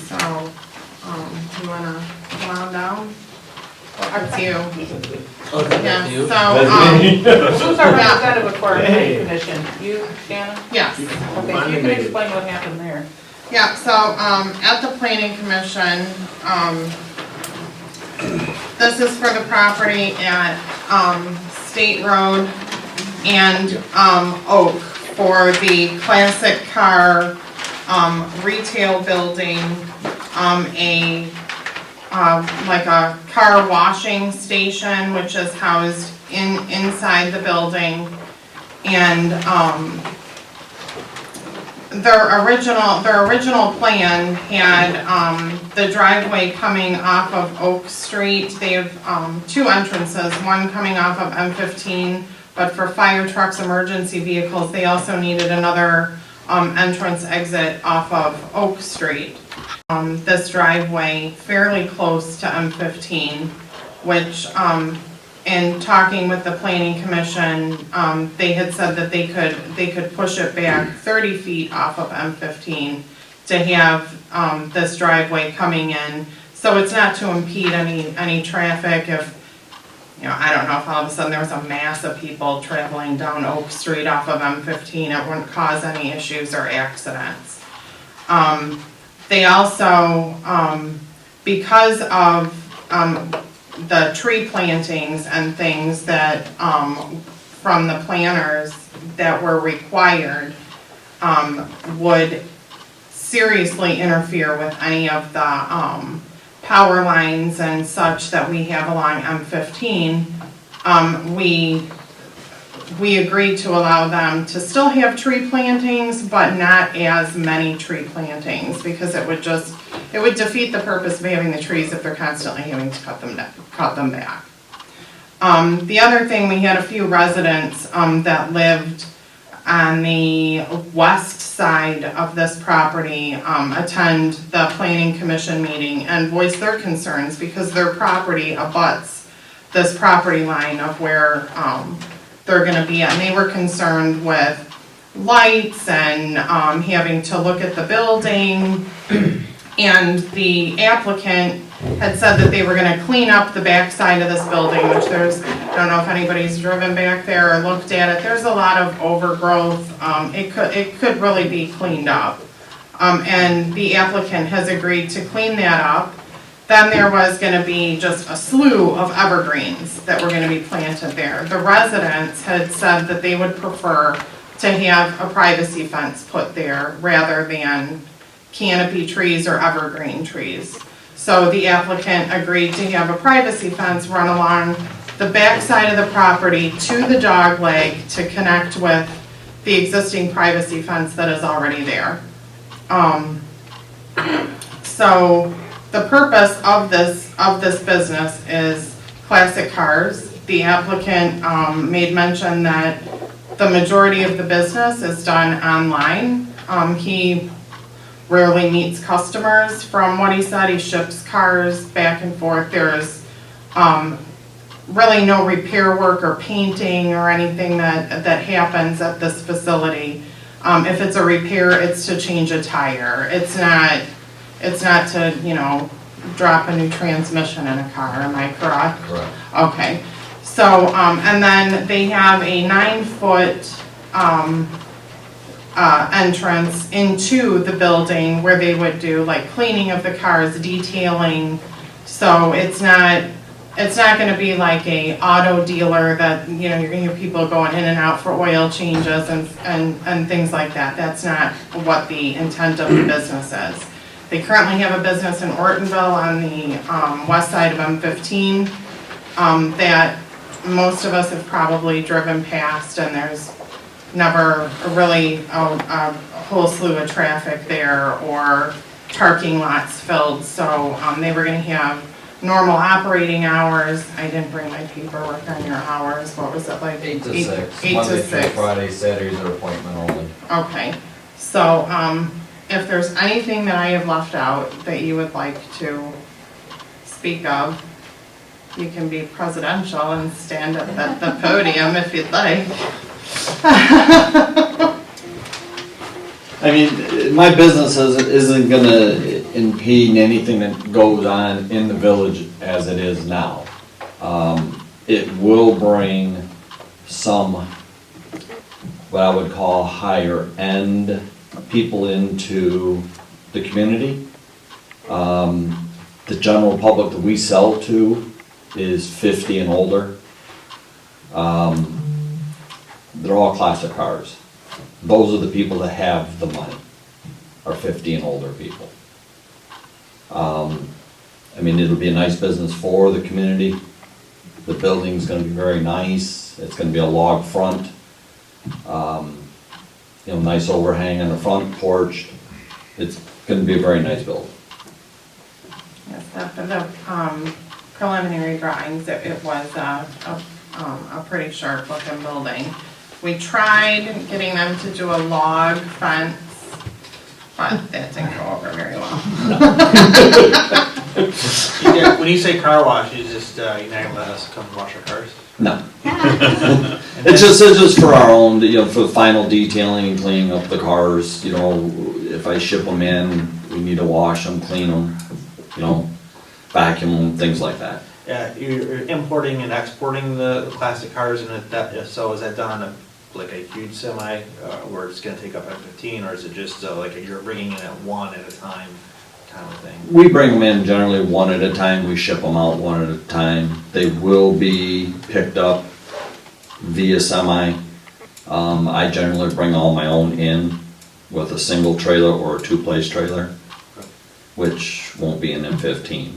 So, you wanna come on down? That's you. Yeah, so, Who's our representative for our planning commission? You, Shannon? yes. Okay, so you can explain what happened there. Yeah, so, at the planning commission, this is for the property at, State Road and, Oak for the classic car, retail building, like a car washing station, which is housed inside the building. And, their original plan had, the driveway coming off of Oak Street. They have, 2 entrances, one coming off of M15, but for fire trucks, emergency vehicles, they also needed another, entrance exit off of Oak Street. This driveway fairly close to M15, which, in talking with the planning commission, they had said that they could push it back 30 feet off of M15 to have, this driveway coming in. So it's not to impede any traffic if, I don't know, if all of a sudden there was a mass of people traveling down Oak Street off of M15, it wouldn't cause any issues or accidents. They also, because of the tree plantings and things that, from the planners that were required, would seriously interfere with any of the power lines and such that we have along M15, we agreed to allow them to still have tree plantings, but not as many tree plantings, because it would defeat the purpose of having the trees if they're constantly having to cut them back. The other thing, we had a few residents that lived on the west side of this property attend the planning commission meeting and voice their concerns because their property abuts this property line of where they're gonna be at. And they were concerned with lights and having to look at the building. And the applicant had said that they were gonna clean up the back side of this building, which I don't know if anybody's driven back there or looked at it, there's a lot of overgrowth. It could really be cleaned up. And the applicant has agreed to clean that up. Then there was gonna be just a slew of evergreens that were gonna be planted there. The residents had said that they would prefer to have a privacy fence put there rather than canopy trees or evergreen trees. So the applicant agreed to have a privacy fence run along the back side of the property to the dog leg to connect with the existing privacy fence that is already there. So the purpose of this business is classic cars. The applicant made mention that the majority of the business is done online. He rarely meets customers. From what he said, he ships cars back and forth. There's really no repair work or painting or anything that happens at this facility. If it's a repair, it's to change a tire. It's not to, you know, drop a new transmission in a car, am I correct? Correct. Okay, so, and then they have a 9-foot entrance into the building where they would do like cleaning of the cars, detailing. So it's not gonna be like a auto dealer that, you know, you're gonna hear people going in and out for oil changes and things like that. That's not what the intent of the business is. They currently have a business in Ortonville on the west side of M15 that most of us have probably driven past, and there's never really a whole slew of traffic there or parking lots filled. So they were gonna have normal operating hours. I didn't bring my paperwork on your hours. What was it, like? 8 to 6. 8 Monday to through 6. Friday, Saturdays are appointment only. Okay, so if there's anything that I have left out that you would like to speak of, you can be presidential and stand at the podium if you'd like. I mean, my business isn't gonna impede anything that goes on in the village as it is now. It will bring some, what I would call higher end people into the community. The general public that we sell to is 50 and older. They're all classic cars. Those are the people that have the money, are 50 and older people. I mean, it'll be a nice business for the community. The building's gonna be very nice. It's gonna be a log front. You know, nice overhang on the front porch. It's gonna be a very nice building. Yes, the preliminary drawings, it was a pretty sharp looking building. We tried getting them to do a log fence, but that didn't go over very well. When you say car wash, you just, you're not gonna let us come wash our cars? No. It's just for our own, you know, for the final detailing and cleaning up the cars, you know, if I ship them in, we need to wash them, clean them, you know, vacuum them, things like that. Yeah, you're importing and exporting the plastic cars, and so is that done on like a huge semi, where it's gonna take up M15, or is it just like you're bringing in at one at a time kind of thing? We bring them in generally one at a time, we ship them out one at a time. They will be picked up via semi. I generally bring all my own in with a single trailer or a two-place trailer, which won't be an M15.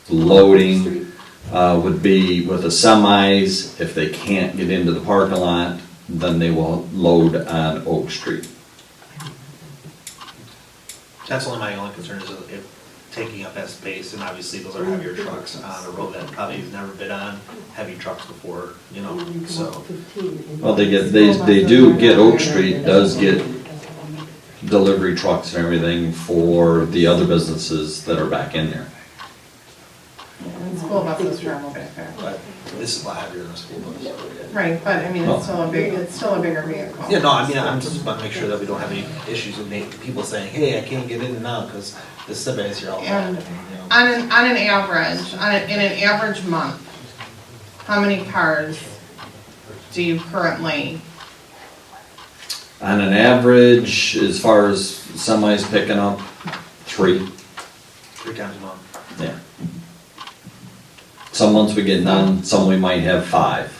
Loading would be with the semis. If they can't get into the parking lot, then they will load on Oak Street. That's only my only concern is if taking up that space, and obviously those are heavier trucks on a road that probably has never been on heavy trucks before, you know, so. Well, they do get, Oak Street does get delivery trucks and everything for the other businesses that are back in there. And school buses travel back there. But this is a lot heavier than a school bus. Right, but I mean, it's still a bigger vehicle. Yeah, no, I mean, I'm just about to make sure that we don't have any issues with people saying, hey, I can't get in and out because this somebody's here all the time. And on an average, in an average month, how many cars do you currently? On an average, as far as semis picking up, 3. 3 times a month. Yeah. Some months we get none, some we might have 5.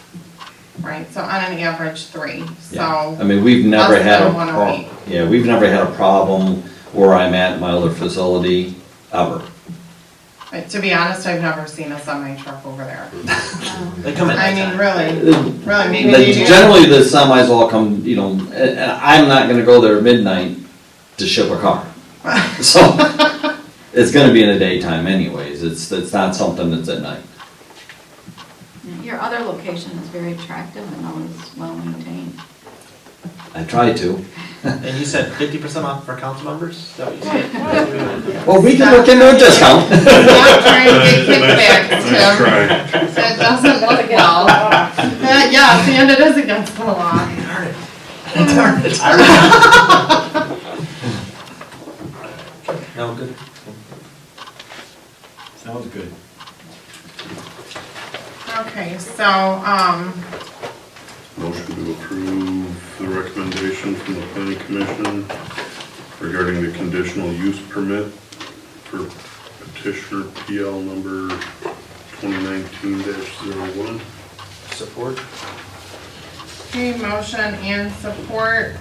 Right, so on an average 3, so. Yeah. I mean, we've never had less than one a week. we've never had a problem where I'm at my other facility, ever. To be honest, I've never seen a semi truck over there. They come in I that mean, time. really, maybe they do. Generally, the semis all come, you know, and I'm not gonna go there at midnight to ship a car. So, it's gonna be in the daytime anyways, it's not something that's at night. Your other location is very attractive and always well maintained. I try to. And you said 50% off for council members? Is that what you said? Well, we can look into a discount. Stop trying to get kickbacks, Nice try. Tim. It doesn't look well. Yeah, and it is against the law. Darn it. No, good. Sounds good. Okay, so, Motion to approve the recommendation from the planning commission regarding the conditional use permit for petitioner PL number 2019-01. Support? okay, motion and support,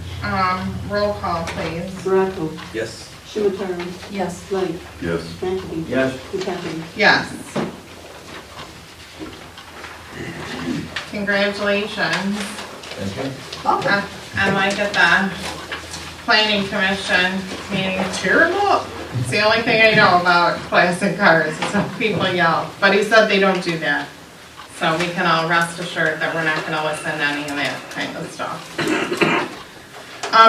roll call, please. Baraco, Yes. Shimatara, Yes. Light, Yes. McAfee. Yes. McCaffrey. Yes. Congratulations. I like at the planning commission meeting, terrible. It's the only thing I know about classic cars, so people yell. But he said they don't do that. So we can all rest assured that we're not gonna listen to any of that kind of stuff.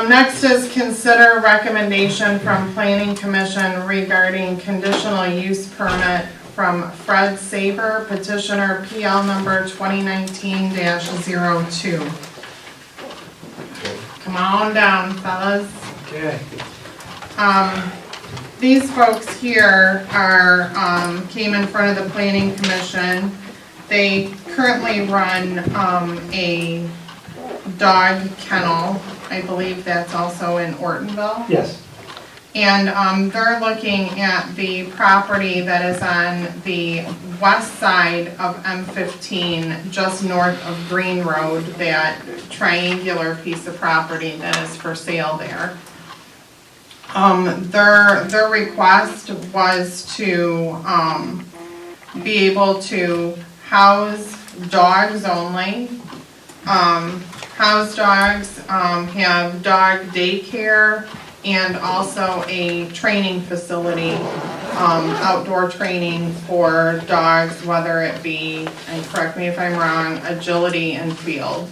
Next is consider recommendation from planning commission regarding conditional use permit from Fred Saber, petitioner PL number 2019-02. Come on down, fellas. Okay. These folks here are, came in front of the planning commission. They currently run, a dog kennel. I believe that's also in Ortonville. Yes. And they're looking at the property that is on the west side of M15, just north of Green Road, that triangular piece of property that is for sale there. Their request was to be able to house dogs only. House dogs, have dog daycare, and also a training facility, outdoor training for dogs, whether it be, and correct me if I'm wrong, agility and field.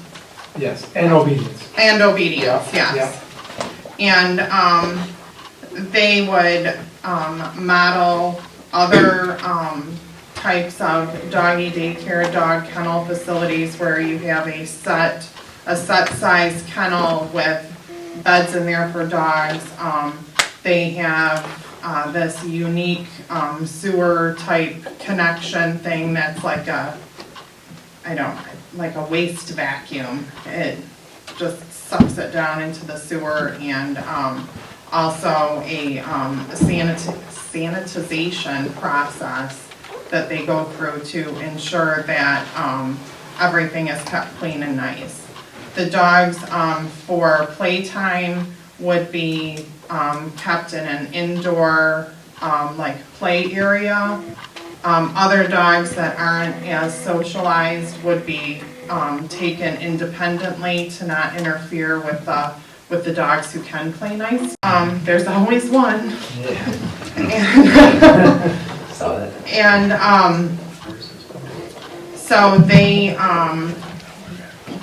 Yes, and obedience. And obedience, yes. And they would model other types of doggy daycare, dog kennel facilities where you have a set size kennel with beds in there for dogs. They have this unique sewer type connection thing that's like like a waste vacuum. It just sucks it down into the sewer, and also a sanitization process that they go through to ensure that everything is kept clean and nice. The dogs for playtime would be kept in an indoor like play area. Other dogs that aren't as socialized would be taken independently to not interfere with the dogs who can play nice. There's always one. And so they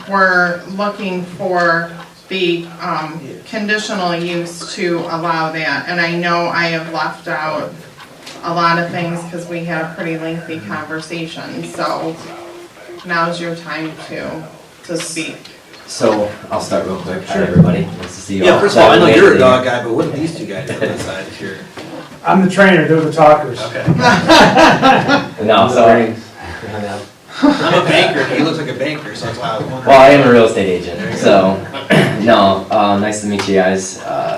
were looking for the conditional use to allow that. And I know I have left out a lot of things because we had a pretty lengthy conversation. So now's your time to speak. So I'll start real quick. Hi everybody. Nice to see you all. Yeah, first of all, I know you're a dog guy, but what are these two guys on this side here? I'm the trainer, they're the talkers. Okay. No, sorry. I'm a banker, he looks like a banker, so that's why I was wondering. Well, I am a real estate agent, so, no, nice to meet you guys.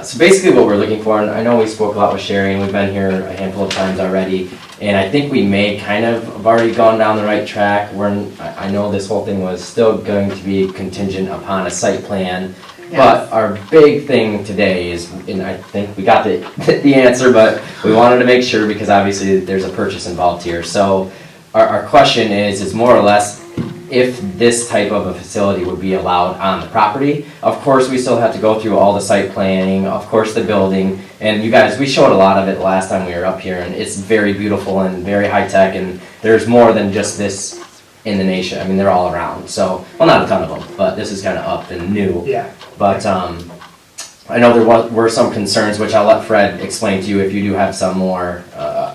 So basically what we're looking for, and I know we spoke a lot with Sherry, and we've been here a handful of times already, and I think we may kind of have already gone down the right track. I know this whole thing was still going to be contingent upon a site plan, But our big thing today is, and I think we got the answer, but we wanted to make sure because obviously there's a purchase involved here. So our question is more or less if this type of a facility would be allowed on the property. Of course, we still have to go through all the site planning, of course, the building. And you guys, we showed a lot of it last time we were up here, and it's very beautiful and very high-tech, and there's more than just this in the nation. I mean, they're all around. So, well, not a ton of them, but this is kind of up and new. Yeah. But I know there were some concerns, which I'll let Fred explain to you if you do have some more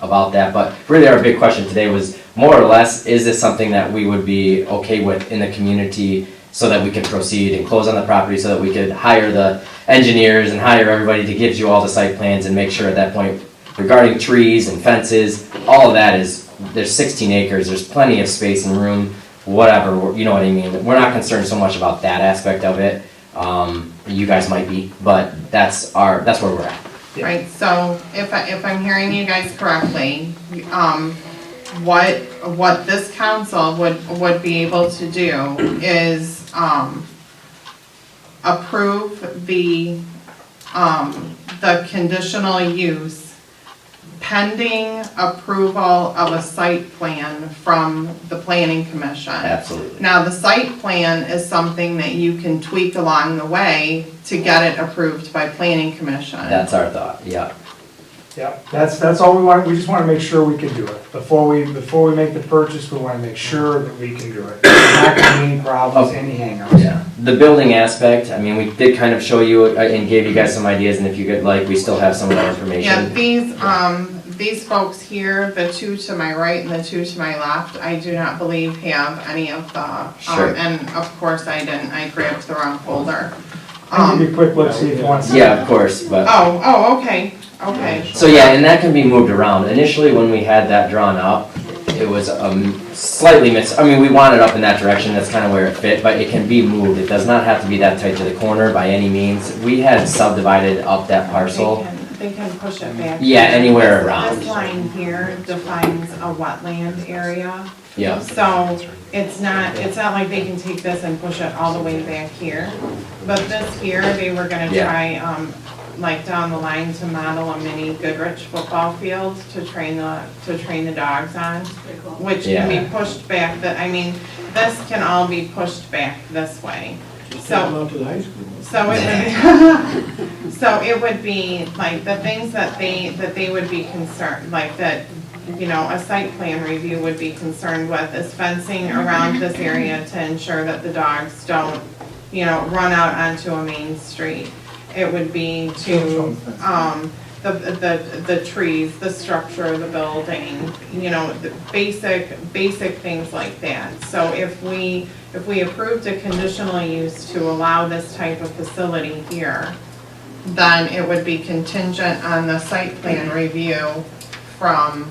about that. But really our big question today was more or less, is this something that we would be okay with in the community so that we can proceed and close on the property so that we could hire the engineers and hire everybody to give you all the site plans and make sure at that point regarding trees and fences, all of that is, there's 16 acres, there's plenty of space and room, whatever, you know what I mean? We're not concerned so much about that aspect of it. You guys might be, but that's where we're at. Right, so if I'm hearing you guys correctly, what this council would be able to do is, approve the conditional use pending approval of a site plan from the planning commission. Absolutely. Now, the site plan is something that you can tweak along the way to get it approved by planning commission. That's our thought, yeah. Yeah, that's all we want, we just want to make sure we can do it. Before we make the purchase, we want to make sure that we can do it. There's not going to be any problems, any hangups. Yeah, the building aspect, I mean, we did kind of show you and gave you guys some ideas, and if you could like, we still have some of that information. Yeah, these folks here, the two to my right and the two to my left, I do not believe have any of the, Sure. and of course I didn't, I grabbed the wrong folder. I'll give you a quick look, see if you want to. Yeah, of course, but. Okay. So yeah, and that can be moved around. Initially, when we had that drawn up, it was slightly I mean, we want it up in that direction, that's kind of where it fit, but it can be moved. It does not have to be that tight to the corner by any means. We had subdivided up that parcel. They can push it back. Yeah, anywhere around. This line here defines a wetland area. Yeah. So it's not like they can take this and push it all the way back here. But this here, they were gonna try, like down the line to model a mini Goodrich football field to train the dogs on, which can be pushed back, this can all be pushed back this way. So it would be like the things that they would be concerned, like that, you know, a site plan review would be concerned with is fencing around this area to ensure that the dogs don't, you know, run out onto a main street. It would be to, the trees, the structure of the building, you know, the basic things like that. So if we approved a conditional use to allow this type of facility here, then it would be contingent on the site plan review from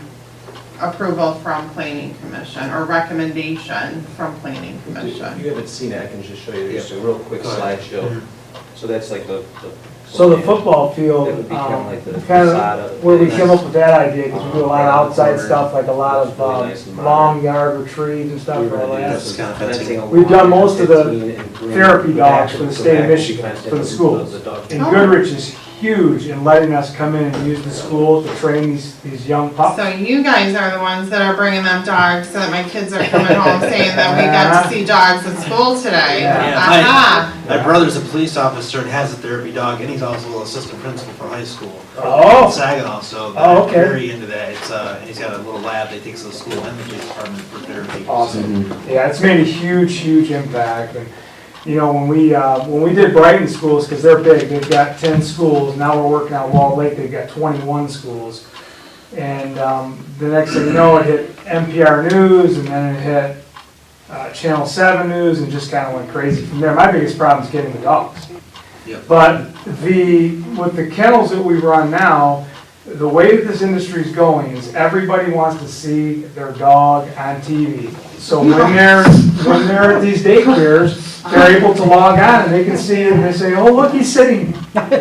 approval from planning commission or recommendation from planning commission. You haven't seen it, I can just show you just a real quick slideshow. So that's like the. So the football field, That would be kind of like the kind facade of of- where we came up with that idea, because we do a lot of outside stuff, like a lot of long yard retreats and stuff like This is that. kind of fencing. We've done most of the therapy dogs for the state of Michigan, for the schools. And Goodrich is huge in letting us come in and use the school to train these young pups. So you guys are the ones that are bringing them dogs so that my kids are coming home saying that we got to see dogs at school today. Aha. My brother's a police officer and has a therapy dog, and he's also assistant principal for high school. Oh. In Saginaw, so Oh, they're okay. very into that. It's, and he's got a little lab that he takes to the school and the police department for therapy. Awesome. Yeah, it's made a huge impact. And, you know, when we did Brighton schools, because they're big, they've got 10 schools. Now we're working on Walled Lake, they've got 21 schools. And the next thing you know, it hit NPR News, and then it hit Channel 7 News, and just kind of went crazy from there. My biggest problem is getting the dogs. Yep. But with the kennels that we run now, the way that this industry is going is everybody wants to see their dog on TV. So when they're at these daycares, they're able to log on and they can see it and they say, "Oh, look, he's sitting." You know what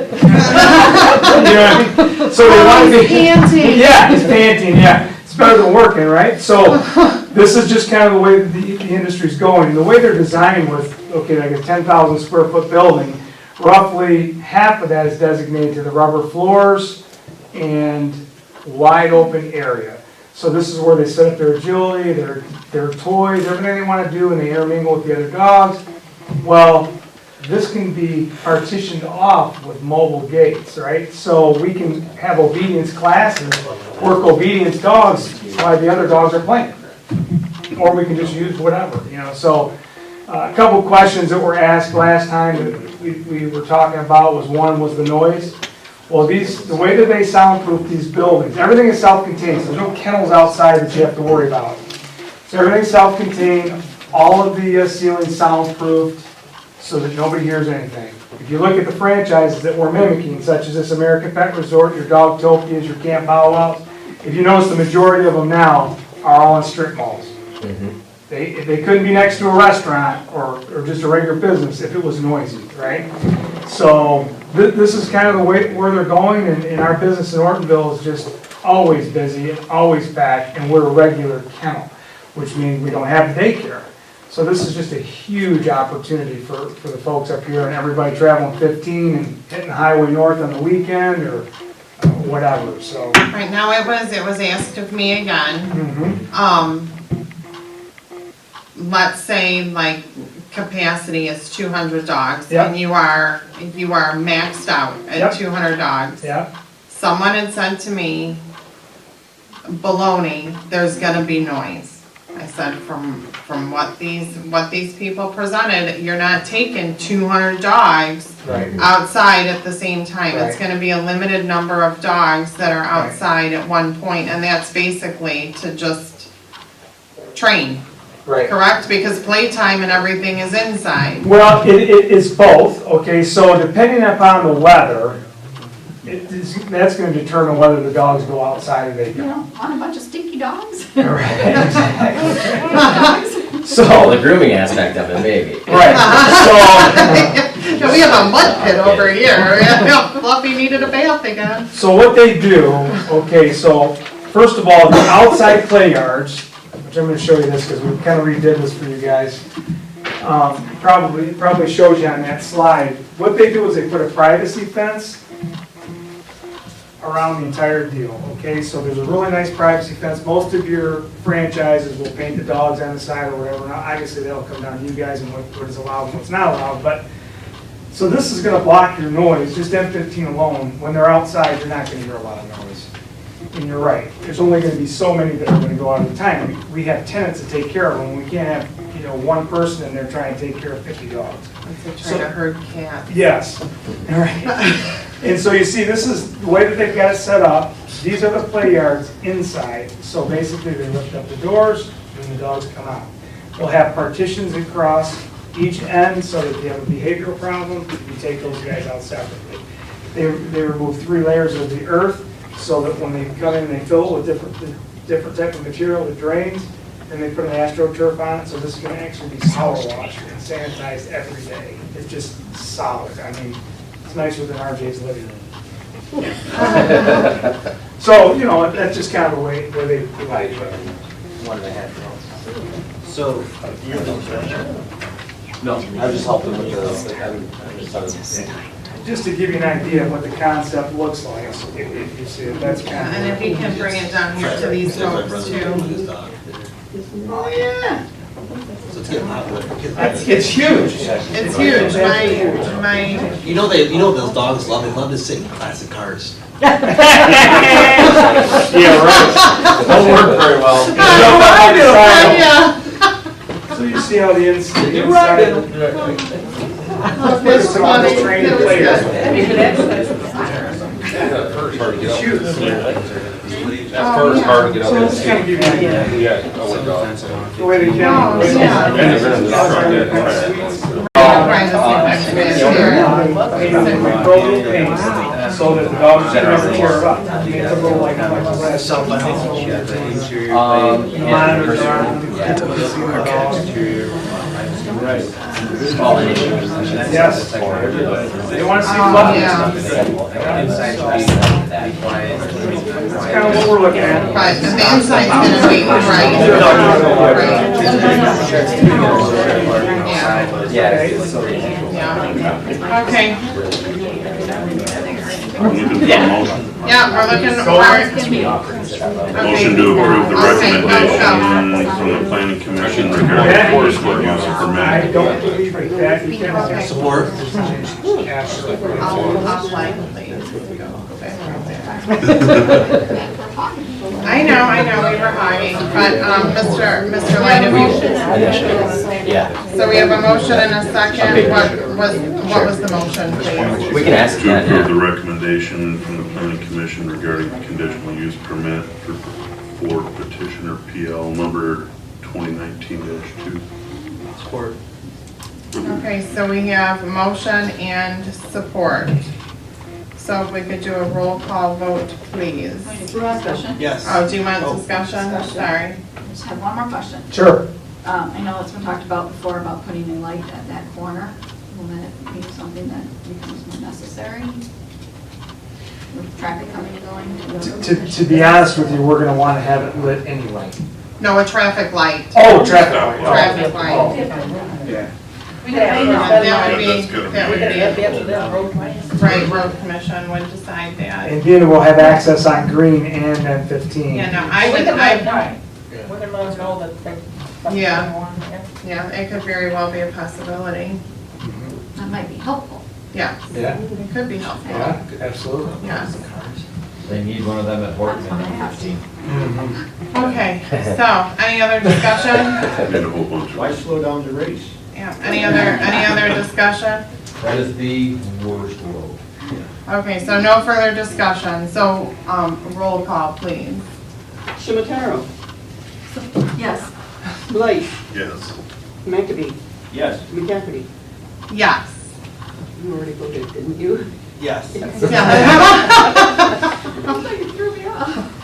I mean? So they want to be panting. Yeah, he's panting. Yeah, it's better than working, right? So this is just kind of the way that the industry's going. And the way they're designed with, okay, like a 10,000 square foot building, Roughly half of that is designated to the rubber floors and wide open area. So this is where they set up their agility, their toys, everything they want to do, and they intermingle with the other dogs. Well, this can be partitioned off with mobile gates, right? So we can have obedience classes, work obedience dogs while the other dogs are playing. Or we can just use whatever, you know. So a couple questions that were asked last time that we were talking about was the noise. Well, the way that they soundproof these buildings, everything is self-contained. So there's no kennels outside that you have to worry about. So everything's self-contained, all of the ceilings soundproofed, so that nobody hears anything. If you look at the franchises that we're mimicking, such as this American Pet Resort, your Dogtopias, your Camp Bow Wows, if you notice the majority of them now are all in strip malls. They couldn't be next to a restaurant or just a regular business if it was noisy, right? So this is kind of the way where they're going, and our business in Ortonville is just always busy and always packed, and we're a regular kennel, which means we don't have daycare. So this is just a huge opportunity for the folks up here and everybody traveling 15 and hitting the highway north on the weekend or whatever, so. Right now it was asked of me again. Let's say like capacity is 200 dogs Yep. and you are maxed out at Yep. 200 dogs. Yeah, Someone had said to me, baloney, there's gonna be noise. I said, from what these people presented, you're not taking 200 dogs right. outside at the same time. It's Right. gonna be a limited number of dogs that are outside at one point, and that's basically to just train, Right. correct? Because playtime and everything is inside. Well, it is both, okay, so depending upon the weather, that's gonna determine whether the dogs go outside or they You don't. know, on a bunch of stinky dogs. Right, exactly. Well, So, the grooming aspect of it, maybe. right, We have a mud pit over here. Fluffy needed a bath again. so what they do, okay, so first of all, the outside play yards, which I'm gonna show you this because we kind of redid this for you guys. Probably shows you on that slide. What they do is they put a privacy fence around the entire deal, okay? So there's a really nice privacy fence. Most of your franchises will paint the dogs on the side or whatever. Now, obviously, that'll come down to you guys and what is allowed and what's not allowed, but, so this is gonna block your noise, just M15 alone. When they're outside, you're not gonna hear a lot of noise. And you're right, there's only gonna be so many that are gonna go out at a time. We have tenants to take care of them. We can't have, one person in there trying to take care of 50 dogs. It's trying to herd cats. Yes, all right. And so you see, this is the way that they've got it set up. These are the play yards inside. So basically, they lift up the doors and the dogs come out. They'll have partitions across each end so that if you have a behavioral problem, you take those guys out separately. They remove 3 layers of the earth so that when they come in, they fill it with different type of material that drains. And they put an AstroTurf on it, so this can actually be power washed and sanitized every day. It's just solid. I mean, it's nicer than RJ's living room. So, that's just kind of the way where they provide it. 1.5 rounds. So, no, I was just helping with Just to give you an idea of what the concept looks like, so if you see it, that's kind of. And if you can bring it down here to these folks too. Oh, yeah. So it's getting popular. It's huge. It's huge. My. You know those dogs love. They love to sit in classic cars. Yeah, right. Don't work very well. Yeah. So you see how the inside. You're right. That's funny. Trained That was players. good. That first hard to get up. Shoot. That first hard to get up. So let's kind of give you an idea. Yeah, oh my God. The way they can. Oh, yeah. So that the dogs can never tear it up. It's a little like monitors around. Yes. They want to see fluffy stuff. That's kind of what we're looking at. Right, and the inside's gonna be, right? Yeah. Yeah. Yeah. Okay. Yeah, we're looking for. Motion to approve the recommendation from the planning commission regarding conditional use permit. I don't believe that. Support. I know, we were hogging, but, Mr. Light, if you. Yeah. So we have a motion and a second. What was the motion, please? We can ask To that, approve yeah. the recommendation from the planning commission regarding conditional use permit for petitioner PL number 2019-2. Support. Okay, so we have motion and support. So if we could do a roll call vote, please. Discussion? Yes. Oh, do you want discussion? Sorry. I just have one more question. Sure. I know it's been talked about before about putting a light at that corner. Will that be something that becomes more necessary? With traffic coming and going? To be honest with you, we're gonna wanna have it lit anyway. No, a traffic light. Oh, traffic light. Traffic light. Yeah. That would be, that would be. right, road commission would decide that. And then we'll have access on Green and then 15. Yeah, no, We can let them know that they. Yeah, it could very well be a possibility. That might be helpful. Yeah. Yeah. It could be helpful. Yeah, absolutely. Yeah. They need one of them at Horton in 15. Okay, so, any other discussion? Need a whole bunch of. Why slow down the race? Yeah, any other discussion? That is the worst road. Okay, so no further discussion, so, roll call, please. Shimataro, Yes. Blight, Yes. McAbey, Yes. McCafferty. Yes. You already voted, didn't you? Yes. Yeah. You threw me off.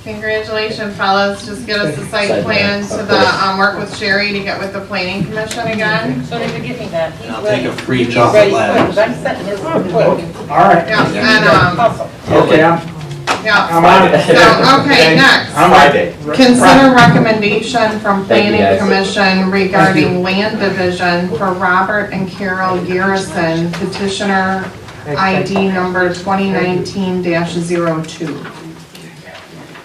Congratulations, fellas, just get us the site plan to the, work with Sherry to get with the planning commission again. So did you give me that? He's And I'll ready. take a free He's chocolate ready ladder. quick, 'cause I'm setting his quick. All right. Yeah, and, Okay, I'm yeah. on it. So, okay, next. I'm ready. Consider recommendation from Thank you, planning guys. commission regarding land division for Robert and Carol Garrison, petitioner ID number 2019-02.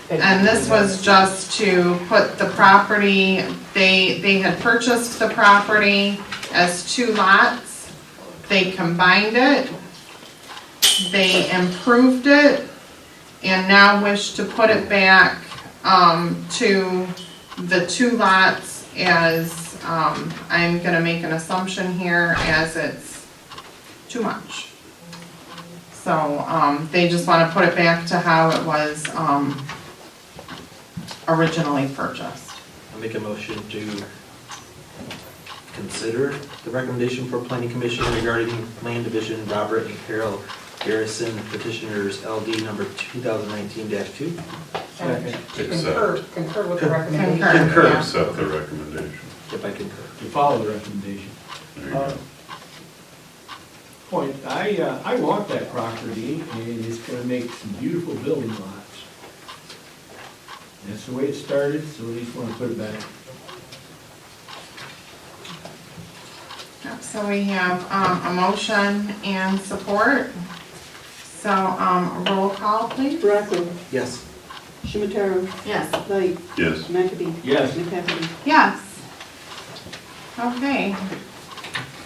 And this was just to put the property, they had purchased the property as 2 lots. They combined it, they improved it, and now wish to put it back to the 2 lots as, I'm gonna make an assumption here, as it's too much. So, they just wanna put it back to how it was, originally purchased. I'll make a motion to consider the recommendation for planning commission regarding land division Robert and Carol Garrison petitioners LD number 2019-2. Concur with the recommendation. Concur. Accept the recommendation. If I concur. To follow the recommendation. There you go. Point, I walked that property and it's gonna make some beautiful building lots. That's the way it started, so we just wanna put it back. Yep, so we have, a motion and support. So, roll call, please. Barackman, Yes. Shimataro, Yes. Blight, Yes. McAbey. Yes. McCafferty. Yes. Okay.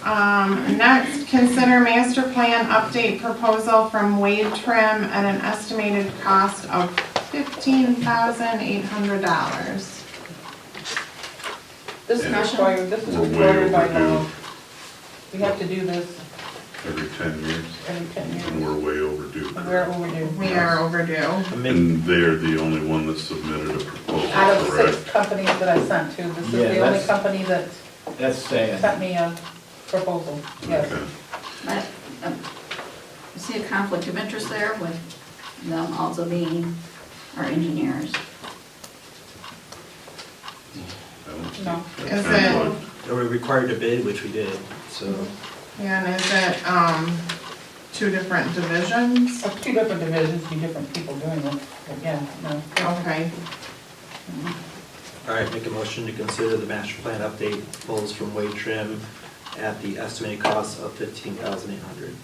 Next, consider master plan update proposal from Wade Trim at an estimated cost of $15,800. This is Yeah. required, this is We're way required by law. overdue. We have to do this Every 10 years, every 10 years. and we're way overdue. We're overdue. We are overdue. And they're the only one that submitted a proposal, Out of the correct? 6 companies that I sent to, this is Yeah, the only that's- company that That's sad. sent me a proposal, yes. Okay. I see a conflict of interest there with them also being our engineers. I don't see No. Is it, conflict. Are we required to bid, which we did, so. yeah, and is it, 2 different divisions? 2 different divisions, 2 different people doing it, but yeah, no. Okay. All right, make a motion to consider the master plan update pulls from Wade Trim at the estimated cost of $15,800.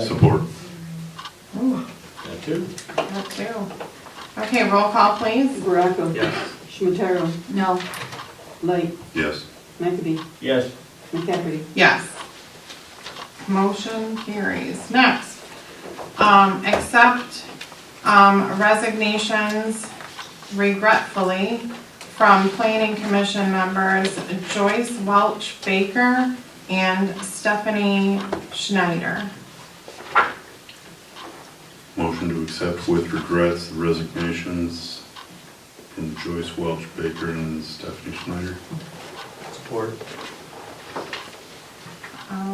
Support. Ooh, That too. that too. Okay, roll call, please. Baraco. Yes. Shimataro. No. Light. Yes. McAbey. Yes. McCafferty. Yes. Motion carries. Next, accept resignations regretfully from Planning Commission members Joyce Welch Baker and Stephanie Schneider. Motion to accept with regrets the resignations from Joyce Welch Baker and Stephanie Schneider. Support.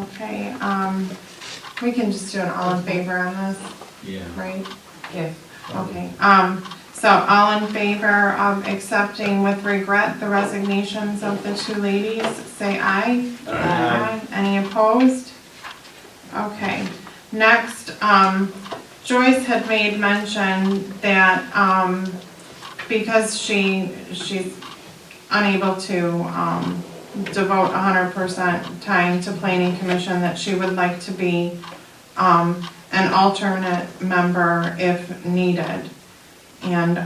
Okay, we can just do an all in favor on this, Yeah. right? Yes. Okay, so all in favor of accepting with regret the resignations of the two ladies, say aye. Aye. Any opposed? Okay, next, Joyce had made mention that, because she's unable to, devote 100% time to planning commission, that she would like to be, an alternate member if needed. And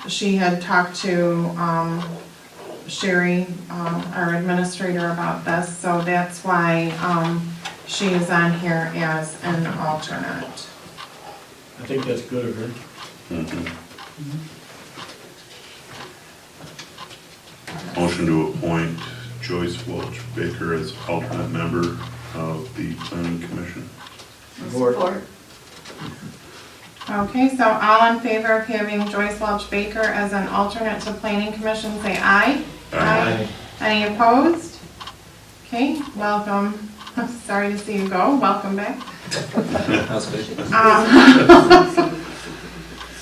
she had talked to Sherry, our administrator, about this, so that's why she is on here as an alternate. I think that's good of her. Motion to appoint Joyce Welch Baker as alternate member of the planning commission. Support. Okay, so all in favor of having Joyce Welch Baker as an alternate to planning commission, say aye. Aye. Any opposed? Okay, welcome. Sorry to see you go. Welcome back. That's good.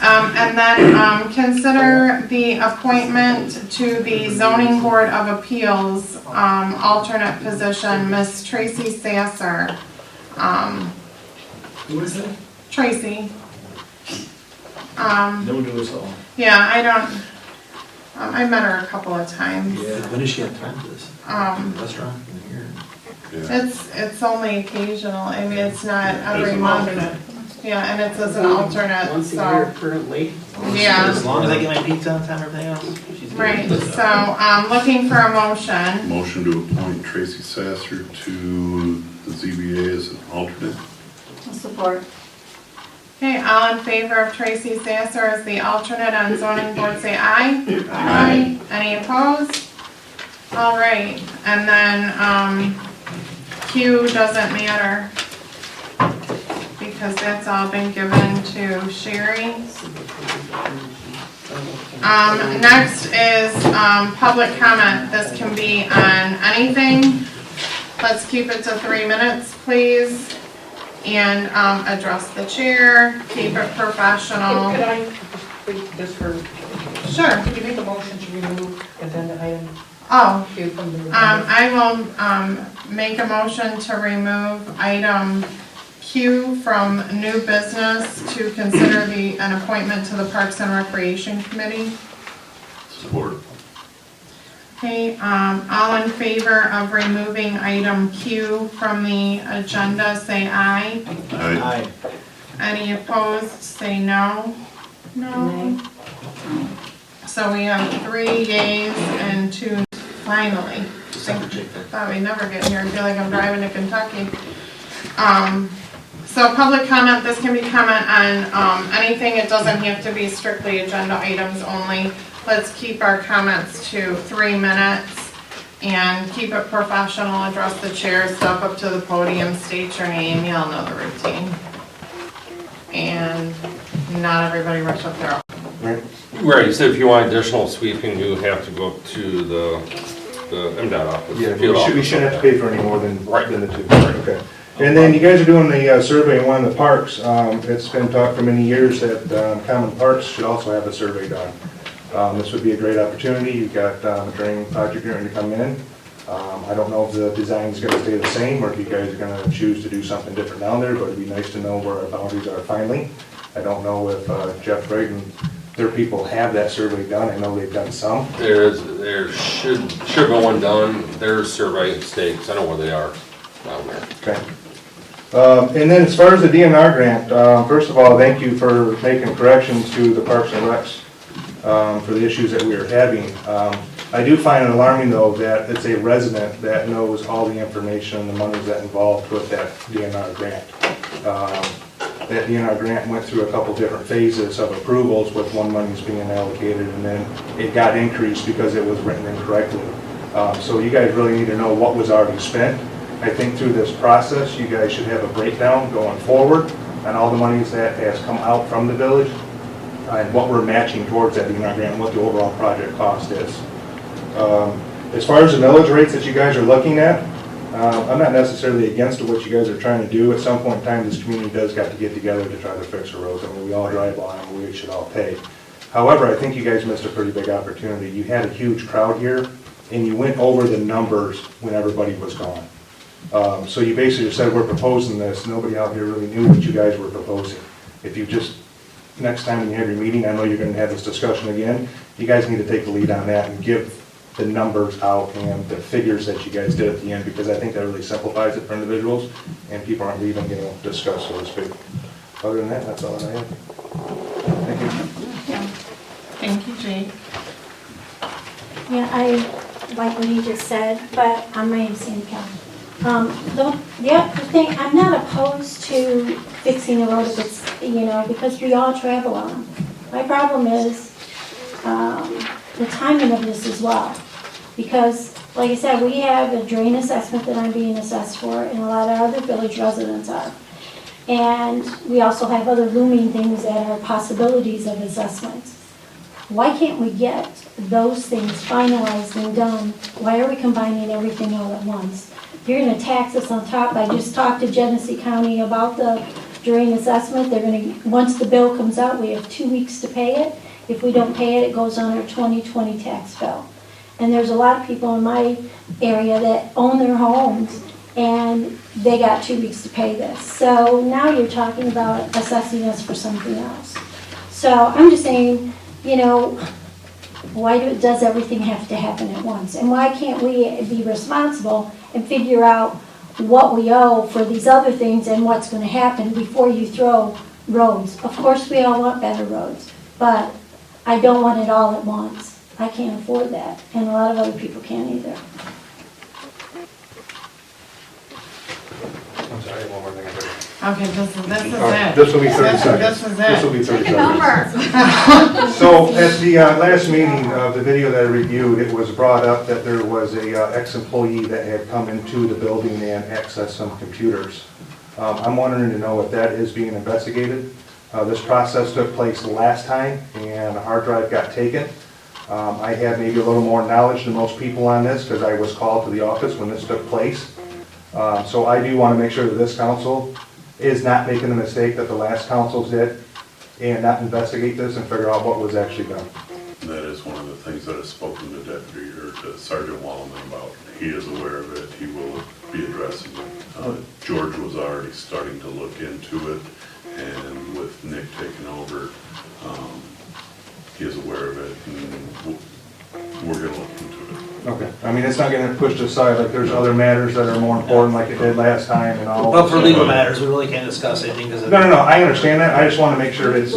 And then consider the appointment to the Zoning Board of Appeals, alternate position, Miss Tracy Sasser. Who is that? Tracy. No to us all. Yeah, I don't, I met her a couple of times. Yeah. When does she have time for this? Restaurant in here? It's only occasional. I mean, it's not every an month. alternate. Yeah, and it's as an alternate, Once a year so, currently. yeah. As long as I get my pizza on time, everything else, she's good. Right, so, looking for a motion. Motion to appoint Tracy Sasser to the ZBA as an alternate. Support. Okay, all in favor of Tracy Sasser as the alternate on zoning board, say aye. Aye. Any opposed? All right, and then, Q doesn't matter because that's all been given to Sherry. Next is, public comment. This can be on anything. Let's keep it to 3 minutes, please. And, address the chair, keep it professional. Could I, just for, Sure. could you make a motion to remove agenda item Oh, Q from the agenda? I will, make a motion to remove item Q from new business to consider an appointment to the Parks and Recreation Committee. Support. Okay, all in favor of removing item Q from the agenda, say aye. Aye. Any opposed, say no. No. So we have 3 yays and 2, finally. Thought we'd never get here, I feel like I'm driving to Kentucky. So public comment, this can be comment on anything, it doesn't have to be strictly agenda items only. Let's keep our comments to 3 minutes and keep it professional, address the chair, step up to the podium, state your name, y'all know the routine. And not everybody rush up there. Right, so if you want additional sweeping, you have to go up to the MDOT office. Yeah, field we office. shouldn't have to pay for any more than the 2. Okay. And then you guys are doing the survey in one of the parks. It's been talked for many years that common parks should also have a survey done. This would be a great opportunity. You've got a drain project going to come in. I don't know if the design is going to stay the same or if you guys are going to choose to do something different down there, but it'd be nice to know where our boundaries are finally. I don't know if Jeff Braden, their people have that survey done. I know they've done some. There should be one done. There's survey stakes. I know where they are down there. Okay. And then as far as the DNR grant, first of all, thank you for making corrections to the Parks and Recs for the issues that we are having. I do find it alarming though that it's a resident that knows all the information and the monies that involved with that DNR grant. That DNR grant went through a couple different phases of approvals with when money's being allocated, and then it got increased because it was written incorrectly. So you guys really need to know what was already spent. I think through this process, you guys should have a breakdown going forward on all the monies that has come out from the village and what we're matching towards that DNR grant and what the overall project cost is. As far as the millage rates that you guys are looking at, I'm not necessarily against what you guys are trying to do. At some point in time, this community does got to get together to try to fix the roads. I mean, we all drive on them, we should all pay. However, I think you guys missed a pretty big opportunity. You had a huge crowd here, and you went over the numbers when everybody was gone. So you basically said, we're proposing this. Nobody out here really knew what you guys were proposing. If you just, next time when you have your meeting, I know you're going to have this discussion again, you guys need to take the lead on that and give the numbers out and the figures that you guys did at the end, because I think that really simplifies it for individuals and people aren't leaving, discussed, so to speak. Other than that, that's all I have. Thank you. Yeah. Thank you, Jake. Yeah, I like what he just said, but my name's Sandy Kelly. The thing, I'm not opposed to fixing the road if it's, because we all travel on them. My problem is the timing of this as well. Because, like I said, we have a drain assessment that I'm being assessed for, and a lot of other village residents are. And we also have other looming things that are possibilities of assessments. Why can't we get those things finalized and done? Why are we combining everything all at once? You're going to tax us on top. I just talked to Genesee County about the drain assessment. They're going to, once the bill comes out, we have 2 weeks to pay it. If we don't pay it, it goes on our 2020 tax bill. And there's a lot of people in my area that own their homes, and they got 2 weeks to pay this. So now you're talking about assessing us for something else. So I'm just saying, why does everything have to happen at once? And why can't we be responsible and figure out what we owe for these other things and what's going to happen before you throw roads? Of course, we all want better roads, but I don't want it all at once. I can't afford that, and a lot of other people can't either. I'm sorry, one more thing. Okay, this is it. This will be 30 seconds. This is it. This will be 30 Take it seconds. over. So at the last meeting of the video that I reviewed, it was brought up that there was a ex-employee that had come into the building and accessed some computers. I'm wondering to know if that is being investigated. This process took place last time and a hard drive got taken. I had maybe a little more knowledge than most people on this because I was called to the office when this took place. So I do want to make sure that this council is not making the mistake that the last councils did and not investigate this and figure out what was actually done. That is one of the things that I've spoken to Deputy or to Sergeant Wallman about. He is aware of it. He will be addressing it. George was already starting to look into it, and with Nick taking over, he is aware of it, and we're going to look into it. Okay. I mean, it's not getting pushed aside like there's other matters that are more important like it did last time and all. But for legal matters, we really can't discuss anything because. No, I understand that. I just want to make sure it's,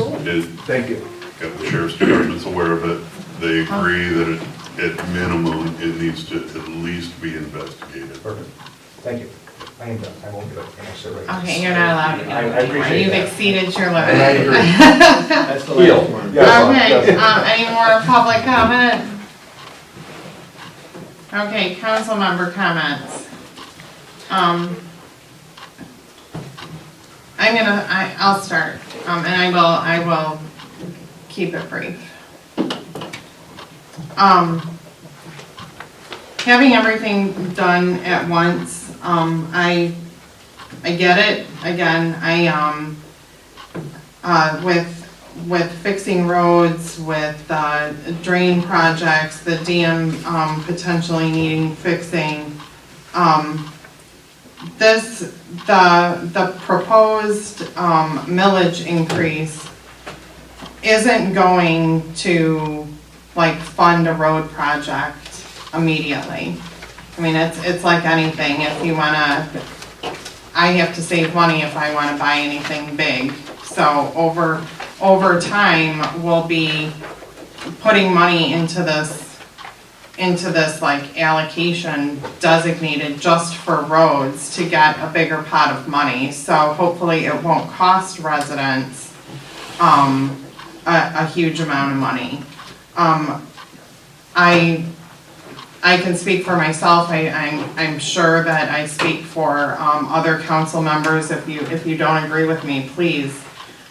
thank you. Yep, the sheriff's department's aware of it. They agree that at minimum, it needs to at least be investigated. Perfect. Thank you. I am done. I won't get up and sit right. Okay, you're not allowed to get I up anymore. appreciate You've that. exceeded your limit. And I agree. That's the last one. Okay, any more public comment? Okay, council member comments. I'll start, and I will keep it brief. Having everything done at once, I get it. Again, with fixing roads, with drain projects, the dam potentially needing fixing, the proposed millage increase isn't going to like fund a road project immediately. I mean, it's like anything, if you wanna, I have to save money if I wanna buy anything big. So over time, we'll be putting money into this like allocation designated just for roads to get a bigger pot of money. So hopefully it won't cost residents a huge amount of money. I can speak for myself. I'm sure that I speak for other council members. If you don't agree with me, please.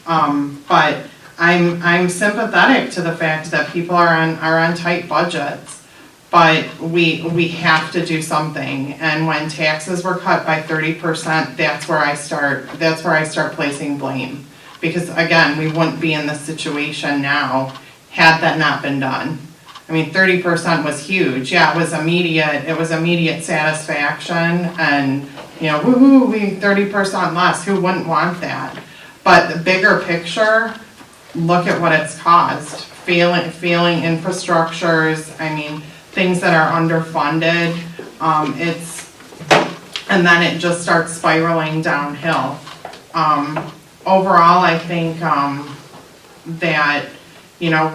But I'm sympathetic to the fact that people are on tight budgets, but we have to do something. And when taxes were cut by 30%, that's where I start placing blame. Because again, we wouldn't be in this situation now had that not been done. I mean, 30% was huge. Yeah, it was immediate satisfaction, and you know, woohoo, we 30% less. Who wouldn't want that? But the bigger picture, look at what it's caused. Failing infrastructures, I mean, things that are underfunded. And then it just starts spiraling downhill. Overall, I think that, you know,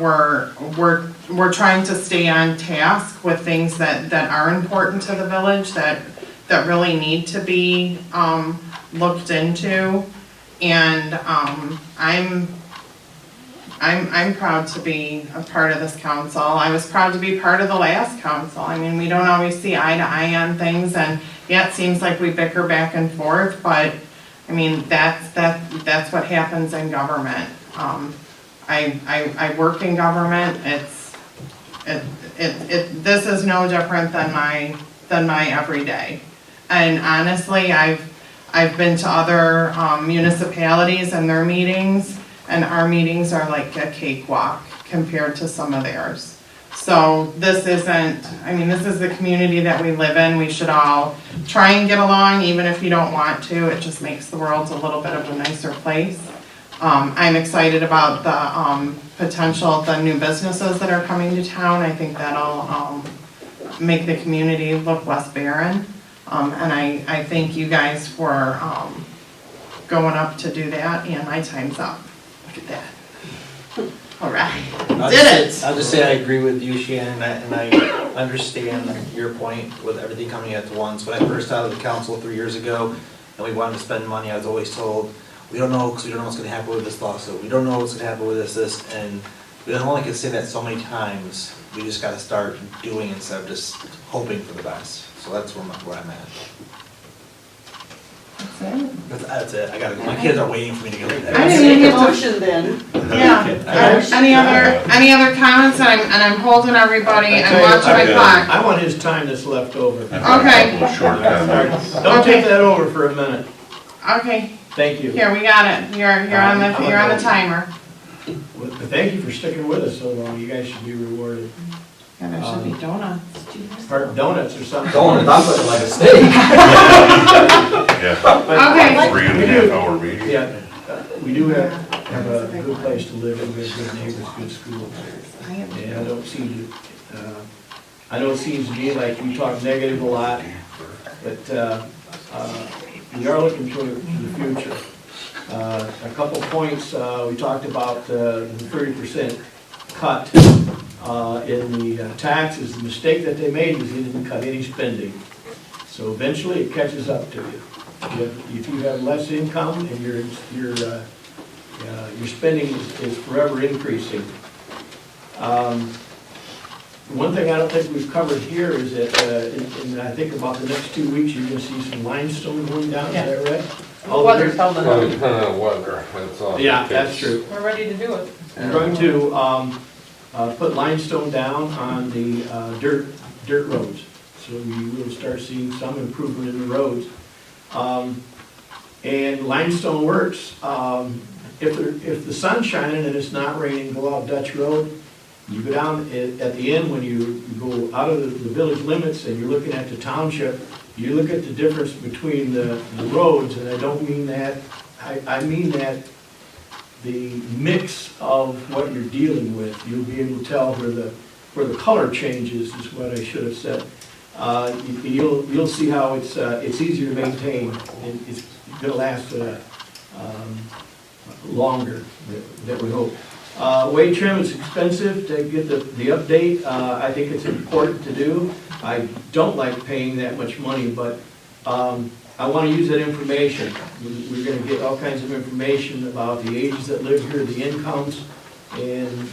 we're trying to stay on task with things that are important to the village, that really need to be looked into. And I'm proud to be a part of this council. I was proud to be part of the last council. I mean, we don't always see eye to eye on things, and yeah, it seems like we bicker back and forth, but I mean, that's what happens in government. I work in government. This is no different than my everyday. And honestly, I've been to other municipalities and their meetings, and our meetings are like a cakewalk compared to some of theirs. So this isn't, I mean, this is the community that we live in. We should all try and get along, even if you don't want to. It just makes the world a little bit of a nicer place. I'm excited about the potential, the new businesses that are coming to town. I think that'll make the community look less barren. And I thank you guys for going up to do that, and my time's up. Look at that. All right, I'll just say I agree with you, Shannon, and I understand your point with everything coming at once. When I first started the council 3 years ago, and we wanted to spend money, I was always told, we don't know, because we don't know what's going to happen with this lawsuit. We don't know what's going to happen with this, and we only can say that so many times. We just got to start doing instead of just hoping for the best. So that's where I'm at. That's it. I gotta go. My kids are waiting for me to get ready. I didn't make a motion then. Yeah. Any other comments? And I'm holding everybody and watching my clock. I want his time that's left over. Okay. Short comments. Don't take that over for a minute. Okay. Thank you. Here, we got it. You're on the timer. Well, thank you for sticking with us so long. You guys should be rewarded. Yeah, there should be donuts. Or donuts or something. Donuts, I'm looking like a steak. Okay. 3.5 hour meeting. Yeah, we do have a good place to live, and we have good neighbors, good schools. And I know it seems to me like we talk negative a lot, but we are looking to the future. A couple points, we talked about the 30% cut in the taxes. The mistake that they made was they didn't cut any spending. So eventually it catches up to you. If you have less income and your spending is forever increasing. One thing I don't think we've covered here is that, and I think about the next 2 weeks, you're gonna see some limestone going down, is that right? The weather's holding Well, up. depending on weather, that's all. Yeah, that's true. We're ready to do it. We're going to put limestone down on the dirt roads. So we will start seeing some improvement in the roads. And limestone works. If the sun's shining and it's not raining, go out Dutch Road. You go down at the end when you go out of the village limits and you're looking at the township, you look at the difference between the roads, and I don't mean that, I mean that the mix of what you're dealing with, you'll be able to tell where the color changes is what I should have said. You'll see how it's easier to maintain, and it's gonna last longer, that we hope. Weight trim is expensive to get the update. I think it's important to do. I don't like paying that much money, but I want to use that information. We're going to get all kinds of information about the ages that live here, the incomes, and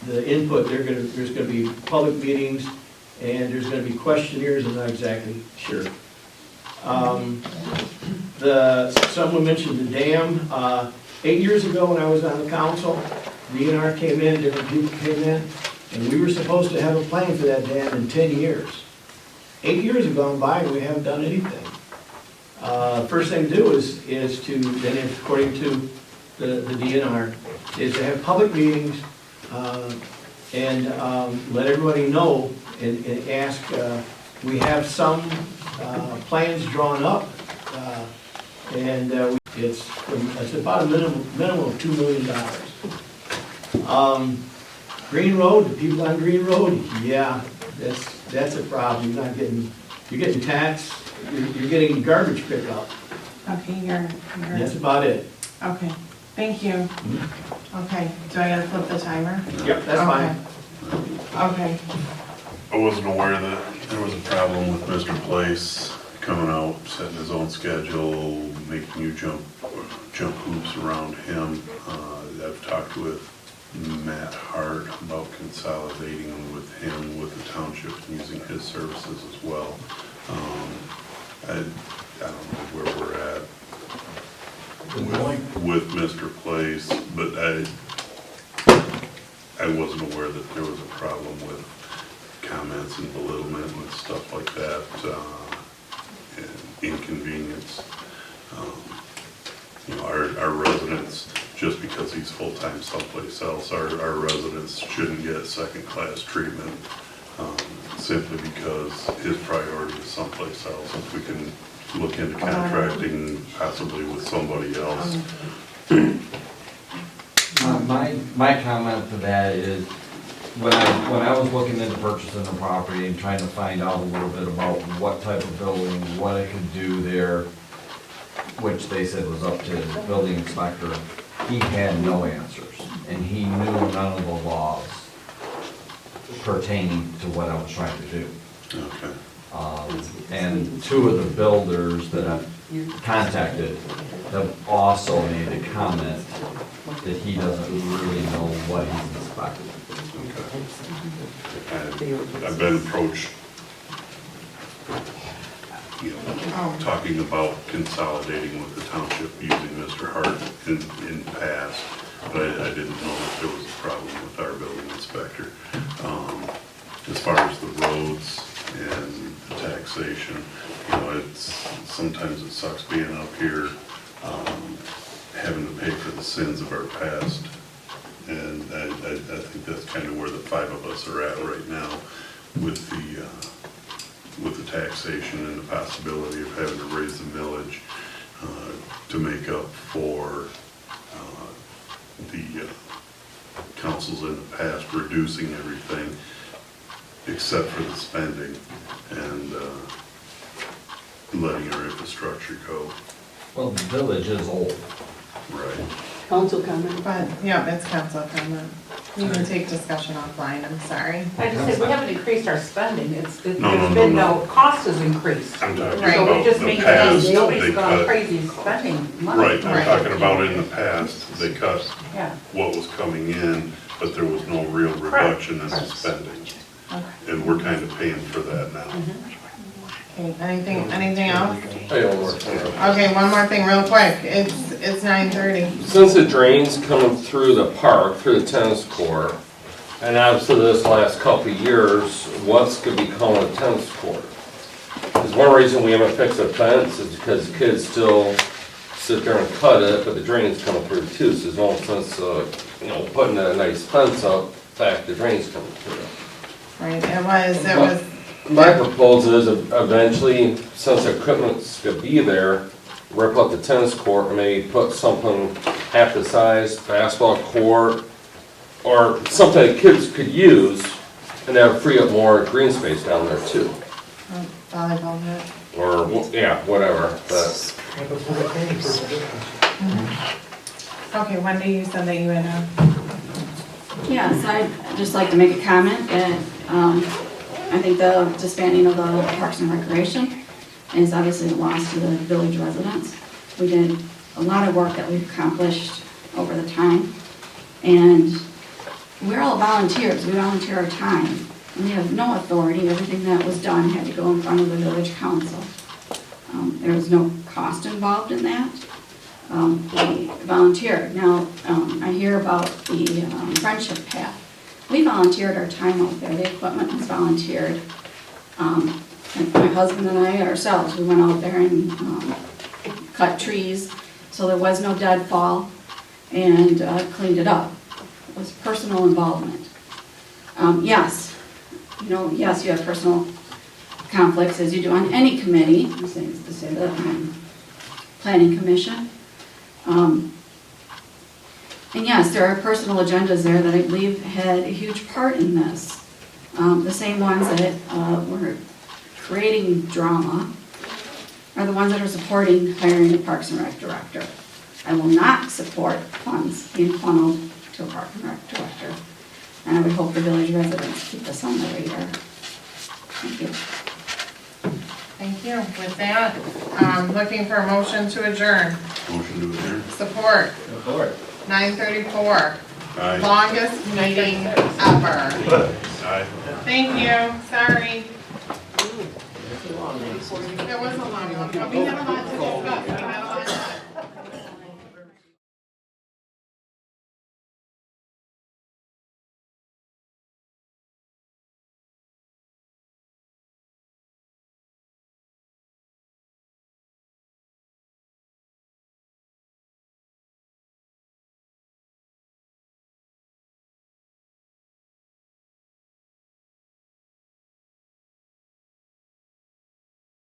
the input. There's going to be public meetings, and there's going to be questionnaires. I'm not exactly sure. Someone mentioned the dam. 8 years ago when I was on the council, DNR came in, different people came in, and we were supposed to have a plan for that dam in 10 years. 8 years have gone by and we haven't done anything. First thing to do is to, then according to the DNR, is to have public meetings and let everybody know and ask, we have some plans drawn up and it's about a minimum of $2 million. Green Road, the people on Green Road, yeah, that's a problem. You're getting taxed, you're getting garbage pickup. Okay, That's about it. Okay, thank you. Okay, do I gotta flip the timer? Yep, that's fine. Okay. I wasn't aware that there was a problem with Mr. Place coming out, setting his own schedule, making you jump hoops around him. I've talked with Matt Hart about consolidating with him, with the township, and using his services as well. I don't know where we're at with Mr. Place, but I wasn't aware that there was a problem with comments and belittlement and stuff like that, and inconvenience. You know, our residents, just because he's full-time someplace else, our residents shouldn't get second-class treatment simply because his priority is someplace else. If we can look into contracting possibly with somebody else. My comment to that is, when I was looking into purchasing the property and trying to find out a little bit about what type of building, what I could do there, which they said was up to the building inspector, he had no answers, and he knew none of the laws pertaining to what I was trying to do. Okay. And two of the builders that I've contacted have also made a comment that he doesn't really know what he's inspecting. Okay. I've been approached, you know, talking about consolidating with the township using Mr. Hart in the past, but I didn't know if there was a problem with our building inspector. As far as the roads and the taxation, you know, sometimes it sucks being up here, having to pay for the sins of our past. And I think that's kind of where the five of us are at right now with the taxation and the possibility of having to raise the millage to make up for the councils in the past reducing everything except for the spending and letting our infrastructure go. Well, the village is old. Right. Council comment? But, yeah, it's council comment. You can take discussion offline, I'm sorry. I just said, we haven't increased our spending, there's No, been no, cost has increased. I'm talking Right. So we about just the maintained, past, nobody's they gone cut. crazy spending money. Right, I'm Right. talking about in the past, they cut Yeah. what was coming in, but there was no real reduction in the spending. Okay. And we're kind of paying for that now. Okay, anything else? Hey, one more thing. Okay, one more thing real quick. It's 9:30. Since the drain's coming through the park, through the tennis court, and obviously this last couple of years, what's gonna become of the tennis court? Because one reason we haven't fixed the fence is because kids still sit there and cut it, but the drain's coming through too, so there's no sense you know, putting a nice fence up, in fact, the drain's coming through. Right, it was My proposal is eventually, since the equipment's gonna be there, rip up the tennis court and maybe put something half the size, basketball court, or something that kids could use, and that would free up more green space down there too. Volleyball net. Or, yeah, whatever, but. Okay, Wendy, you said that you had a. Yes, I'd just like to make a comment that I think the disbanding of the Parks and Recreation is obviously a loss to the village residents. We did a lot of work that we've accomplished over the time, and we're all volunteers. We volunteer our time. And we have no authority. Everything that was done had to go in front of the village council. There was no cost involved in that. We volunteered. Now, I hear about the Friendship Path. We volunteered our time out there. The equipment was volunteered. And my husband and I ourselves, we went out there and cut trees so there was no deadfall and cleaned it up. It was personal involvement. Yes, yes, you have personal conflicts as you do on any committee, to say that planning commission. And yes, there are personal agendas there that I believe had a huge part in this. The same ones that were creating drama are the ones that are supporting hiring a Parks and Rec director. I will not support funds being funneled to a Parks and Rec director. And I would hope the village residents keep this on the radar. Thank you. Thank you. With that, looking for a motion to adjourn. Motion to adjourn. Support. Support. 9:34. Aye. Longest meeting ever. Aye. Thank you. Sorry. It was a long one, but we had a lot to discuss.